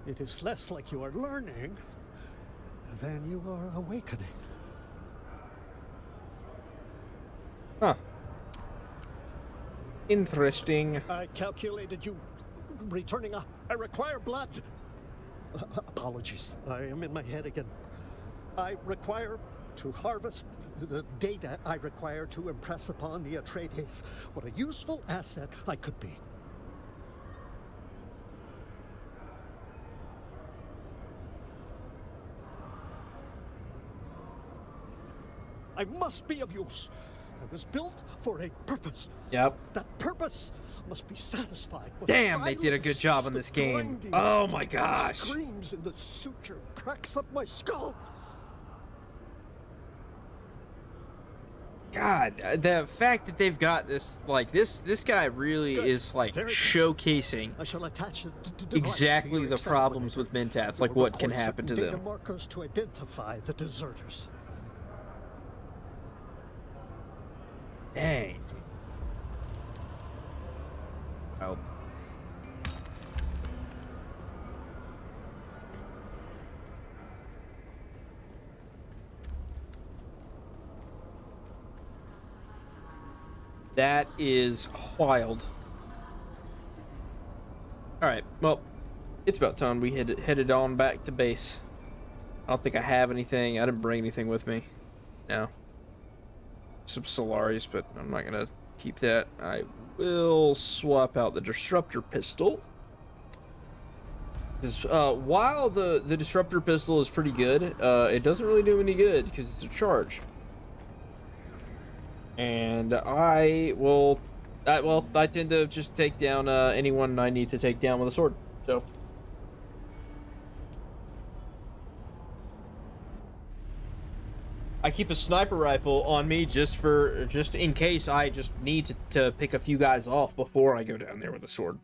It is less like you are learning than you are awakening. Huh. Interesting. I calculated you returning I require blood. Apologies, I am in my head again. I require to harvest the data I require to impress upon the Atreides what a useful asset I could be. I must be of use. I was built for a purpose. Yep. That purpose must be satisfied. Damn, they did a good job on this game. Oh my gosh. Screams in the suture cracks up my skull. God, the fact that they've got this, like, this guy really is, like, showcasing exactly the problems with Mentats, like what can happen to them. Markers to identify the deserters. Dang. Oh. That is wild. Alright, well, it's about time we headed on back to base. I don't think I have anything. I didn't bring anything with me. No. Some Solaris, but I'm not gonna keep that. I will swap out the disruptor pistol. Because while the disruptor pistol is pretty good, it doesn't really do any good because it's a charge. And I tend to just take down anyone I need to take down with a sword. So I keep a sniper rifle on me just in case I just need to pick a few guys off before I go down there with a sword.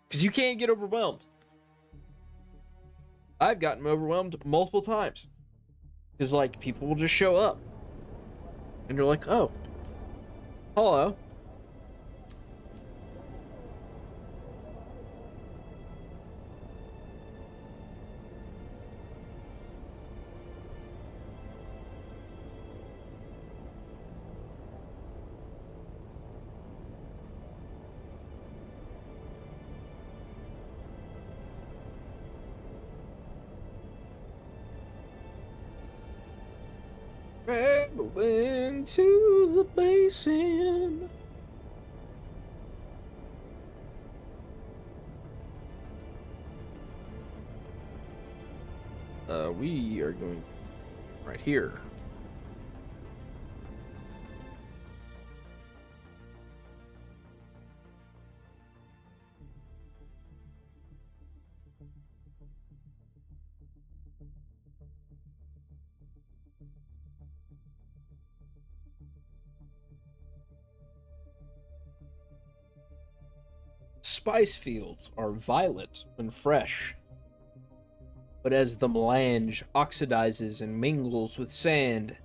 Because you can't get overwhelmed. I've gotten overwhelmed multiple times. Because, like, people will just show up. And you're like, oh. Hello. Traveling to the basin. We are going right here. Spice fields are violet when fresh, but as the melange oxidizes and mingles with sand, it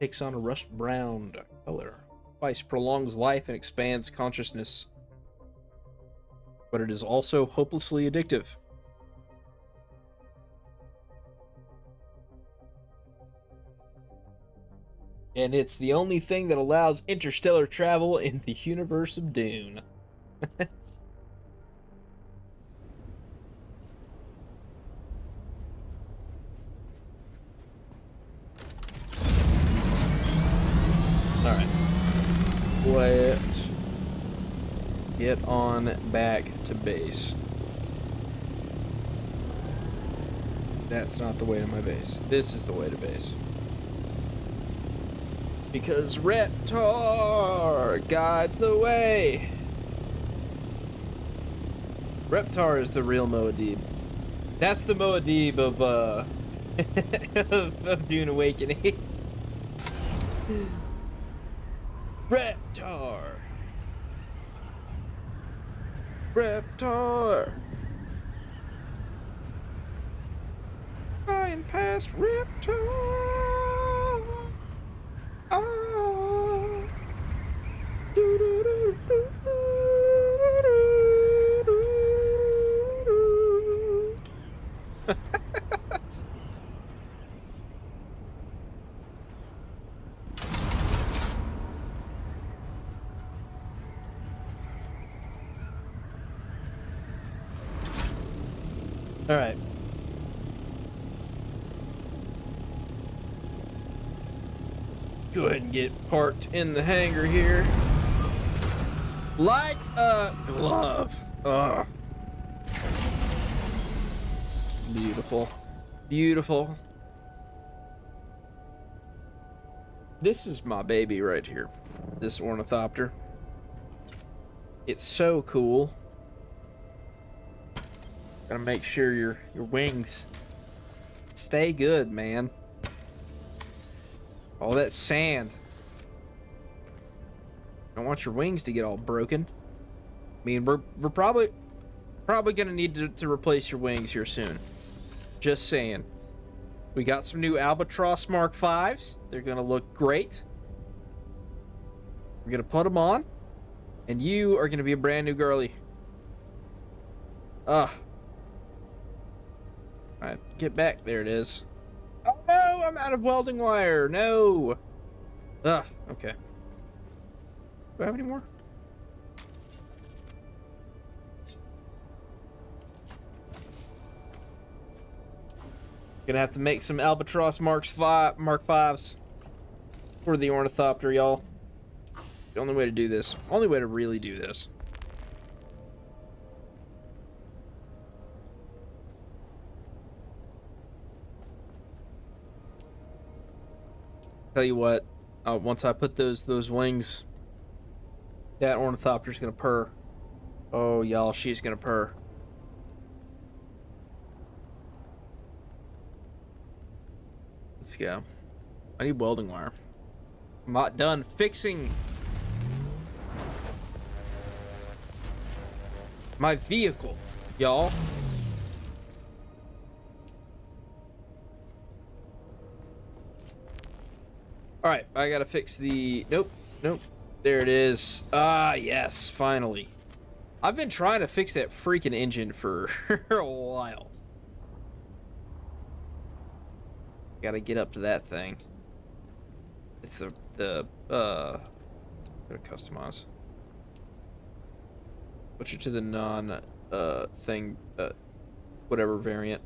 takes on a rust brown color. Spice prolongs life and expands consciousness, but it is also hopelessly addictive. And it's the only thing that allows interstellar travel in the universe of Dune. Alright. Let's get on back to base. That's not the way to my base. This is the way to base. Because Reptar guides the way. Reptar is the real Muad'Dib. That's the Muad'Dib of of Dune Awakening. Reptar. Reptar. Flying past Reptar. Oh. All right. Go ahead and get parked in the hangar here. Like a glove. Ugh. Beautiful. Beautiful. This is my baby right here. This ornithopter. It's so cool. Gotta make sure your wings stay good, man. All that sand. Don't want your wings to get all broken. I mean, we're probably gonna need to replace your wings here soon. Just saying. We got some new Albatross Mark V's. They're gonna look great. We're gonna put them on, and you are gonna be a brand new girly. All right, get back. There it is. Oh no, I'm out of welding wire. No. Okay. Do I have any more? Gonna have to make some Albatross Mark 5s for the ornithopter, y'all. The only way to do this. Only way to really do this. Tell you what, once I put those wings, that ornithopter's gonna purr. Oh, y'all, she's gonna purr. Let's go. I need welding wire. I'm not done fixing my vehicle, y'all. All right, I gotta fix the... Nope. There it is. Ah, yes, finally. I've been trying to fix that freaking engine for a while. Gotta get up to that thing. It's the gotta customize. Switch it to the non thing whatever variant.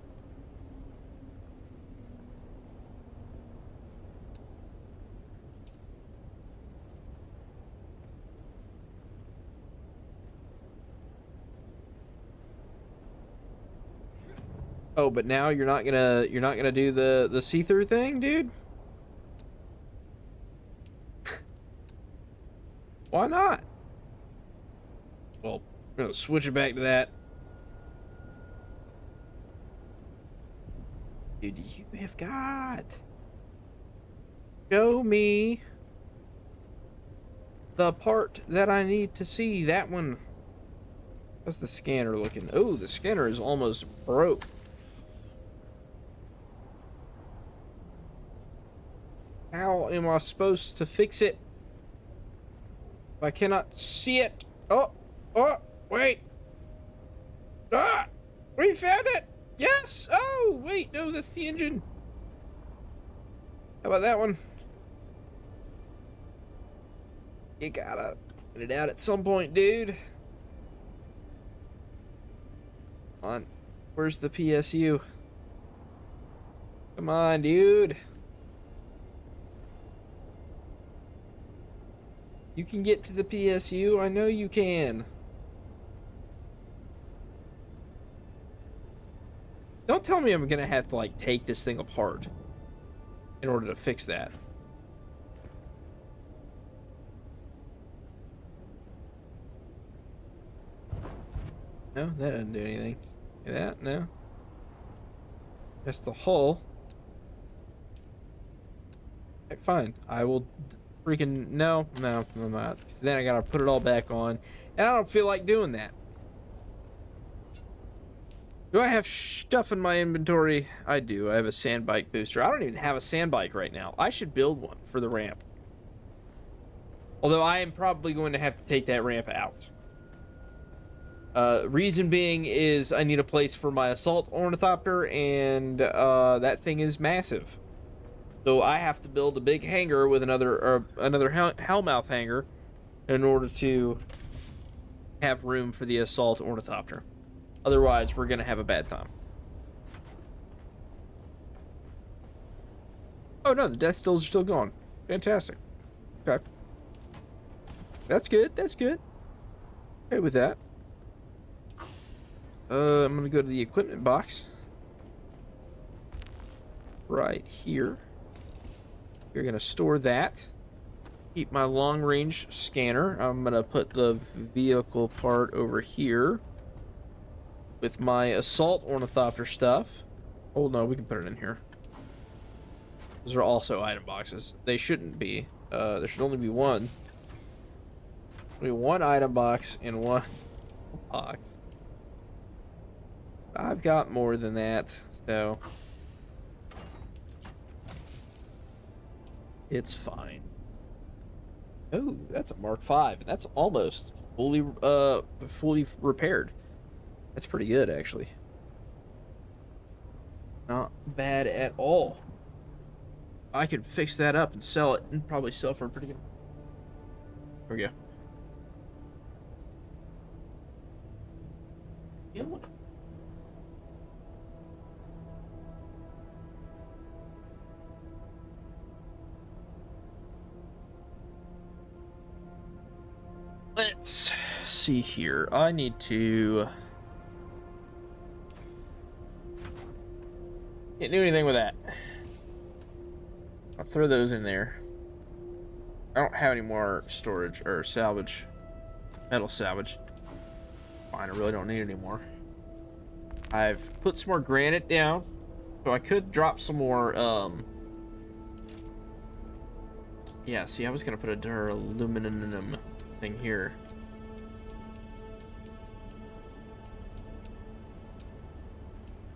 Oh, but now you're not gonna do the see-through thing, dude? Why not? Well, I'm gonna switch it back to that. Dude, you have got... Show me the part that I need to see. That one. How's the scanner looking? Oh, the scanner is almost broke. How am I supposed to fix it if I cannot see it? Oh, wait. Ah, we found it. Yes. Oh, wait, no, that's the engine. How about that one? You gotta get it out at some point, dude. Come on. Where's the PSU? Come on, dude. You can get to the PSU. I know you can. Don't tell me I'm gonna have to, like, take this thing apart in order to fix that. No, that doesn't do anything. That, no. That's the hull. Okay, fine. I will freaking... No, I'm not. Then I gotta put it all back on. And I don't feel like doing that. Do I have stuff in my inventory? I do. I have a sand bike booster. I don't even have a sand bike right now. I should build one for the ramp. Although I am probably going to have to take that ramp out. Reason being is I need a place for my assault ornithopter, and that thing is massive. So I have to build a big hangar with another Hellmouth hangar in order to have room for the assault ornithopter. Otherwise, we're gonna have a bad time. Oh no, the death stills are still going. Fantastic. Okay. That's good. That's good. Okay with that. I'm gonna go to the equipment box. Right here. You're gonna store that. Keep my long-range scanner. I'm gonna put the vehicle part over here with my assault ornithopter stuff. Oh no, we can put it in here. Those are also item boxes. They shouldn't be. There should only be one. Only one item box and one box. I've got more than that, so it's fine. Oh, that's a Mark V. That's almost fully repaired. That's pretty good, actually. Not bad at all. I could fix that up and sell it, and probably sell for a pretty good. There we go. Let's see here. I need to... Can't do anything with that. I'll throw those in there. I don't have any more storage or salvage. Metal salvage. Fine, I really don't need any more. I've put some more granite down. So I could drop some more, yeah, see, I was gonna put a duraluminum thing here.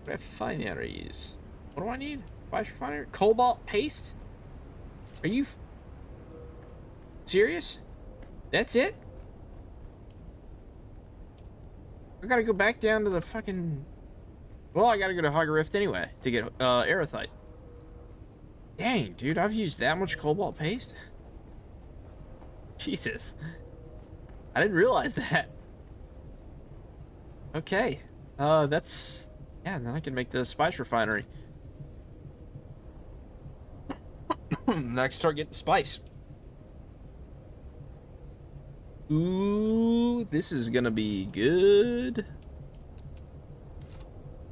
What do I have to find out or use? What do I need? Spice refiner? Cobalt paste? Are you serious? That's it? I gotta go back down to the fucking... Well, I gotta go to Hogger Rift anyway to get aerithite. Dang, dude, I've used that much cobalt paste? Jesus. I didn't realize that. Okay. That's... Yeah, then I can make the spice refinery. Then I can start getting spice. Ooh, this is gonna be good.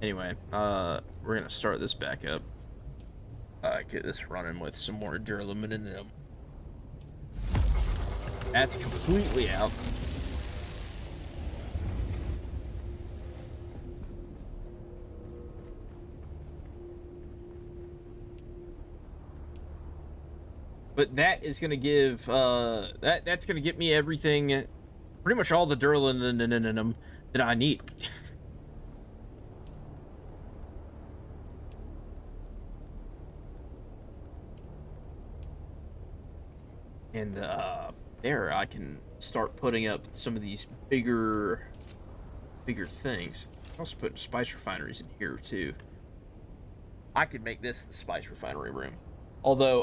Anyway, we're gonna start this back up. Get this running with some more duraluminum. That's completely out. But that is gonna give that's gonna get me everything, pretty much all the duraluminum that I need. And there I can start putting up some of these bigger things. I also put spice refineries in here too. I could make this the spice refinery room. Although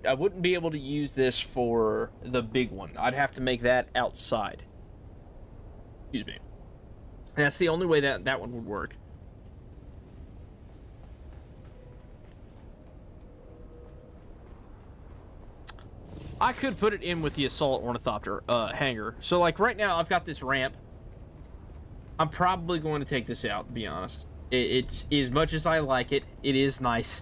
I wouldn't be able to use this for the big one. I'd have to make that outside. Excuse me. And that's the only way that one would work. I could put it in with the assault ornithopter hangar. So like right now I've got this ramp. I'm probably going to take this out, to be honest. It's as much as I like it, it is nice.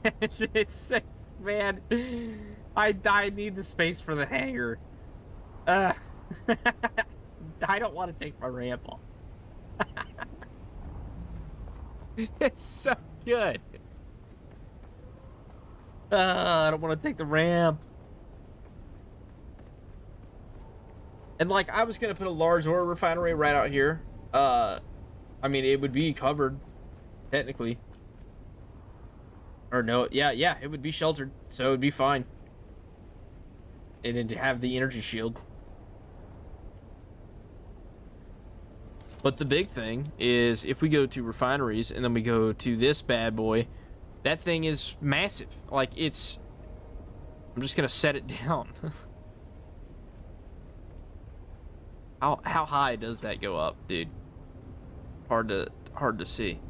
It's man, I need the space for the hangar. I don't want to take my ramp off. It's so good. I don't want to take the ramp. And like I was gonna put a large ore refinery right out here. I mean it would be covered, technically. Or no, yeah, it would be sheltered, so it would be fine. And it'd have the energy shield. But the big thing is, if we go to refineries, and then we go to this bad boy, that thing is massive. Like, it's... I'm just gonna set it down. How high does that go up, dude? Hard to see.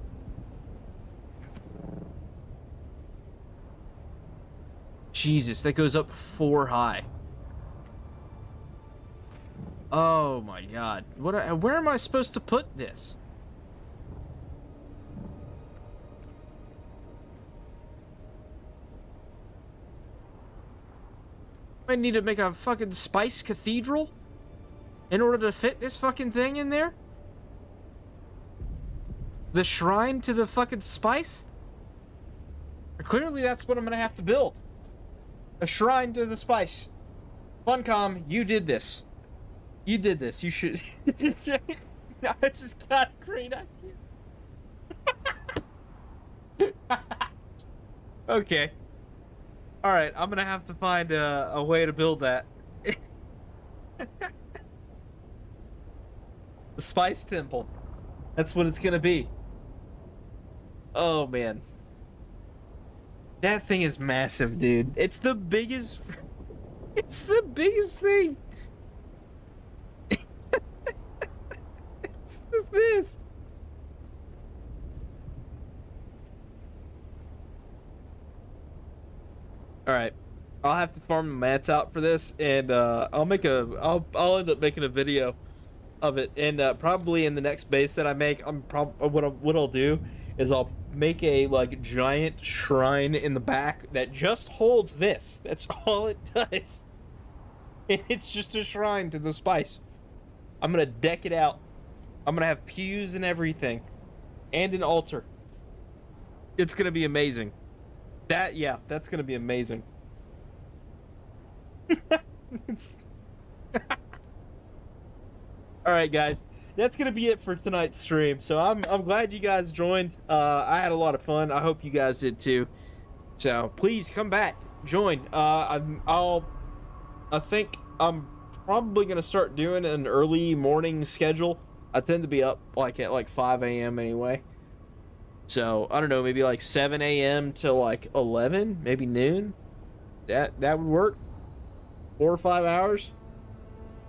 Jesus, that goes up 4 high. Oh my god. Where am I supposed to put this? I need to make a fucking spice cathedral in order to fit this fucking thing in there? The shrine to the fucking spice? Clearly that's what I'm gonna have to build. A shrine to the spice. Funcom, you did this. You did this. You should... I just got a great idea. Okay. Alright, I'm gonna have to find a way to build that. The Spice Temple. That's what it's gonna be. Oh, man. That thing is massive, dude. It's the biggest... It's the biggest thing. It's just this. Alright. I'll have to farm the mats out for this, and I'll end up making a video of it, and probably in the next base that I make, what I'll do is I'll make a like giant shrine in the back that just holds this. That's all it does. It's just a shrine to the spice. I'm gonna deck it out. I'm gonna have pews and everything, and an altar. It's gonna be amazing. That's gonna be amazing. All right, guys, that's gonna be it for tonight's stream. So I'm glad you guys joined. I had a lot of fun. I hope you guys did too. So please come back, join. I think I'm probably gonna start doing an early morning schedule. I tend to be up like at like 5 a.m. anyway. So I don't know, maybe like 7 a.m. to like 11, maybe noon. That would work. 4 or 5 hours.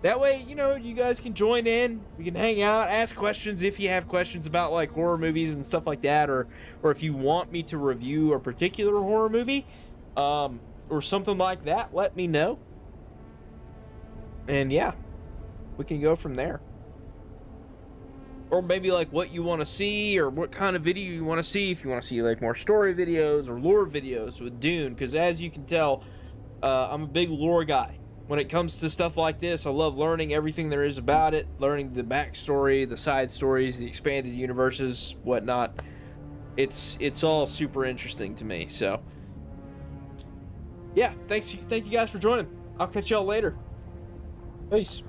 That way, you know, you guys can join in. We can hang out, ask questions if you have questions about like horror movies and stuff like that, or if you want me to review a particular horror movie, or something like that. Let me know. And yeah, we can go from there. Or maybe like what you want to see, or what kind of video you want to see. If you want to see like more story videos or lore videos with Dune, because as you can tell, I'm a big lore guy. When it comes to stuff like this, I love learning everything there is about it, learning the backstory, the side stories, the expanded universes, whatnot. It's all super interesting to me. So yeah, thank you guys for joining. I'll catch y'all later. Peace.